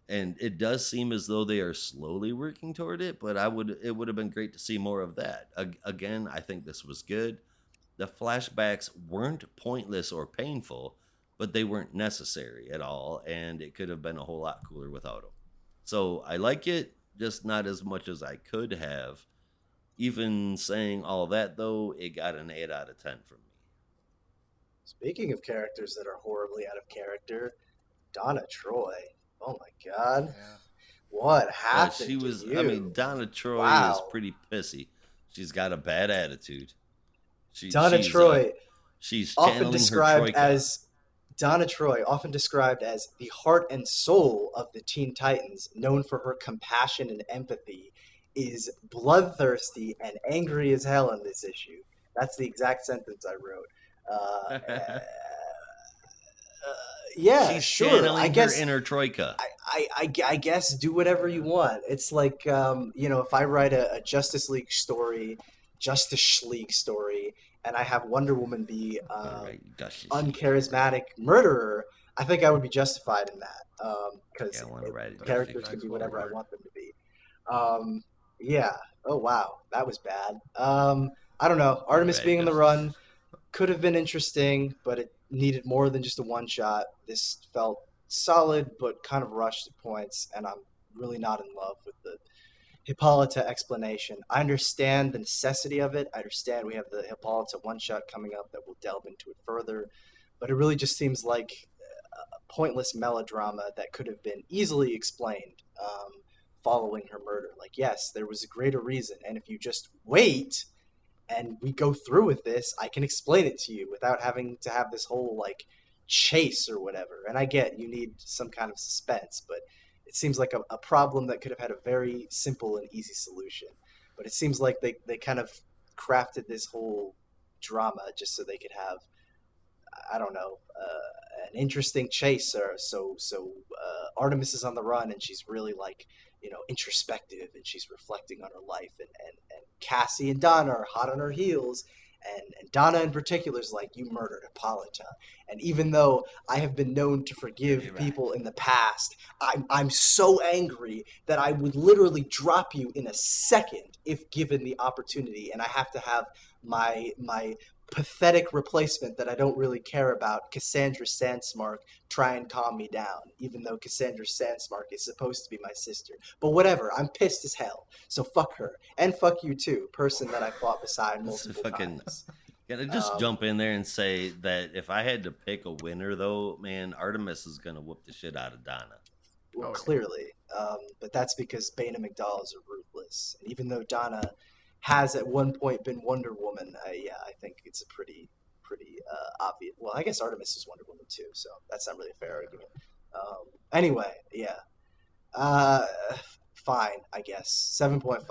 And it does seem as though they are slowly working toward it, but it would have been great to see more of that. Again, I think this was good. The flashbacks weren't pointless or painful, but they weren't necessary at all, and it could have been a whole lot cooler without them. So I like it, just not as much as I could have. Even saying all that, though, it got an 8 out of 10 from me. Speaking of characters that are horribly out of character, Donna Troy. Oh my God. Yeah. What happened she was, to you? I mean, Donna Troy is pretty pissy. She's got a bad attitude. Donna Troy, she's often described as Donna Troy, often described as the heart and soul of the Teen Titans, known for her compassion and empathy, is bloodthirsty and angry as hell in this issue. That's the exact sentence I wrote. Yeah, she's sure. I guess her inner troika. I guess do whatever you want. It's like if I write a Justice League story, and I have Wonder Woman be uncharismatic murderer, I think I would be justified in that because characters can be whatever I want them to be. Yeah. Oh wow, that was bad. I don't know. Artemis being in the run could have been interesting, but it needed more than just a one shot. This felt solid, but kind of rushed at points, and I'm really not in love with the Hippolyta explanation. I understand the necessity of it. I understand we have the Hippolyta one shot coming up that will delve into it further, but it really just seems like a pointless melodrama that could have been easily explained following her murder. Like, yes, there was a greater reason, and if you just wait and we go through with this, I can explain it to you without having to have this whole like chase or whatever. And I get you need some kind of suspense, but it seems like a problem that could have had a very simple and easy solution. But it seems like they kind of crafted this whole drama just so they could have, I don't know, an interesting chase. Or Artemis is on the run, and she's really like, introspective, and she's reflecting on her life. And Cassie and Donna are hot on her heels. And Donna in particular is like, you murdered Hippolyta. And even though I have been known to forgive people in the past, I'm so angry that I would literally drop you in a second if given the opportunity. And I have to have my pathetic replacement that I don't really care about, Cassandra Sandsmark, try and calm me down, even though Cassandra Sandsmark is supposed to be my sister. But whatever, I'm pissed as hell. So fuck her. And fuck you too, person that I fought beside multiple times. Gotta just jump in there and say that if I had to pick a winner, though, man, Artemis is gonna whoop the shit out of Donna. Well, clearly. But that's because Bane and McDowell's are ruthless. And even though Donna has at one point been Wonder Woman, I think it's a pretty obvious. Well, I guess Artemis is Wonder Woman too, so that's not really a fair argument. Anyway, yeah. Fine, I guess 7.5.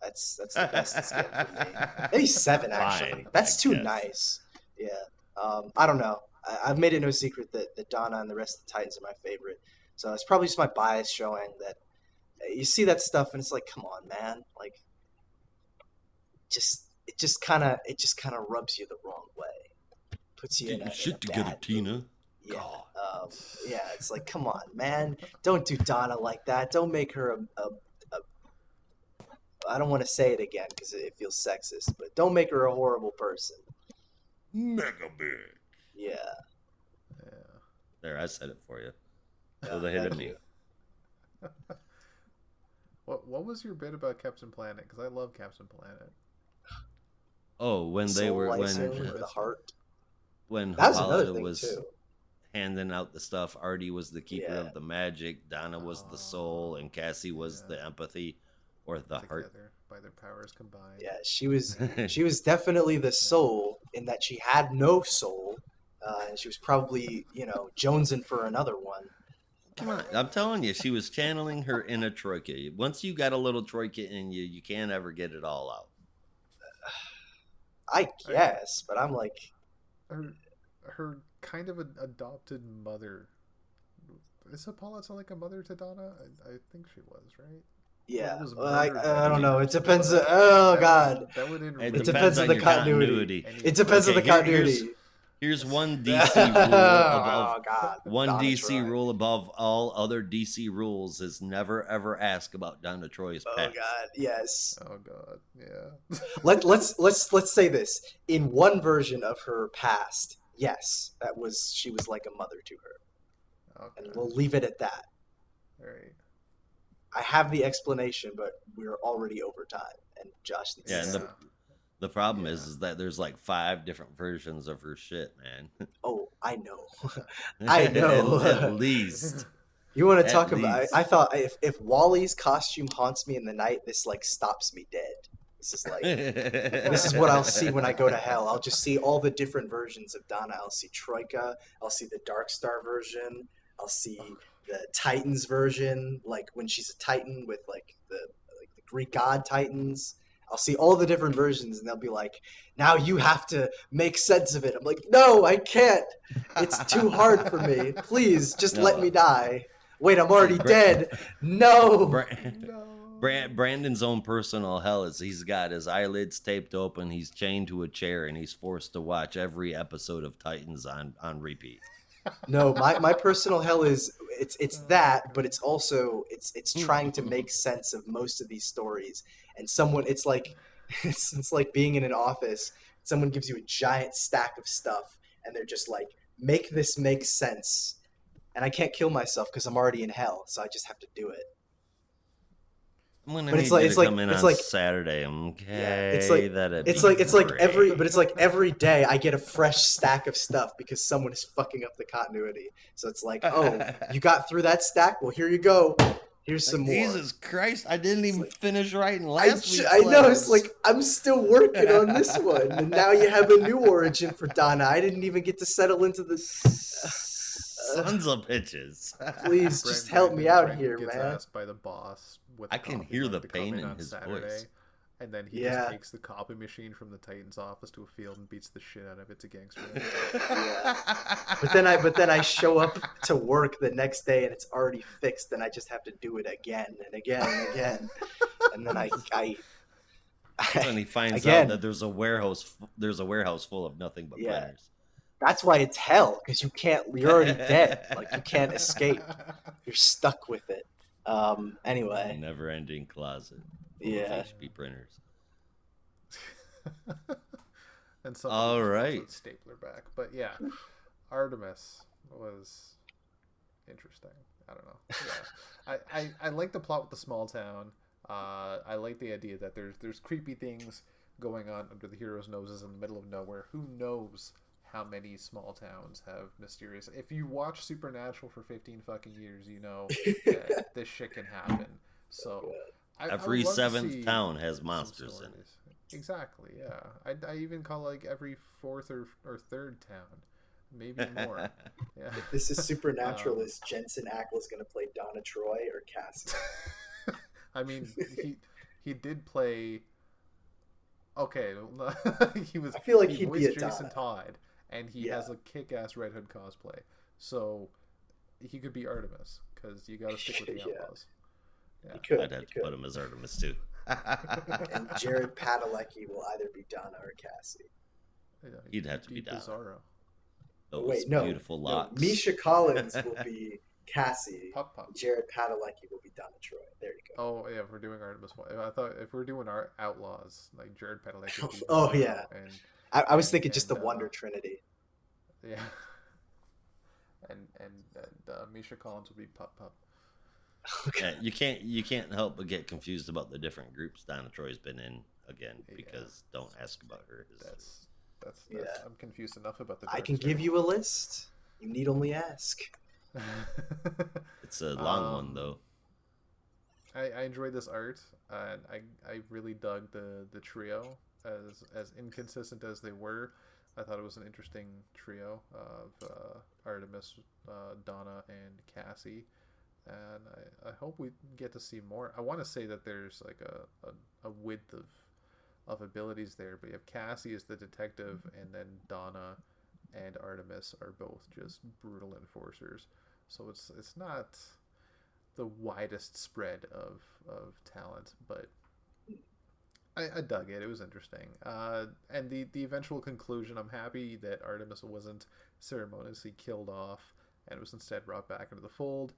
That's the best it's getting for me. Maybe 7 actually. Fine, That's too nice. Yeah. I don't know. I've made it no secret that Donna and the rest of the Titans are my favorite. So it's probably just my bias showing that you see that stuff and it's like, come on, man, like. It just kind of rubs you the wrong way. Puts you Get in your a shit bad together, mood. Tina. Yeah, yeah. It's like, come on, man. Don't do Donna like that. Don't make her a I don't want to say it again because it feels sexist, but don't make her a horrible person. Mega big. Yeah. There, I said it for you. So they hit me. What was your bit about Captain Planet? Because I love Captain Planet. Oh, when they were the heart. When Hippolyta was too. handing out the stuff, Artie was the keeper Yeah. of the magic, Donna was the soul, and Cassie was the empathy or the heart. By their powers combined. Yeah, she was definitely the soul in that she had no soul, and she was probably jonesing for another one. Come on, I'm telling you, she was channeling her inner Troika. Once you got a little Troika in you, you can't ever get it all out. I guess, but I'm like, her kind of an adopted mother. Is Hippolyta like a mother to Donna? I think she was, right? Yeah, I don't know. It depends. Oh God, it depends on the continuity. It depends on the continuity. Here's one DC rule above DC rule above all other DC rules is never ever ask about Donna Troy's past. Oh God, yes. Oh God, yeah. let's say this. In one version of her past, yes, she was like a mother to her. Okay. And we'll leave it at that. All right. I have the explanation, but we're already over time, and Josh needs to. And the problem is that there's like 5 different versions of her shit, man. Oh, I know. I know. At least. You want to talk about? I thought if Wally's costume haunts me in the night, this like stops me dead. This is like this is what I'll see when I go to hell. I'll just see all the different versions of Donna. I'll see Troika. I'll see the Dark Star version. I'll see the Titans version, like when she's a Titan with like the Greek god Titans. I'll see all the different versions, and they'll be like, now you have to make sense of it. I'm like, no, I can't. It's too hard for me. Please, just let me die. Wait, I'm already dead. No. Brandon's own personal hell is he's got his eyelids taped open, he's chained to a chair, and he's forced to watch every episode of Titans on repeat. No, my personal hell is it's that, but it's also it's trying to make sense of most of these stories. And it's like being in an office. Someone gives you a giant stack of stuff, and they're just like, make this make sense. And I can't kill myself because I'm already in hell, so I just have to do it. I'm gonna need you to come in on Saturday. Okay, yeah, it's like every day I get a fresh stack of stuff because someone is fucking up the continuity. So it's like, oh, you got through that stack? Well, here you go. Here's some more. Jesus Christ! I didn't even finish writing last week's I know. It's like I'm still working on this one, and now you have a new origin for Donna. I didn't even get to settle into the sons of bitches. Please, just help me out here, man. Asked by the boss. I can hear the pain in his voice. And then he just takes the copy machine from the Titan's office to a field and beats the shit out of it to gangster. But then I show up to work the next day and it's already fixed, and I just have to do it again and again and again. And then when he finds out that there's a warehouse full of nothing but planners. That's why it's hell, because you're already dead. Like, you can't escape. You're stuck with it. Anyway. Never-ending closet. Yeah. HP printers. And some all right. stapler back. But yeah, Artemis was interesting. I don't know. Yeah. I like the plot with the small town. I like the idea that there's creepy things going on under the hero's noses in the middle of nowhere. Who knows how many small towns have mysterious... If you watch Supernatural for 15 fucking years, you know that this shit can happen. So every seventh town has monsters in it. Exactly, yeah. I even call like every fourth or third town. Maybe more. Yeah. If this is Supernatural, is Jensen Ackles going to play Donna Troy or Cassie? I mean, he did play... Okay, he was. I feel like he he'd be a Jason Donna. Todd, and he has a kick-ass Red Hood cosplay, so he could be Artemis because you got to stick with the outlaws. Yeah. I'd have to put him as Artemis too. And Jared Padalecki will either be Donna or Cassie. Yeah, He'd have to be Donna. Bizarro. Those beautiful locks. Misha Collins will be Cassie. Pop. Jared Padalecki will be Donna Troy. There you go. Oh yeah, if we're doing Artemis, I thought if we're doing our outlaws, like Jared Padalecki. Would be Oh Bizarro, yeah. I was thinking just the Wonder Trinity. Yeah. And Misha Collins would be Pop. Okay. Yeah, you can't help but get confused about the different groups Donna Troy's been in again, because don't ask about her. That's I'm confused enough about the. I can give you a list. You need only ask. It's a long one though. I enjoyed this art, and I really dug the trio. As inconsistent as they were, I thought it was an interesting trio of Artemis, Donna, and Cassie. And I hope we get to see more. I want to say that there's like a width of abilities there, but you have Cassie as the detective, and then Donna and Artemis are both just brutal enforcers. So it's not the widest spread of talent, but I dug it. It was interesting. And the eventual conclusion, I'm happy that Artemis wasn't ceremoniously killed off and was instead brought back into the fold.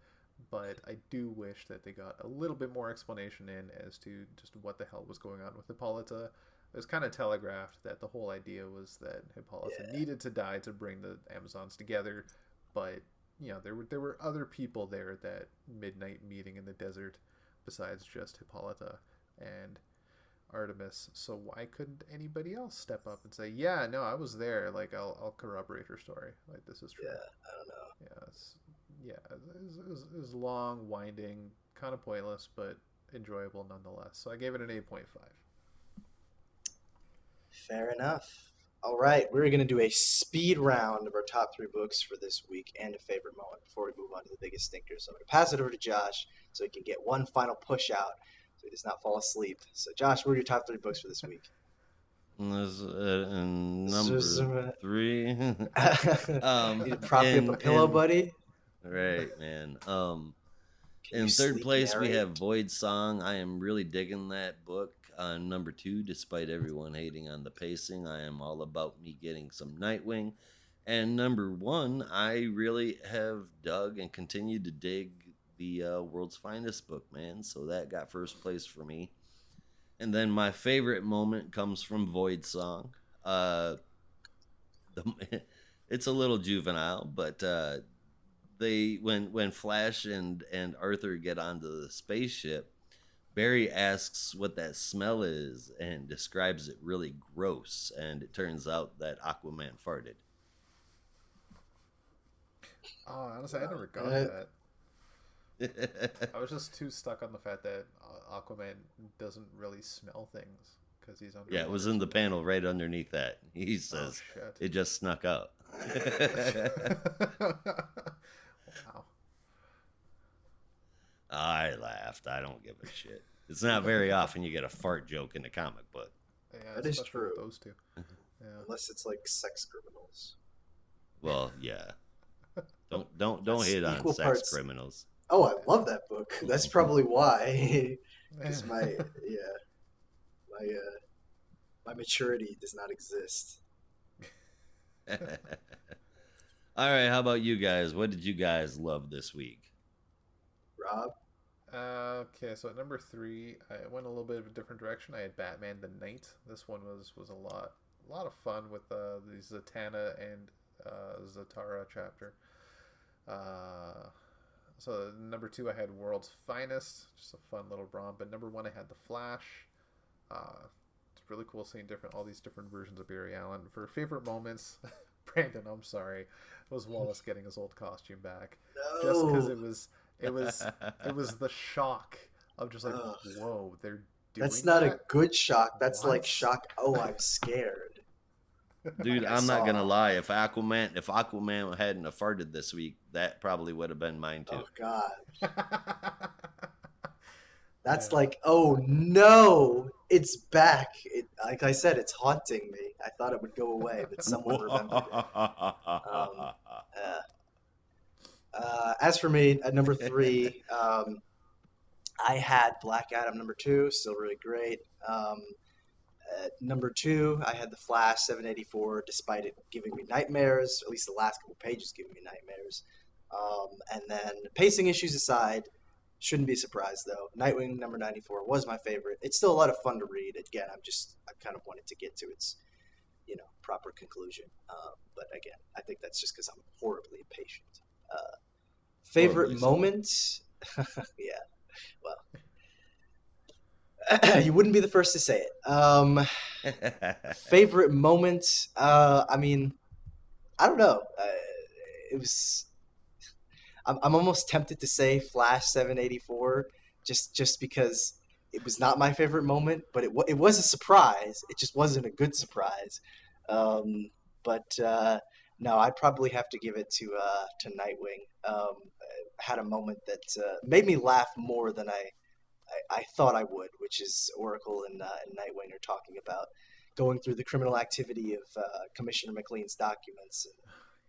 But I do wish that they got a little bit more explanation in as to just what the hell was going on with Hippolyta. It was kind of telegraphed that the whole idea was that Hippolyta needed to die to bring the Amazons together, but there were other people there at that midnight meeting in the desert besides just Hippolyta and Artemis. So why couldn't anybody else step up and say, "Yeah, no, I was there. Like, I'll corroborate her story. Like, this is true." Yeah, I don't know. It was long, winding, kind of pointless, but enjoyable nonetheless. So I gave it an 8.5. Fair enough. All right, we're going to do a speed round of our top 3 books for this week and a favorite moment before we move on to the biggest stinker. So I'm going to pass it over to Josh so he can get one final push out so he does not fall asleep. So Josh, what are your top 3 books for this week? Number 3. Need to prop you up a pillow, buddy? Right, man. In third place, we have Voidsong. I am really digging that book. Number 2, despite everyone hating on the pacing, I am all about me getting some Nightwing. And number 1, I really have dug and continued to dig the World's Finest book, man. So that got first place for me. And then my favorite moment comes from Voidsong. It's a little juvenile, but when Flash and Arthur get onto the spaceship, Barry asks what that smell is and describes it really gross, and it turns out that Aquaman farted. Oh, honestly, I never got that. I was just too stuck on the fact that Aquaman doesn't really smell things because he's under. Yeah, it was in the panel right underneath that. He says it just snuck out. Wow. I laughed. I don't give a shit. It's not very often you get a fart joke in a comic book. Yeah, that is true. Those two. Yeah. Unless it's like sex criminals. Well, yeah. Don't hit on sex parts. criminals. Oh, I love that book. That's probably why. Because my maturity does not exist. All right, how about you guys? What did you guys love this week? Rob? Okay, so at number 3, I went a little bit of a different direction. I had Batman the Knight. This one was a lot of fun with the Zatanna and Zatara chapter. So number 2, I had World's Finest, just a fun little romp. And number 1, I had The Flash. It's really cool seeing all these different versions of Barry Allen. For favorite moments, Brandon, I'm sorry, was Wallace getting his old costume back. No. Just because it was the shock of just like, whoa, they're doing That's not that? a good shock. That's What? like shock. Oh, I'm scared. Dude, I'm not gonna lie. If Aquaman hadn't have farted this week, that probably would have been mine too. Oh God. That's like, oh no, it's back. Like I said, it's haunting me. I thought it would go away, but someone remembered it. As for me, at number 3, I had Black Adam number 2, still really great. At number 2, I had The Flash 784, despite it giving me nightmares, at least the last couple pages giving me nightmares. And then pacing issues aside, shouldn't be surprised though. Nightwing number 94 was my favorite. It's still a lot of fun to read. Again, I kind of wanted to get to its, proper conclusion. But again, I think that's just because I'm horribly impatient. Favorite moment? Yeah, well, you wouldn't be the first to say it. Favorite moment? I mean, I don't know. It was. I'm almost tempted to say Flash 784, just because it was not my favorite moment, but it was a surprise. It just wasn't a good surprise. But no, I'd probably have to give it to Nightwing. Had a moment that made me laugh more than I thought I would, which is Oracle and Nightwing are talking about going through the criminal activity of Commissioner McLean's documents. And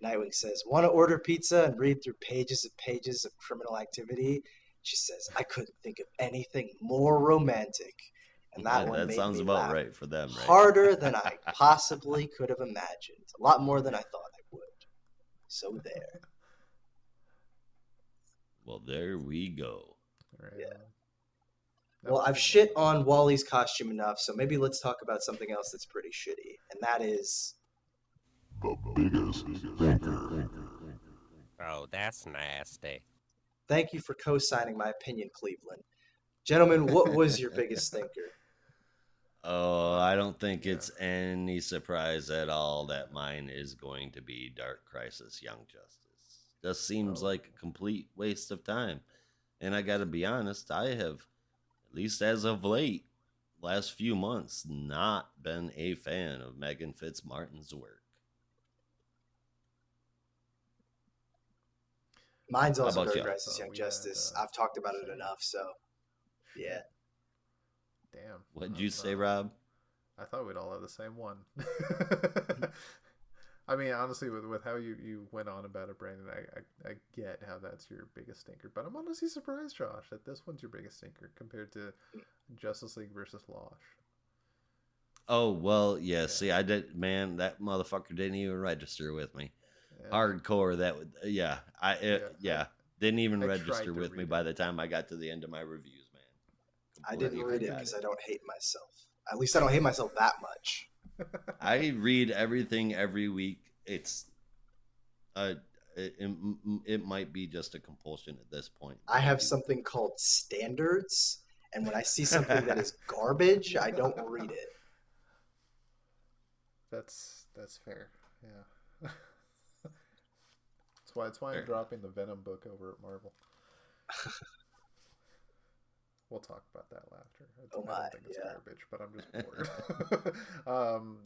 Nightwing says, "Want to order pizza and read through pages and pages of criminal activity?" She says, "I couldn't think of anything more romantic." And that sounds me about laugh right for them, right? harder than I possibly could have imagined. A lot more than I thought I would. So there. Well, there we go. Right. Yeah. Well, I've shit on Wally's costume enough, so maybe let's talk about something else that's pretty shitty, and that is the biggest thinker. Oh, that's nasty. Thank you for co-signing my opinion, Cleveland. Gentlemen, what was your biggest thinker? Oh, I don't think it's any surprise at all that mine is going to be Dark Crisis Young Justice. Just seems like a complete waste of time. And I gotta be honest, I have, at least as of late, last few months, not been a fan of Megan Fitzmartin's work. Mine's also How about Dark you? Crisis Young Justice. I've talked about it enough, so yeah. Damn. What'd you say, Rob? I thought we'd all have the same one. I mean, honestly, with how you went on about it, Brandon, I get how that's your biggest stinker. But I'm honestly surprised, Josh, that this one's your biggest stinker compared to Justice League versus Losh. Oh, well, yeah. See, I did, man, that motherfucker didn't even register with me. Yeah. Hardcore, that would, yeah. Didn't even register with me by the time I got to the end of my reviews, man. I didn't read it because I don't hate myself. At least I don't hate myself that much. I read everything every week. It's it might be just a compulsion at this point. I have something called standards, and when I see something that is garbage, I don't read it. That's fair. Yeah. That's why I'm dropping the Venom book over at Marvel. We'll talk about that after. I don't think it's garbage, but I'm just bored.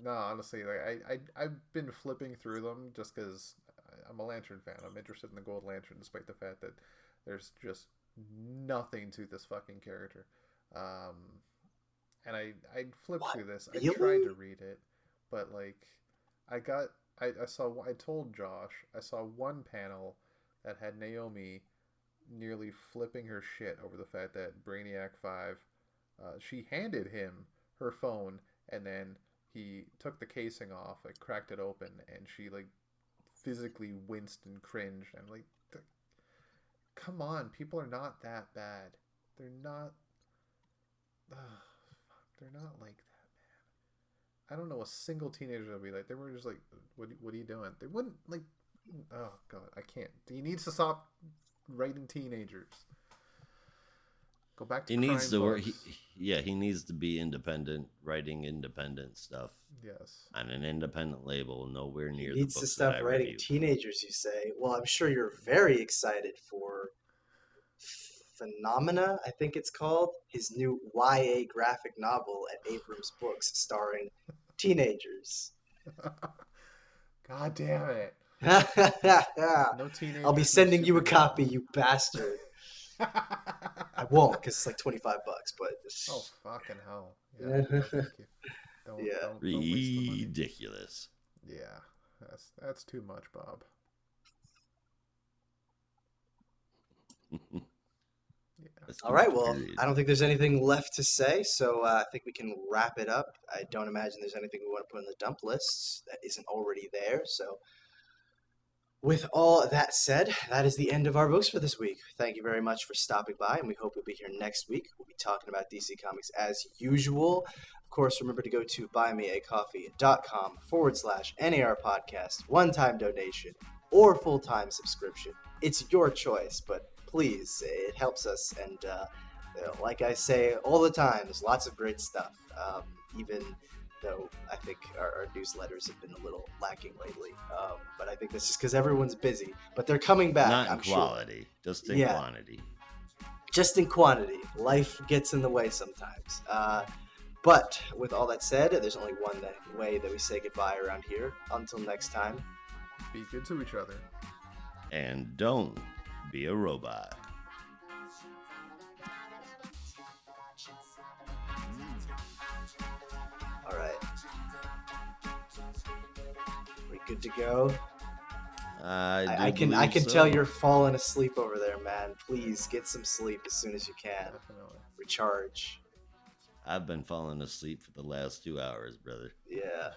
No, honestly, like I've been flipping through them just because I'm a Lantern fan. I'm interested in the Gold Lantern, despite the fact that there's just nothing to this fucking character. And I flipped through this. Really? I tried to read it, but like I told Josh I saw one panel that had Naomi nearly flipping her shit over the fact that Brainiac 5, she handed him her phone, and then he took the casing off, like cracked it open, and she like physically winced and cringed. And like, come on, people are not that bad. They're not. They're not like that, man. I don't know a single teenager that would be like. They were just like, what are you doing? They wouldn't like. Oh God, I can't. He needs to stop writing teenagers. Go back to. He needs to work. Books. He needs to be independent, writing independent stuff. Yes. On an independent label, nowhere near He needs the to books stop that I writing review. teenagers, you say? Well, I'm sure you're very excited for Phenomena, I think it's called, his new YA graphic novel at Abrams Books starring teenagers. God damn it. No teenagers. I'll be sending you a copy, you bastard. I won't, because it's like $25, but... Oh, fucking hell. Yeah, no, thank you. Don't waste the money. Ridiculous. Yeah, that's too much, Bob. All right, well, I don't think there's anything left to say, so I think we can wrap it up. I don't imagine there's anything we want to put on the dump list that isn't already there, so with all that said, that is the end of our books for this week. Thank you very much for stopping by, and we hope you'll be here next week. We'll be talking about DC Comics as usual. Of course, remember to go to buymeacoffee.com/NAR podcast, one-time donation, or full-time subscription. It's your choice, but please, it helps us, and like I say all the time, there's lots of great stuff, even though I think our newsletters have been a little lacking lately, but I think that's just because everyone's busy, but they're coming back. Not in I'm quality, sure. just in quantity. Just in quantity. Life gets in the way sometimes. But with all that said, there's only one way that we say goodbye around here. Until next time. Be good to each other. And don't be a robot. All right. We good to go? I can tell you're falling asleep over there, man. Please get some sleep as soon as you can. Definitely. Recharge. I've been falling asleep for the last 2 hours, brother. Yeah.